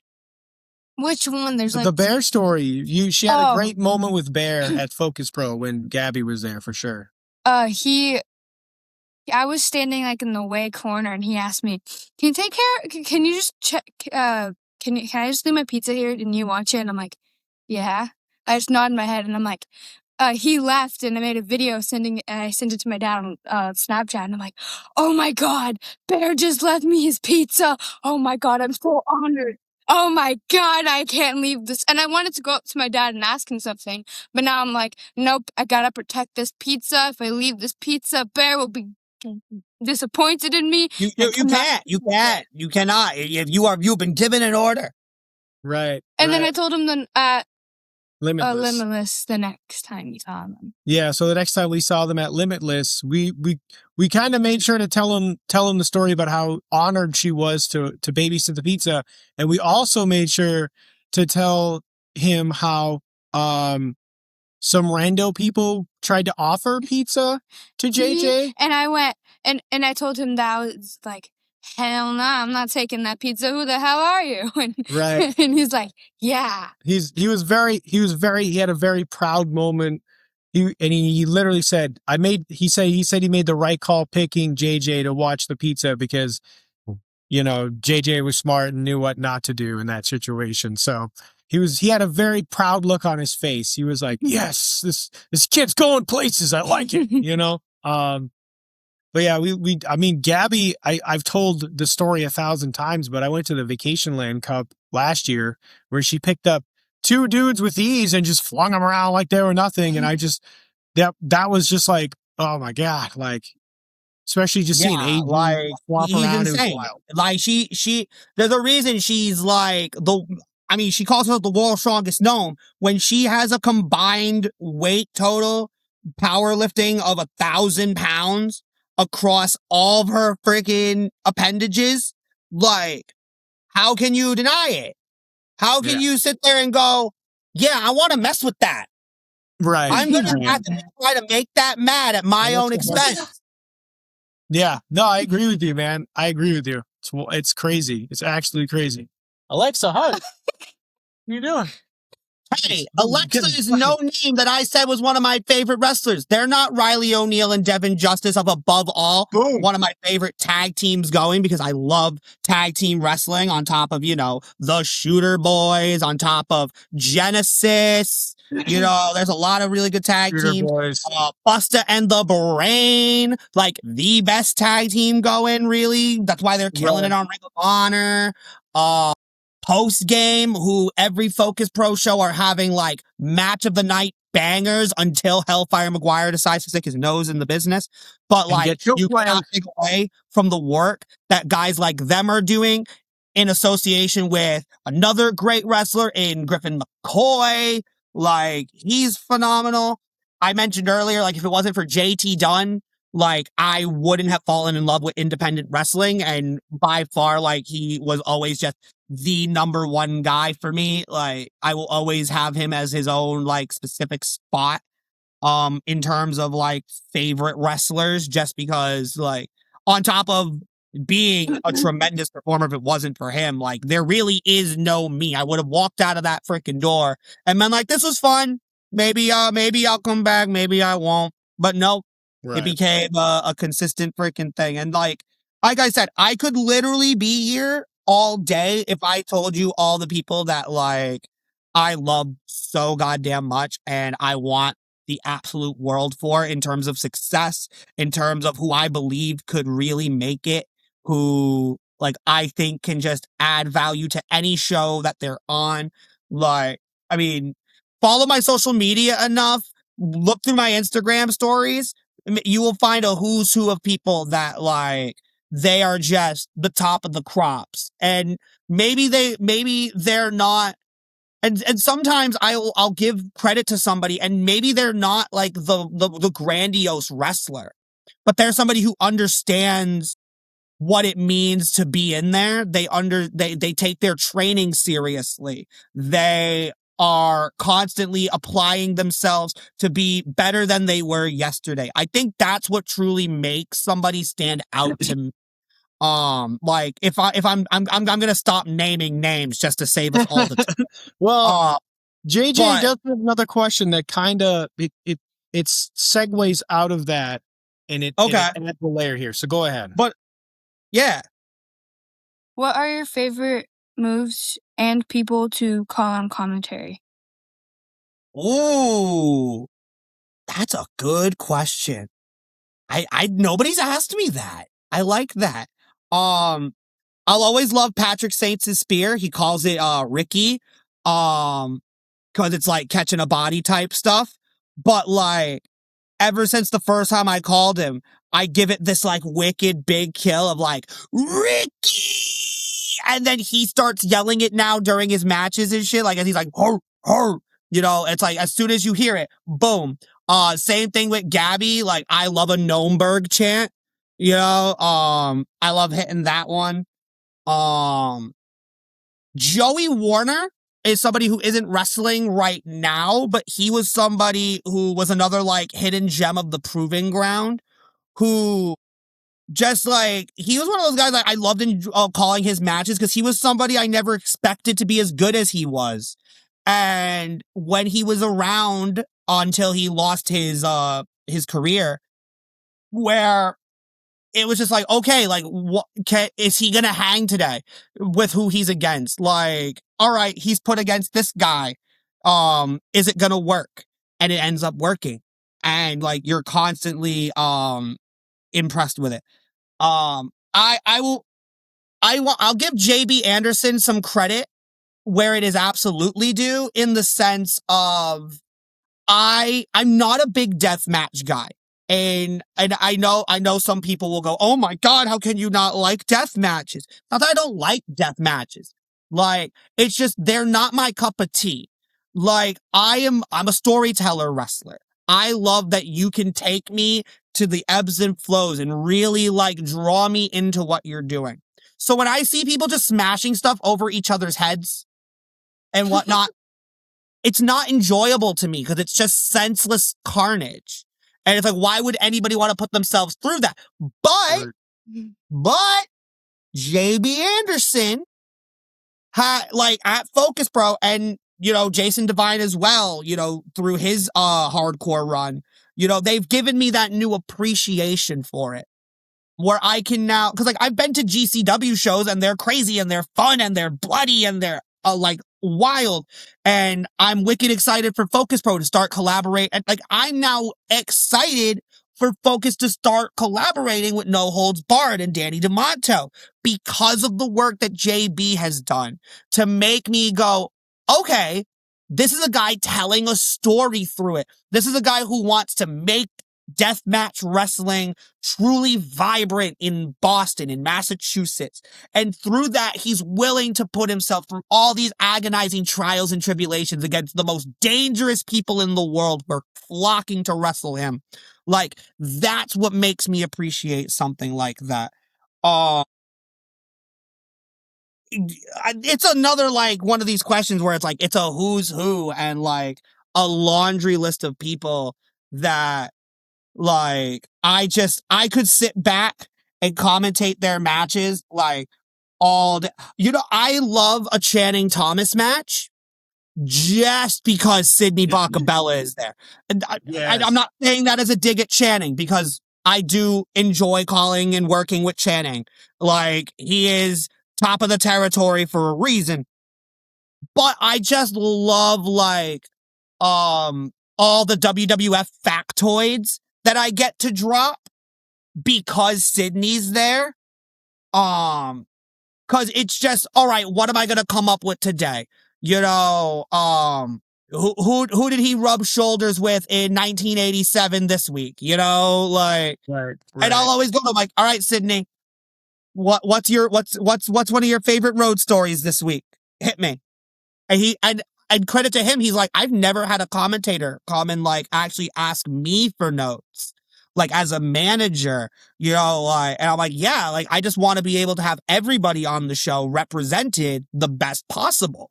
Which one? There's like the Bear story. She had a great moment with Bear at Focus Pro when Gabby was there for sure. I was standing like in the way corner, and he asked me, "Can you take care? Can you just check? Can I just leave my pizza here and you watch it?" And I'm like, "Yeah." I just nodded my head, and I'm like, he left, and I made a video I sent it to my dad on Snapchat, and I'm like, "Oh my God, Bear just left me his pizza. Oh my God, I'm so honored. Oh my God, I can't leave this." And I wanted to go up to my dad and ask him something, but now I'm like, nope, I gotta protect this pizza. If I leave this pizza, Bear will be disappointed in me. You cannot. You've been given an order. Right. And then I told him then Limitless the next time we saw them. Yeah, so the next time we saw them at Limitless, we kind of made sure to tell him the story about how honored she was to babysit the pizza, and we also made sure to tell him how some rando people tried to offer pizza to JJ. And I went and I told him that I was like, hell no, I'm not taking that pizza. Who the hell are you? And, right. And he's like, yeah. He had a very proud moment. He literally said, he said he made the right call picking JJ to watch the pizza because, JJ was smart and knew what not to do in that situation. So he had a very proud look on his face. He was like, yes, this kid's going places. I like it, But yeah, Gabby, I've told the story 1,000 times, but I went to the Vacationland Cup last year where she picked up 2 dudes with ease and just flung them around like they were nothing. And I just, that was just like, oh my God, like, especially just seeing AD flop around. Insane. Like there's a reason she's like she calls herself the world's strongest gnome when she has a combined weight total powerlifting of 1,000 pounds across all of her freaking appendages. Like, how can you deny it? How can you sit there and go, yeah, I want to mess with that? Right. I'm going to have to try to make that mad at my own expense. Yeah. No, I agree with you, man. I agree with you. It's crazy. It's actually crazy. Alexa, hi. What are you doing? Hey, Alexa is no name that I said was one of my favorite wrestlers. They're not Riley O'Neal and Devin Justice of Above All, one of my favorite tag teams going, because I love tag team wrestling, on top of, the Shooter Boys, on top of Genesis. There's a lot of really good tag teams. Busta and the Brain, like the best tag team going, really. That's why they're killing it on Ring of Honor. Post game, who every Focus Pro show are having like match of the night bangers until Hellfire McGuire decides to stick his nose in the business. But like, you cannot take away from the work that guys like them are doing in association with another great wrestler in Griffin McCoy. Like, he's phenomenal. I mentioned earlier, like, if it wasn't for JT Dunn, like, I wouldn't have fallen in love with independent wrestling. And by far, like, he was always just the number one guy for me. Like, I will always have him as his own, like, specific spot, in terms of, like, favorite wrestlers, just because, like, on top of being a tremendous performer, if it wasn't for him, like, there really is no me. I would have walked out of that freaking door and been like, this was fun. Maybe I'll come back. Maybe I won't. But no, it became a consistent freaking thing. And like I said, I could literally be here all day if I told you all the people that, like, I love so goddamn much and I want the absolute world for, in terms of success, in terms of who I believe could really make it, who, like, I think can just add value to any show that they're on. Like, I mean, follow my social media enough, look through my Instagram stories, you will find a who's who of people that, like, they are just the top of the crops. And maybe they're not, and sometimes I'll give credit to somebody and maybe they're not like the grandiose wrestler, but they're somebody who understands what it means to be in there. They take their training seriously. They are constantly applying themselves to be better than they were yesterday. I think that's what truly makes somebody stand out to me. Like, if I'm gonna stop naming names just to save us all the time. Well, JJ does have another question that kind of it segues out of that, and it adds a layer here. So go ahead. But yeah, what are your favorite moves and people to call on commentary? Ooh, that's a good question. Nobody's asked me that. I like that. I'll always love Patrick Saints' spear. He calls it Ricky. Because it's like catching a body type stuff. But like, ever since the first time I called him, I give it this like wicked big kill of like, Ricky! And then he starts yelling it now during his matches and shit. Like, and he's like, hur, hur. It's like, as soon as you hear it, boom. Same thing with Gabby. Like, I love a Nürnberg chant. I love hitting that one. Joey Warner is somebody who isn't wrestling right now, but he was somebody who was another like hidden gem of the proving ground, who just like, he was one of those guys that I loved calling his matches, because he was somebody I never expected to be as good as he was. And when he was around until he lost his career, where it was just like, okay, like, what is he gonna hang today with who he's against? Like, all right, he's put against this guy. Is it gonna work? And it ends up working. And like, you're constantly impressed with it. I'll give JB Anderson some credit where it is absolutely due, in the sense of, I'm not a big deathmatch guy. And I know some people will go, oh my God, how can you not like death matches? Not that I don't like death matches. Like, it's just, they're not my cup of tea. Like, I'm a storyteller wrestler. I love that you can take me to the ebbs and flows and really like draw me into what you're doing. So when I see people just smashing stuff over each other's heads and whatnot, it's not enjoyable to me because it's just senseless carnage. And it's like, why would anybody want to put themselves through that? But JB Anderson like at Focus Pro, and Jason Devine as well, through his hardcore run, they've given me that new appreciation for it, where I can now, because like I've been to GCW shows and they're crazy and they're fun and they're bloody and they're like wild, and I'm wicked excited for Focus Pro to start collaborate, and like I'm now excited for Focus to start collaborating with No Holds Barred and Danny DeMonto because of the work that JB has done to make me go, okay, this is a guy telling a story through it. This is a guy who wants to make deathmatch wrestling truly vibrant in Boston, in Massachusetts. And through that, he's willing to put himself through all these agonizing trials and tribulations against the most dangerous people in the world who are flocking to wrestle him. Like, that's what makes me appreciate something like that. It's another, like, one of these questions where it's like, it's a who's who and, like, a laundry list of people that, like, I could sit back and commentate their matches, like, all day. I love a Channing Thomas match just because Sydney Bacabella is there. And I'm not saying that as a dig at Channing, because I do enjoy calling and working with Channing. Like, he is top of the territory for a reason. But I just love, like, all the WWF factoids that I get to drop because Sydney's there. Cause it's just, all right, what am I gonna come up with today? Who did he rub shoulders with in 1987 this week? Like, Right. And I'll always go to him like, all right, Sydney, what's one of your favorite road stories this week? Hit me. And credit to him, he's like, I've never had a commentator come and like actually ask me for notes, like as a manager, and I'm like, yeah, like I just want to be able to have everybody on the show represented the best possible.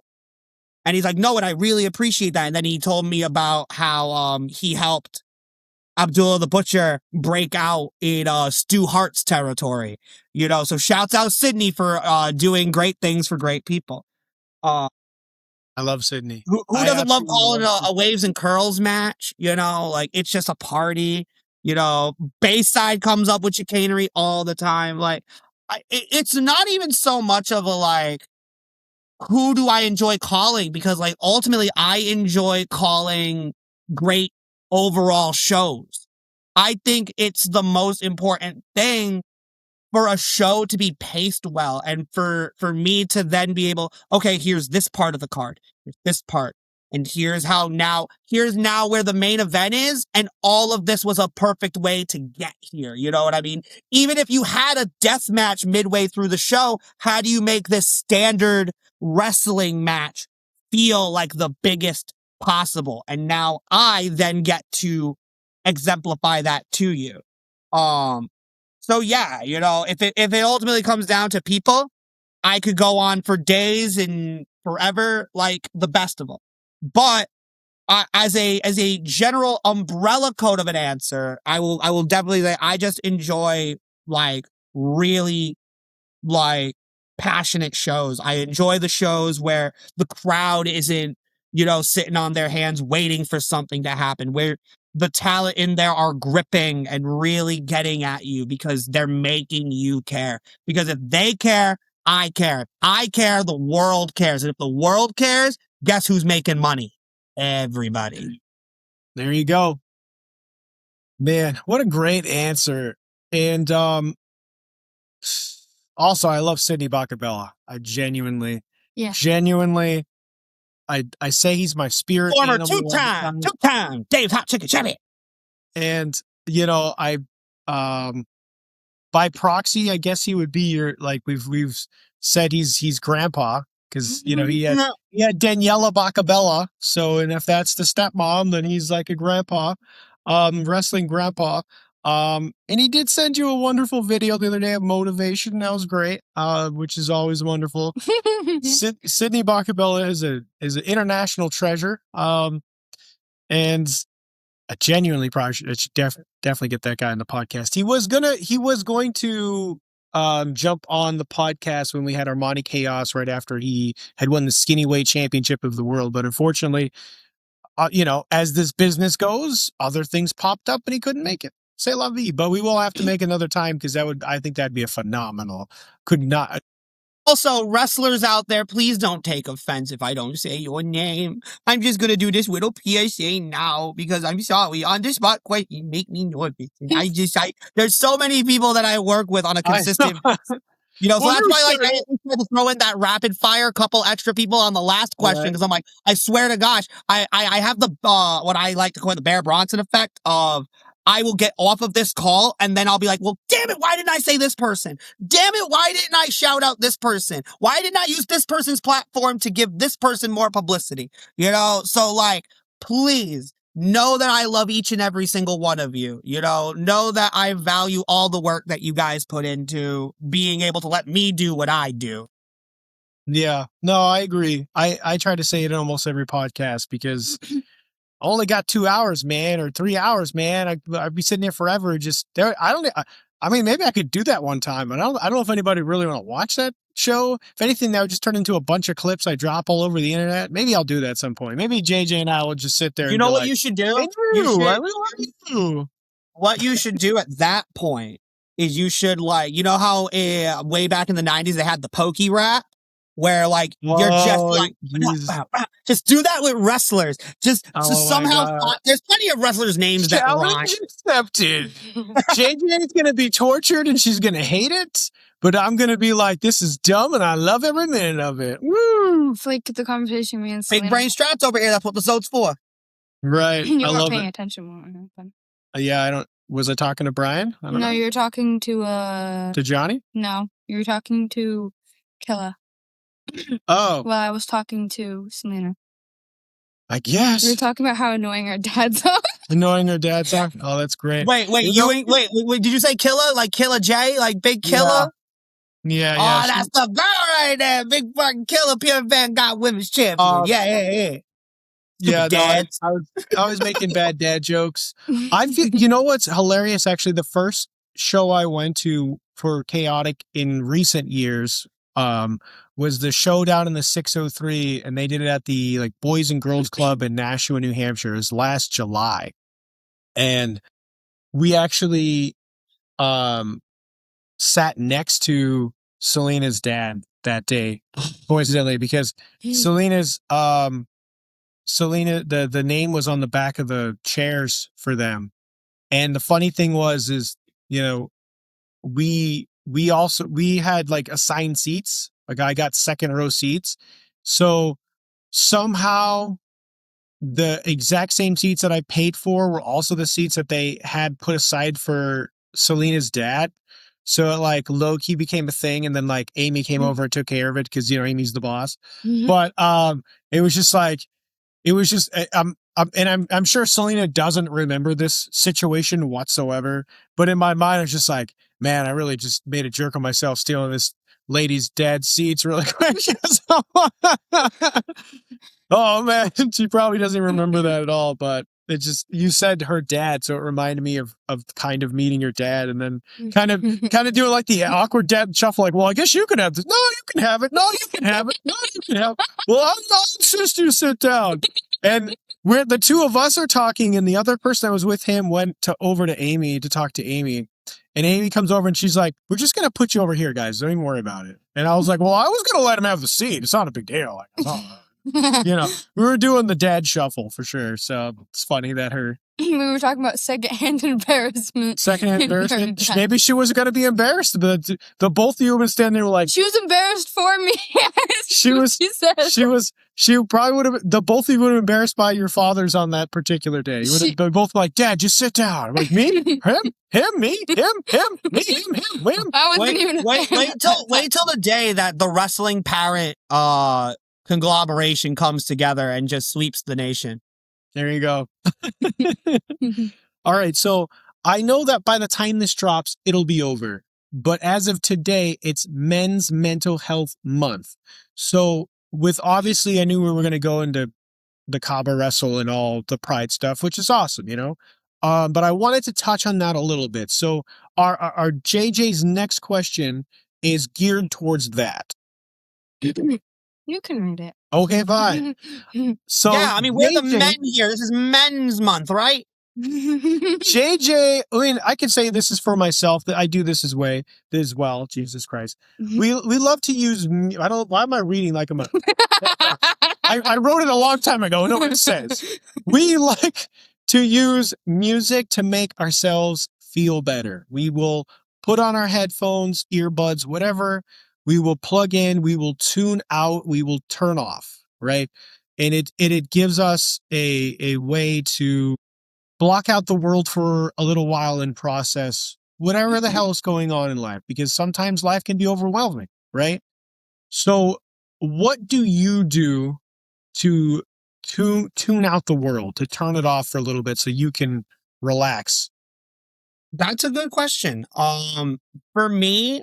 And he's like, no, and I really appreciate that. And then he told me about how he helped Abdullah the Butcher break out in Stu Hart's territory, so shouts out Sydney for doing great things for great people. I love Sydney. Who doesn't love calling a Waves and Curls match? Like it's just a party. Bayside comes up with chicanery all the time. Like, it's not even so much of a like, who do I enjoy calling? Because like ultimately, I enjoy calling great overall shows. I think it's the most important thing for a show to be paced well, and for me to then be able, okay, here's this part of the card, here's this part, and here's now where the main event is, and all of this was a perfect way to get here. You know what I mean? Even if you had a death match midway through the show, how do you make this standard wrestling match feel like the biggest possible? And now I then get to exemplify that to you. So yeah, if it ultimately comes down to people, I could go on for days and forever, like the best of them. But as a general umbrella code of an answer, I will definitely say I just enjoy like really like passionate shows. I enjoy the shows where the crowd isn't, sitting on their hands waiting for something to happen, where the talent in there are gripping and really getting at you because they're making you care. Because if they care, I care. If I care, the world cares. And if the world cares, guess who's making money? Everybody. There you go. Man, what a great answer. And also, I love Sydney Bacabella. I genuinely, I say he's my spirit Former animal. two-time Dave's Hot Chicken Champion. And, I, by proxy, I guess he would be your, like we've said he's grandpa, because, he had Daniela Bacabella. So, and if that's the stepmom, then he's like a grandpa, wrestling grandpa. And he did send you a wonderful video the other day of motivation. That was great. Which is always wonderful. Sydney Bacabella is an international treasure. And I genuinely probably should definitely get that guy on the podcast. He was going to jump on the podcast when we had Armani Chaos right after he had won the skinny weight championship of the world, but unfortunately, as this business goes, other things popped up and he couldn't make it. Say la vie, but we will have to make another time because I think that'd be a phenomenal. Could not. Also, wrestlers out there, please don't take offense if I don't say your name. I'm just going to do this little PSA now because I'm sorry. On the spot question make me nervous. There's so many people that I work with on a consistent... so that's why I had to throw in that rapid fire couple extra people on the last question because I'm like, I swear to gosh, I have the what I like to call the Bear Bronson effect of I will get off of this call and then I'll be like, well, damn it, why didn't I say this person? Damn it, why didn't I shout out this person? Why didn't I use this person's platform to give this person more publicity? So like, please. Know that I love each and every single one of you. Know that I value all the work that you guys put into being able to let me do what I do. Yeah, no, I agree. I try to say it in almost every podcast because I only got 2 hours, man, or 3 hours, man. I'd be sitting there forever. I mean, maybe I could do that one time, but I don't know if anybody really want to watch that show. If anything, that would just turn into a bunch of clips I drop all over the internet. Maybe I'll do that at some point. Maybe JJ and I will just sit there. You know what you should do? What you should do at that point is you should how way back in the 90s they had the pokey rap where you're just like just do that with wrestlers. Just somehow there's plenty of wrestlers' names that rhyme. Accepted. JJ is gonna be tortured and she's gonna hate it, but I'm gonna be like, this is dumb and I love every minute of it. Woo! It's like the conversation we had. Big brain straps over here. That's what the ZOAT's for. Right. You I weren't love paying it. attention when it Yeah, I don't. Was I talking to Brian? I don't know. you were talking to To Johnny? No, you were talking to Killa. Oh. Well, I was talking to Selena. I guess. We were talking about how annoying our dads are. Annoying our dads are? Oh, that's great. Wait, did you say Killa? Like Killa J? Like Big Killa? Yeah. Oh, that's the girl right there. Big fucking Killa Pure Van got women's champion. Yeah. Yeah, no, I was making bad dad jokes. I feel, you know what's hilarious? Actually, the first show I went to for Chaotic in recent years was the show down in the 603, and they did it at the Boys and Girls Club in Nashua, New Hampshire. It was last July, and we actually sat next to Selena's dad that day, coincidentally, because Selena's Selena, the name was on the back of the chairs for them. And the funny thing is, we had assigned seats. I got second row seats. So somehow the exact same seats that I paid for were also the seats that they had put aside for Selena's dad. So it low key became a thing. And then Amy came over and took care of it because, Amy's the boss. Mm-hmm. But it was just I'm sure Selena doesn't remember this situation whatsoever, but in my mind, I was just like, man, I really just made a jerk of myself stealing this lady's dad's seats really quick. Oh man, she probably doesn't remember that at all, but it just, you said her dad, so it reminded me of kind of meeting your dad, and then kind of doing the awkward dad shuffle, well, I guess you can have this. No, you can have it. No, you can have it. No, you can have it. Well, I'm not insist you sit down. And the two of us are talking, and the other person that was with him went over to Amy to talk to Amy. And Amy comes over and she's like, we're just going to put you over here, guys. Don't even worry about it. And I was like, well, I was going to let him have the seat. It's not a big deal. We were doing the dad shuffle for sure. So it's funny that we were talking about secondhand embarrassment. Secondhand embarrassment? Maybe she wasn't going to be embarrassed, but the both of you would stand there she was embarrassed for me. She probably would have, the both of you would have been embarrassed by your fathers on that particular day. You would have been both like, Dad, just sit down. I'm like, me? Him? Me? Him? Me? Him? I wasn't even wait till the day that the wrestling parent conglomeration comes together and just sweeps the nation. There you go. All right. So I know that by the time this drops, it'll be over. But as of today, it's Men's Mental Health Month. So with obviously, I knew we were going to go into the Kaba wrestle and all the pride stuff, which is awesome, you know. But I wanted to touch on that a little bit. So our JJ's next question is geared towards that. You can read it. Okay, fine. So yeah, I mean, we're the JJ men here. This is Men's Month, right? JJ, I mean, I can say this is for myself that I do this as well. Jesus Christ, we love to use. I don't. Why am I reading like I'm a? I wrote it a long time ago. No, it says we like to use music to make ourselves feel better. We will put on our headphones, earbuds, whatever. We will plug in. We will tune out. We will turn off. Right, and it gives us a way to block out the world for a little while and process whatever the hell is going on in life, because sometimes life can be overwhelming, right? So what do you do to tune out the world, to turn it off for a little bit so you can relax? That's a good question. For me,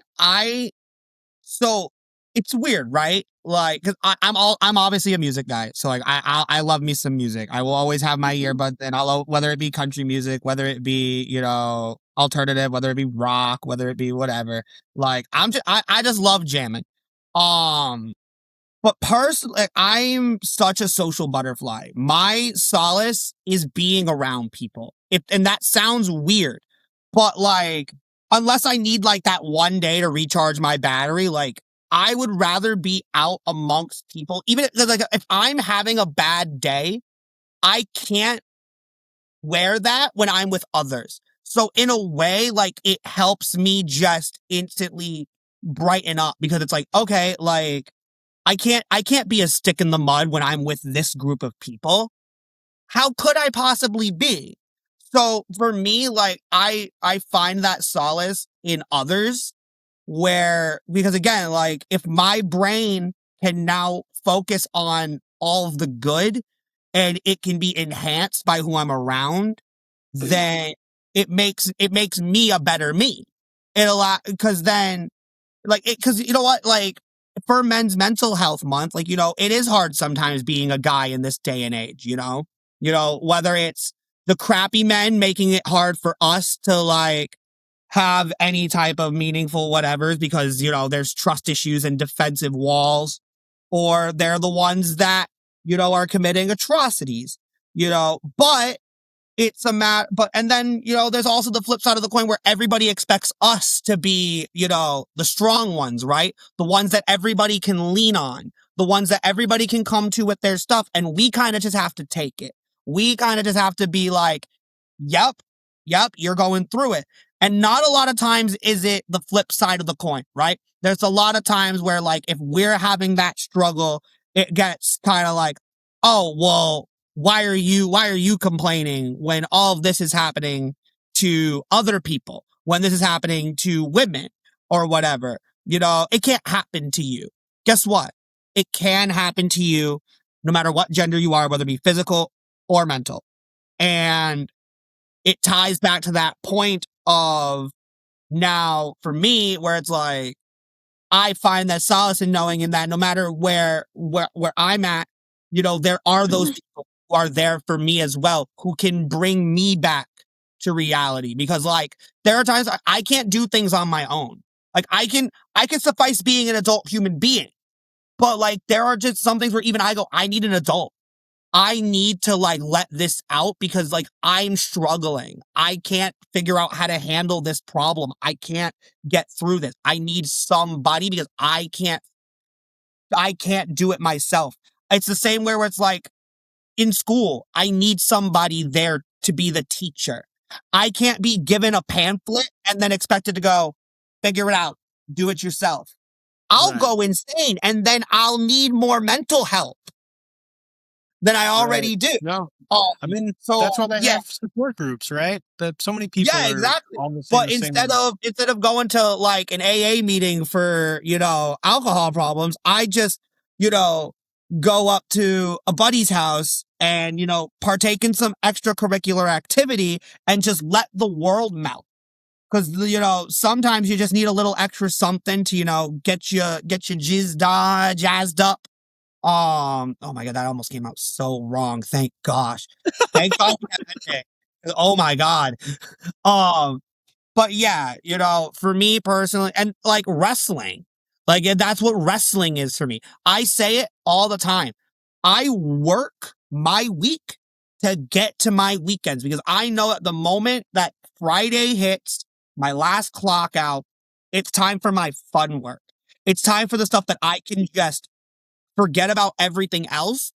so it's weird, right? Like, cause I'm obviously a music guy. So like, I love me some music. I will always have my earbuds in. Whether it be country music, whether it be, alternative, whether it be rock, whether it be whatever. Like, I just love jamming. But personally, like, I'm such a social butterfly. My solace is being around people. And that sounds weird, but like, unless I need like that one day to recharge my battery, like I would rather be out amongst people. Even like if I'm having a bad day, I can't wear that when I'm with others. So in a way, like it helps me just instantly brighten up, because it's like, okay, like I can't be a stick in the mud when I'm with this group of people. How could I possibly be? So for me, like I find that solace in others, because again, like if my brain can now focus on all of the good and it can be enhanced by who I'm around, then it makes me a better me. Because then, because you know what, like for Men's Mental Health Month, like, it is hard sometimes being a guy in this day and age, whether it's the crappy men making it hard for us to like have any type of meaningful whatevers because, there's trust issues and defensive walls, or they're the ones that, are committing atrocities, but it's a matter, and then, there's also the flip side of the coin where everybody expects us to be, the strong ones, right? The ones that everybody can lean on, the ones that everybody can come to with their stuff. And we kind of just have to take it. We kind of just have to be like, yep, you're going through it. And not a lot of times is it the flip side of the coin, right? There's a lot of times where like, if we're having that struggle, it gets kind of like, oh, well, why are you complaining when all of this is happening to other people, when this is happening to women or whatever? It can't happen to you. Guess what? It can happen to you no matter what gender you are, whether it be physical or mental. And it ties back to that point of now for me, where it's like, I find that solace in knowing in that no matter where I'm at, there are those people who are there for me as well, who can bring me back to reality. Because like, there are times I can't do things on my own. Like I can suffice being an adult human being, but like, there are just some things where even I go, I need an adult. I need to like let this out because like I'm struggling. I can't figure out how to handle this problem. I can't get through this. I need somebody because I can't do it myself. It's the same where it's like in school, I need somebody there to be the teacher. I can't be given a pamphlet and then expected to go figure it out, do it yourself. I'll go insane and then I'll need more mental help than I already do. No. I mean, so that's why they have support groups, right? That so many people are exactly. almost But instead of going to like an AA meeting for, alcohol problems, I just, go up to a buddy's house and, partake in some extracurricular activity and just let the world melt. Cause, sometimes you just need a little extra something to, get you jazzed up. Oh my God, that almost came out so wrong. Thank gosh. Thank God for that day. Oh my God. But yeah, for me personally, and like wrestling, like that's what wrestling is for me. I say it all the time. I work my week to get to my weekends because I know at the moment that Friday hits, my last clock out, it's time for my fun work. It's time for the stuff that I can just forget about everything else.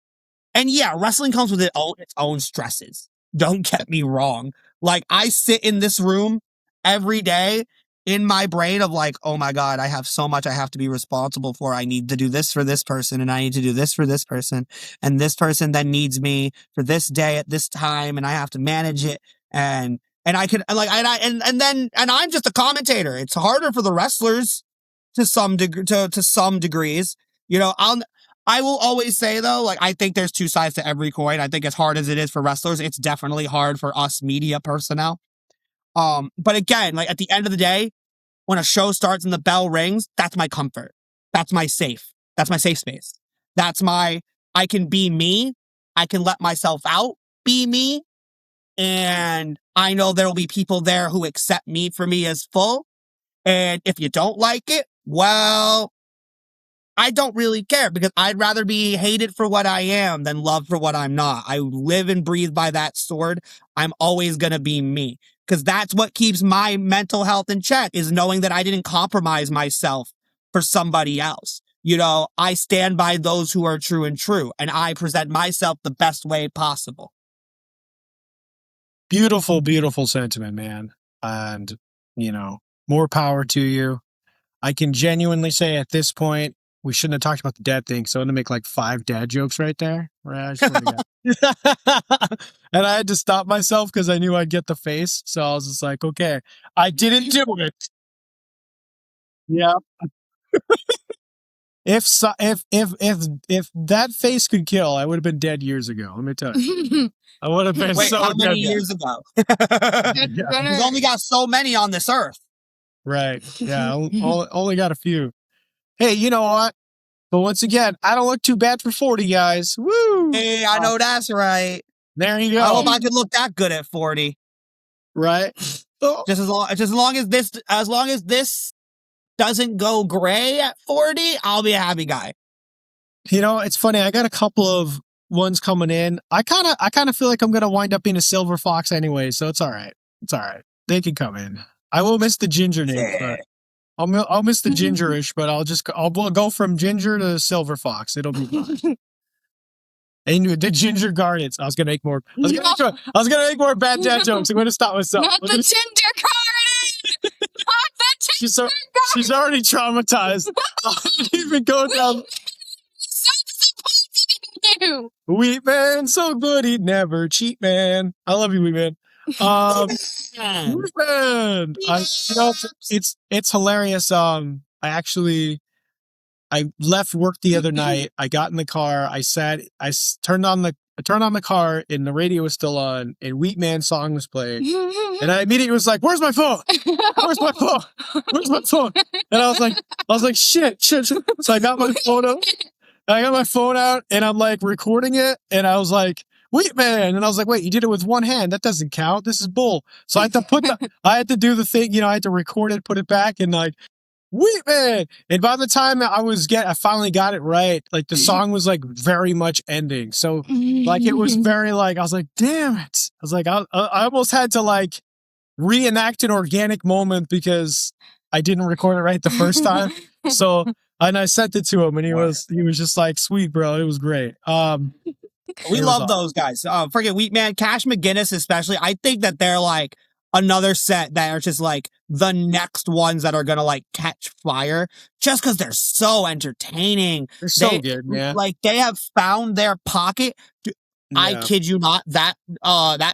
And yeah, wrestling comes with its own stresses. Don't get me wrong. Like, I sit in this room every day in my brain of like, oh my God, I have so much I have to be responsible for. I need to do this for this person, and I need to do this for this person. And this person then needs me for this day at this time, and I have to manage it. And I can like, and I'm just a commentator. It's harder for the wrestlers to some degrees. I will always say though, like, I think there's two sides to every coin. I think as hard as it is for wrestlers, it's definitely hard for us media personnel. But again, like at the end of the day, when a show starts and the bell rings, that's my comfort. That's my safe space. I can be me. I can let myself out, be me. And I know there will be people there who accept me for me as full. And if you don't like it, well, I don't really care because I'd rather be hated for what I am than loved for what I'm not. I live and breathe by that sword. I'm always going to be me because that's what keeps my mental health in check, is knowing that I didn't compromise myself for somebody else. I stand by those who are true and I present myself the best way possible. Beautiful, beautiful sentiment, man. And, more power to you. I can genuinely say at this point, we shouldn't have talked about the dad thing, so I'm going to make like 5 dad jokes right there. Right? I swear to God. And I had to stop myself because I knew I'd get the face. So I was just like, okay, I didn't do it. Yeah. If that face could kill, I would have been dead years ago. Let me tell you. I would have been Wait, so how many dead. years ago? Yeah. We've only got so many on this earth. Right. Yeah. Only got a few. Hey, you know what? But once again, I don't look too bad for 40, guys. Woo! Hey, I know that's right. There you go. I hope I could look that good at 40. Right. Just as long as this doesn't go gray at 40, I'll be a happy guy. It's funny. I got a couple of ones coming in. I kind of feel like I'm gonna wind up being a silver fox anyway, so it's all right. It's all right. They can come in. I will miss the ginger name, but I'll miss the gingerish, but I'll go from ginger to silver fox. It'll be fine. And the ginger gardens. I was gonna make more. I was gonna make more bad dad jokes. I'm gonna stop myself. Not the ginger garden! Not the ginger garden! She's already traumatized. I didn't even go down. So disappointed in you! Wheat man, so good he'd never cheat, man. I love you, Wheat man. Wheat man. It's hilarious. I left work the other night. I got in the car. I turned on the car, and the radio was still on, and Wheat Man's song was playing. And I immediately was like, "Where's my phone? Where's my phone? Where's my phone?" And I was like, shit. So I got my phone up. I got my phone out, and I'm like recording it, and I was like, "Wheat Man," and I was like, "Wait, you did it with one hand? That doesn't count. This is bull." So I had to do the thing. I had to record it, put it back, and like, Wheat Man. And by the time I finally got it right, like the song was like very much ending. So like it was very like, I was like, damn it. I was like, I almost had to like reenact an organic moment because I didn't record it right the first time. So, and I sent it to him, and he was just like, sweet, bro. It was great. We love those guys. Forget Wheat Man, Cash McGinnis, especially. I think that they're like another set that are just like the next ones that are gonna like catch fire just because they're so entertaining. They're so good, man. Like they have found their pocket. Yeah. I kid you not. That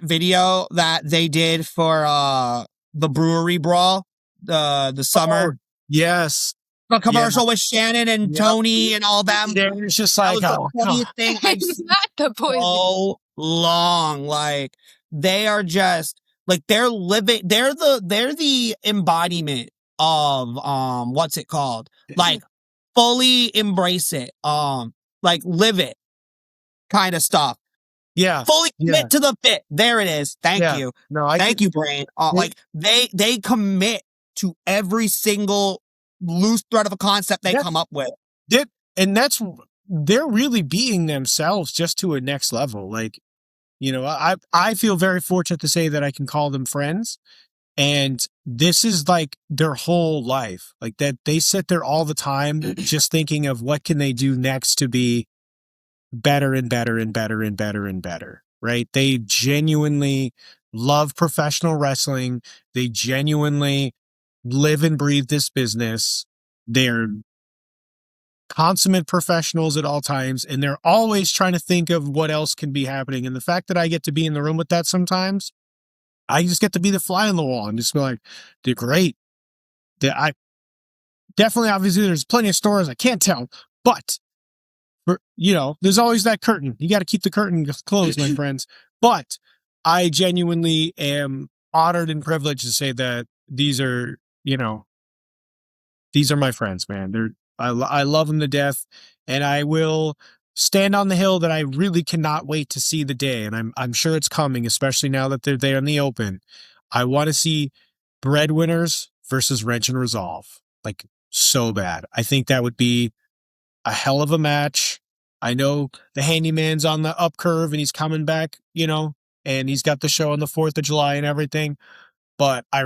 video that they did for the brewery brawl, the summer. Oh, yes. The commercial with Shannon and Tony and all them. It's just That like, was the oh, funniest thing I've It's seen not the poison. so long. Like they are just like they're living. They're the embodiment of what's it called? Like fully embrace it. Like live it kind of stuff. yeah. Fully Yeah. commit to the bit. There it is. Thank Yeah. you. No, I Thank you, Brain. Like they commit to every single loose thread of a concept they come up with. And they're really being themselves just to a next level. Like, you know, I feel very fortunate to say that I can call them friends. And this is like their whole life. Like that they sit there all the time just thinking of what can they do next to be better and better and better and better and better. Right? They genuinely love professional wrestling. They genuinely live and breathe this business. They're consummate professionals at all times, and they're always trying to think of what else can be happening. And the fact that I get to be in the room with that sometimes, I just get to be the fly on the wall and just be like, they're great. I definitely, obviously, there's plenty of stories I can't tell, but you know, there's always that curtain. You got to keep the curtain closed, my friends. But I genuinely am honored and privileged to say that these are, you know, these are my friends, man. I love them to death, and I will stand on the hill that I really cannot wait to see the day. And I'm sure it's coming, especially now that they're there in the open. I want to see Breadwinners versus Wrench and Resolve, like so bad. I think that would be a hell of a match. I know the Handyman's on the up curve and he's coming back, you know, and he's got the show on the 4th of July and everything. But I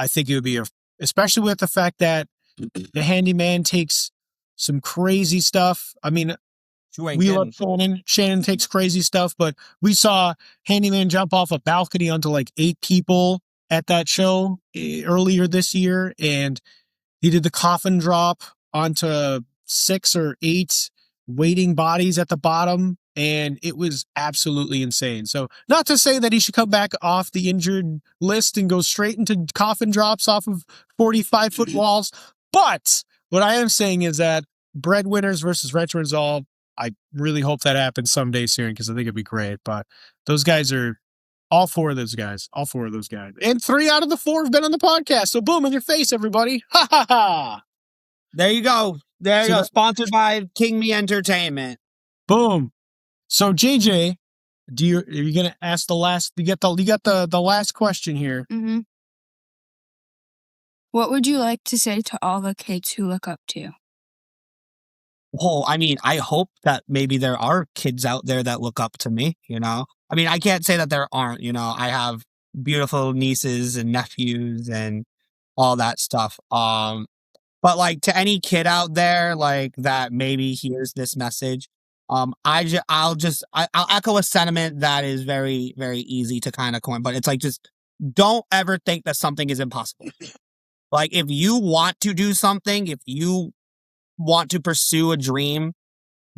think it would be especially with the fact that the Handyman takes some crazy stuff. I mean, we love Shannon. Shannon takes crazy stuff, but we saw Handyman jump off a balcony onto like 8 people at that show earlier this year. And he did the coffin drop onto 6 or 8 waiting bodies at the bottom. And it was absolutely insane. So not to say that he should come back off the injured list and go straight into coffin drops off of 45-foot walls. But what I am saying is that Breadwinners versus Wrench and Resolve, I really hope that happens someday soon because I think it'd be great. But those guys are all 4 of those guys. All 4 of those guys. And 3 out of the 4 have been on the podcast. So boom in your face, everybody. Ha ha ha. There you go. There you go. Sponsored by King Me Entertainment. Boom. So JJ, are you gonna ask the last? You got the last question here. Mm-hmm. What would you like to say to all the kids who look up to you? Well, I mean, I hope that maybe there are kids out there that look up to me, you know? I mean, I can't say that there aren't, you know? I have beautiful nieces and nephews and all that stuff. But like to any kid out there, like that maybe hears this message, I'll echo a sentiment that is very, very easy to kind of coin, but it's like, just don't ever think that something is impossible. Like if you want to do something, if you want to pursue a dream,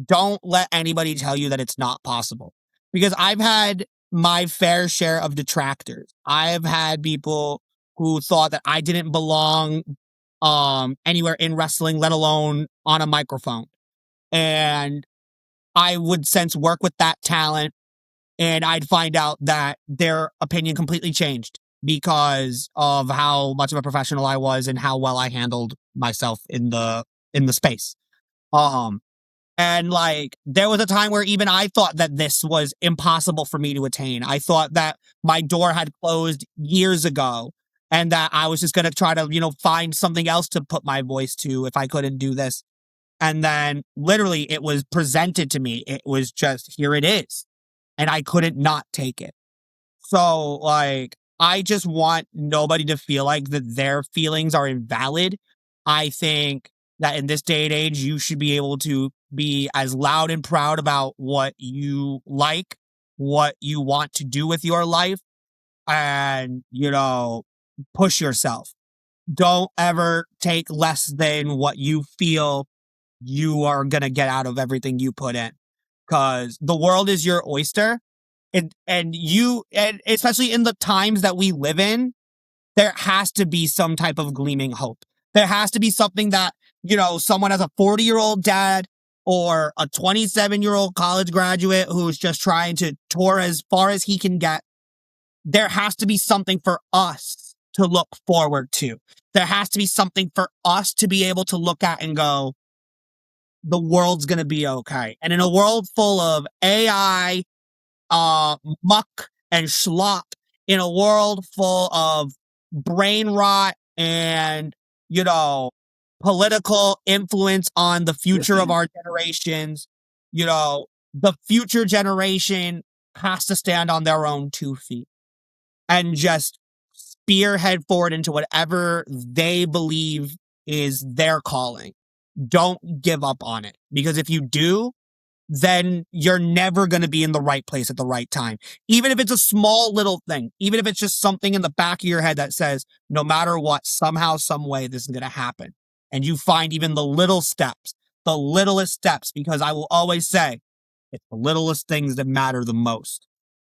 don't let anybody tell you that it's not possible. Because I've had my fair share of detractors. I've had people who thought that I didn't belong anywhere in wrestling, let alone on a microphone. And I would since work with that talent and I'd find out that their opinion completely changed because of how much of a professional I was and how well I handled myself in the space. And like there was a time where even I thought that this was impossible for me to attain. I thought that my door had closed years ago and that I was just going to try to, you know, find something else to put my voice to if I couldn't do this. And then literally it was presented to me. It was just, here it is. And I couldn't not take it. So like, I just want nobody to feel like that their feelings are invalid. I think that in this day and age, you should be able to be as loud and proud about what you like, what you want to do with your life, and, you know, push yourself. Don't ever take less than what you feel you are going to get out of everything you put in. Because the world is your oyster. And especially in the times that we live in, there has to be some type of gleaming hope. There has to be something that someone has a 40-year-old dad or a 27-year-old college graduate who's just trying to tour as far as he can get. There has to be something for us to look forward to. There has to be something for us to be able to look at and go, the world's going to be okay. And in a world full of AI, muck and schlop, in a world full of brain rot and, political influence on the future of our generations, the future generation has to stand on their own 2 feet and just spearhead forward into whatever they believe is their calling. Don't give up on it, because if you do, then you're never going to be in the right place at the right time. Even if it's a small little thing, even if it's just something in the back of your head that says, no matter what, somehow, some way, this is going to happen. And you find even the little steps, the littlest steps, because I will always say, it's the littlest things that matter the most.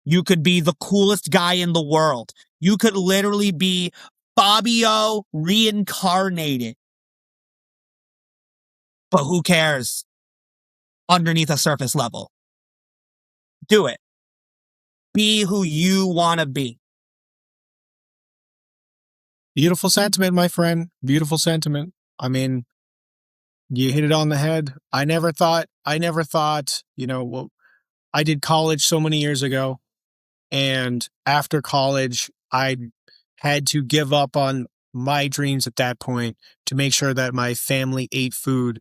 You could be the coolest guy in the world. You could literally be Fabio reincarnated. But who cares? Underneath a surface level. Do it. Be who you want to be. Beautiful sentiment, my friend. Beautiful sentiment. I mean, you hit it on the head. I never thought, well, I did college so many years ago. And after college, I had to give up on my dreams at that point to make sure that my family ate food.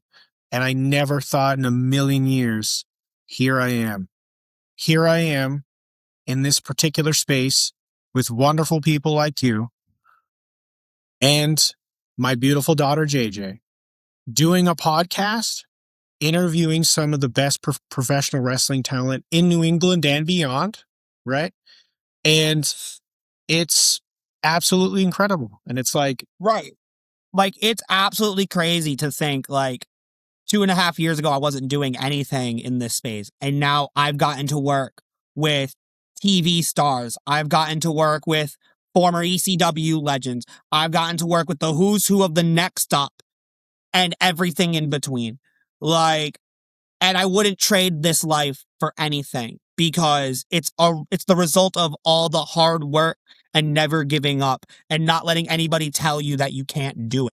And I never thought in a million years, here I am. Here I am in this particular space with wonderful people like you and my beautiful daughter, JJ, doing a podcast, interviewing some of the best professional wrestling talent in New England and beyond, right? And it's absolutely incredible. And it's like, right. Like, it's absolutely crazy to think, like, 2.5 years ago, I wasn't doing anything in this space. And now I've gotten to work with TV stars. I've gotten to work with former ECW legends. I've gotten to work with the who's who of the next up and everything in between. And I wouldn't trade this life for anything, because it's the result of all the hard work and never giving up and not letting anybody tell you that you can't do it.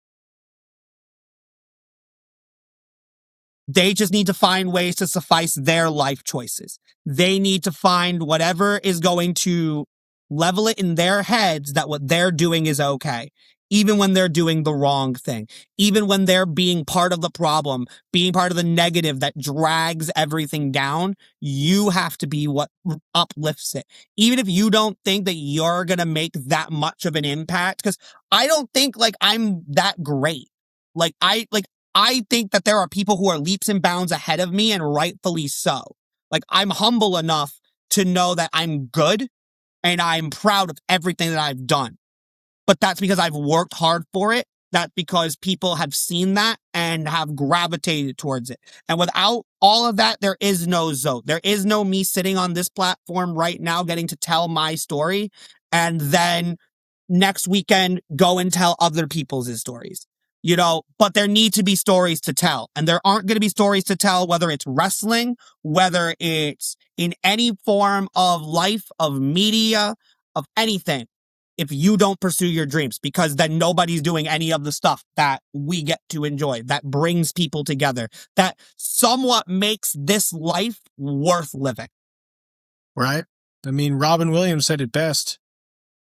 They just need to find ways to suffice their life choices. They need to find whatever is going to level it in their heads that what they're doing is okay. Even when they're doing the wrong thing. Even when they're being part of the problem, being part of the negative that drags everything down, you have to be what uplifts it. Even if you don't think that you're going to make that much of an impact, because I don't think I'm that great. I think that there are people who are leaps and bounds ahead of me, and rightfully so. I'm humble enough to know that I'm good and I'm proud of everything that I've done. But that's because I've worked hard for it. That's because people have seen that and have gravitated towards it. And without all of that, there is no ZOAT. There is no me sitting on this platform right now getting to tell my story and then next weekend go and tell other people's stories. But there need to be stories to tell. And there aren't going to be stories to tell, whether it's wrestling, whether it's in any form of life, of media, of anything, if you don't pursue your dreams, because then nobody's doing any of the stuff that we get to enjoy, that brings people together, that somewhat makes this life worth living. Right? I mean, Robin Williams said it best.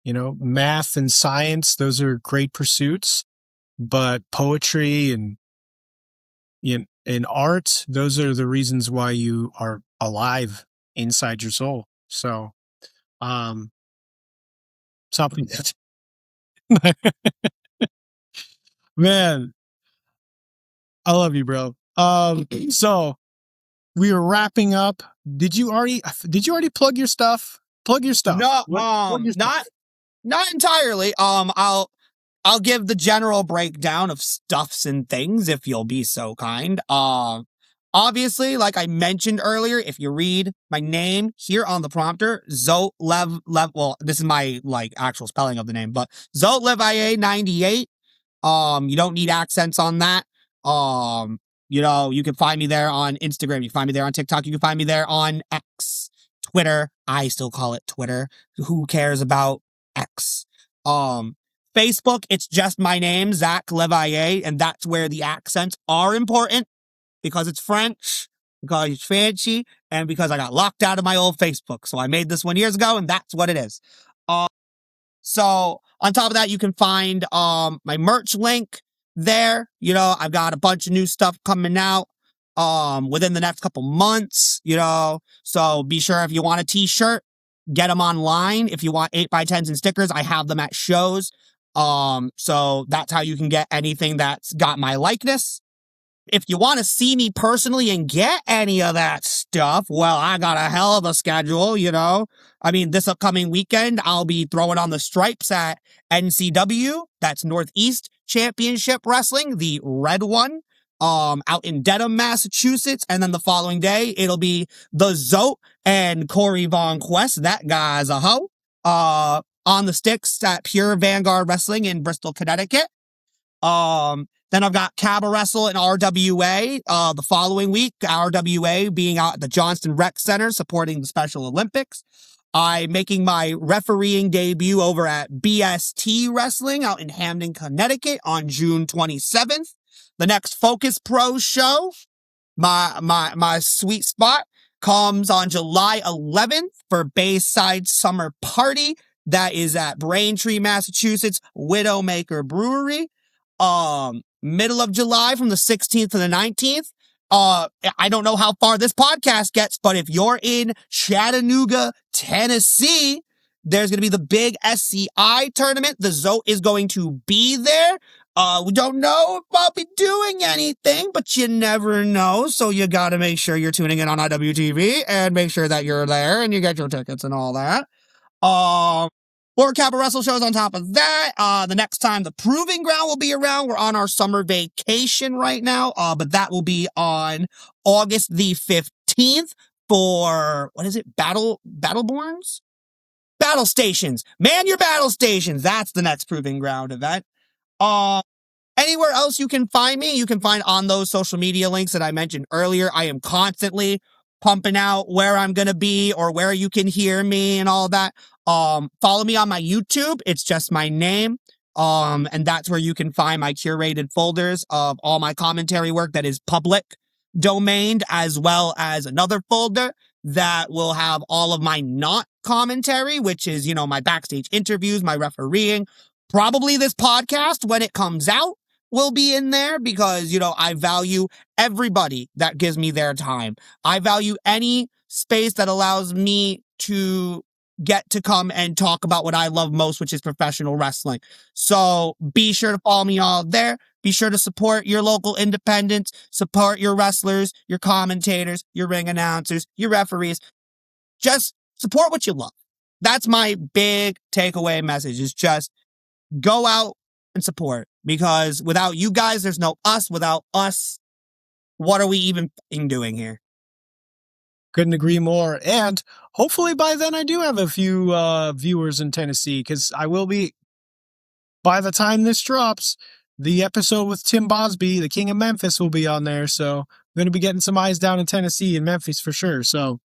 Math and science, those are great pursuits. But poetry and art, those are the reasons why you are alive inside your soul. So, something that, man, I love you, bro. So we were wrapping up. Did you already plug your stuff? Plug your stuff. No, Plug your stuff. not entirely. I'll give the general breakdown of stuffs and things if you'll be so kind. Obviously, like I mentioned earlier, if you read my name here on the prompter, ZOAT Lev, well, this is my actual spelling of the name, but ZOAT Lev IA 98. You don't need accents on that. You can find me there on Instagram. You can find me there on TikTok. You can find me there on X, Twitter. I still call it Twitter. Who cares about X? Facebook, it's just my name, Zach Levaye, and that's where the accents are important because it's French, because it's fancy, and because I got locked out of my old Facebook. So I made this one years ago, and that's what it is. So on top of that, you can find my merch link there. I've got a bunch of new stuff coming out within the next couple months, so be sure if you want a t-shirt, get them online. If you want 8x10s and stickers, I have them at shows. So that's how you can get anything that's got my likeness. If you want to see me personally and get any of that stuff, well, I got a hell of a schedule, this upcoming weekend, I'll be throwing on the stripes at NCW. That's Northeast Championship Wrestling, the red one, out in Dedham, Massachusetts. And then the following day, it'll be the ZOAT and Corey Von Quest. That guy's a hoe. On the sticks at Pure Vanguard Wrestling in Bristol, Connecticut. Then I've got Cabba Wrestle and RWA the following week. RWA being out at the Johnston Rec Center supporting the Special Olympics. I'm making my refereeing debut over at BST Wrestling out in Hamden, Connecticut on June 27th. The next Focus Pro show, my sweet spot, comes on July 11th for Bayside Summer Party. That is at Braintree, Massachusetts, Widowmaker Brewery. Middle of July from the 16th to the 19th. I don't know how far this podcast gets, but if you're in Chattanooga, Tennessee, there's going to be the big SCI tournament. The ZOAT is going to be there. We don't know if I'll be doing anything, but you never know. So you got to make sure you're tuning in on IWTV and make sure that you're there and you get your tickets and all that. More Cabba Wrestle shows on top of that. The next time the Proving Ground will be around, we're on our summer vacation right now, but that will be on August the 15th for, what is it, Battleborns? Battle Stations. Man your Battle Stations. That's the next Proving Ground event. Anywhere else you can find me, you can find on those social media links that I mentioned earlier. I am constantly pumping out where I'm going to be or where you can hear me and all that. Follow me on my YouTube. It's just my name. And that's where you can find my curated folders of all my commentary work that is public domained, as well as another folder that will have all of my not commentary, which is, my backstage interviews, my refereeing, probably this podcast when it comes out will be in there because, I value everybody that gives me their time. I value any space that allows me to get to come and talk about what I love most, which is professional wrestling. So be sure to follow me all there. Be sure to support your local independents, support your wrestlers, your commentators, your ring announcers, your referees. Just support what you love. That's my big takeaway message, is just go out and support, because without you guys, there's no us. Without us, what are we even doing here? Couldn't agree more. And hopefully by then I do have a few viewers in Tennessee, because I will be, by the time this drops, the episode with Tim Bosby, the King of Memphis, will be on there. So I'm going to be getting some eyes down in Tennessee and Memphis for sure. So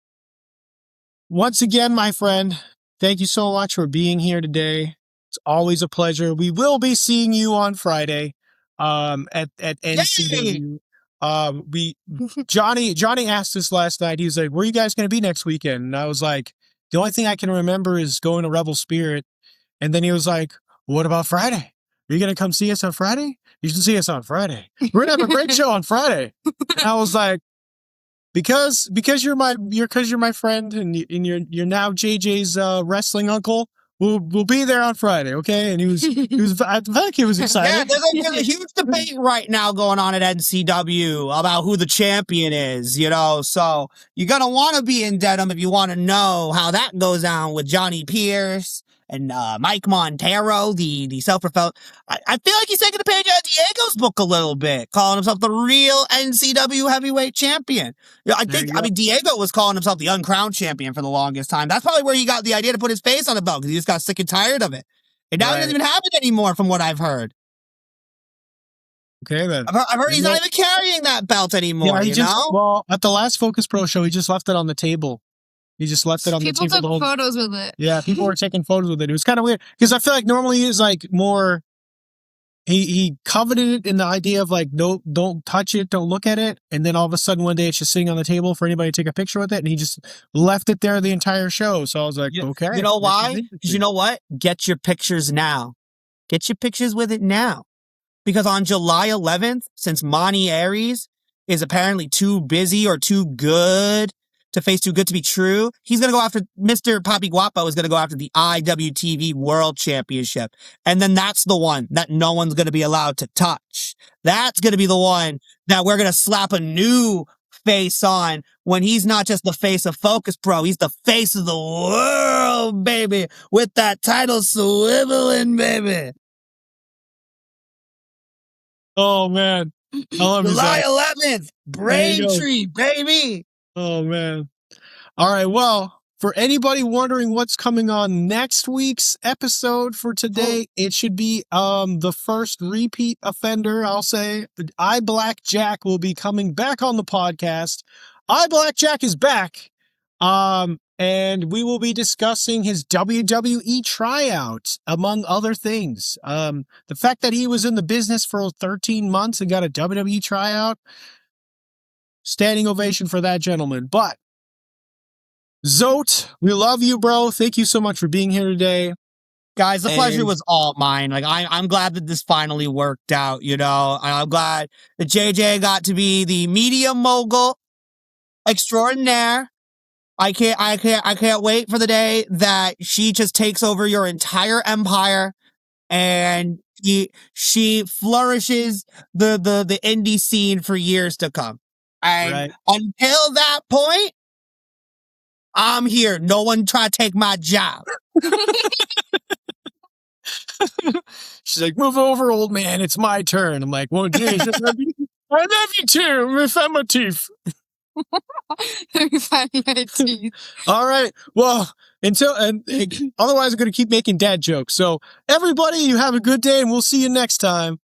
once again, my friend, thank you so much for being here today. It's always a pleasure. We will be seeing you on Friday at NCW. Johnny asked us last night. He was like, "Where are you guys going to be next weekend?" And I was like, "The only thing I can remember is going to Rebel Spirit." And then he was like, "What about Friday? Are you going to come see us on Friday? You should see us on Friday. We're going to have a great show on Friday." And I was like, because you're my friend and you're now JJ's wrestling uncle. We'll be there on Friday, okay? And I think he was excited. Yeah, there's a huge debate right now going on at NCW about who the champion is, so you're going to want to be in Dedham if you want to know how that goes down with Johnny Pierce and Mike Montero, the self-propelled. I feel like he's taking a page out of Diego's book a little bit, calling himself the real NCW heavyweight champion. Diego was calling himself the uncrowned champion for the longest time. That's probably where he got the idea to put his face on the belt, because he just got sick and tired of it. And now he doesn't even have it anymore, from what I've heard. Okay, then. I've heard he's not even carrying that belt anymore, Yeah, you know? well, at the last Focus Pro show, he just left it on the table. He just left it on the People table. took photos with it. Yeah, people were taking photos with it. It was kind of weird because I feel like normally he's like more. He coveted it in the idea of like don't touch it, don't look at it, and then all of a sudden one day it's just sitting on the table for anybody to take a picture with it, and he just left it there the entire show. So I was like, okay, you know why? Because you know what? Get your pictures now. Get your pictures with it now. Because on July 11th, since Monty Aries is apparently too busy or too good to face too good to be true, he's going to go after Mr. Papi Guapo is going to go after the IWTV World Championship. And then that's the one that no one's going to be allowed to touch. That's going to be the one that we're going to slap a new face on when he's not just the face of Focus Pro. He's the face of the world, baby, with that title swiveling, baby. Oh, man. I love July 11th, Braintree, baby. Oh, man. All right. Well, for anybody wondering what's coming on next week's episode for today, it should be the first repeat offender, I'll say. I Black Jack will be coming back on the podcast. I Black Jack is back. And we will be discussing his WWE tryout, among other things. The fact that he was in the business for 13 months and got a WWE tryout, standing ovation for that gentleman. But ZOAT, we love you, bro. Thank you so much for being here today. Guys, the pleasure was all mine. Like, I'm glad that this finally worked out, you know? I'm glad that JJ got to be the media mogul extraordinaire. I can't wait for the day that she just takes over your entire empire and she flourishes the indie scene for years to come. And until that point, I'm here. No one try to take my job. She's like, move over, old man. It's my turn. I'm like, well, geez, I love you too. Miss Emma Teeth. All right. Well, otherwise I'm going to keep making dad jokes. So everybody, you have a good day and we'll see you next time.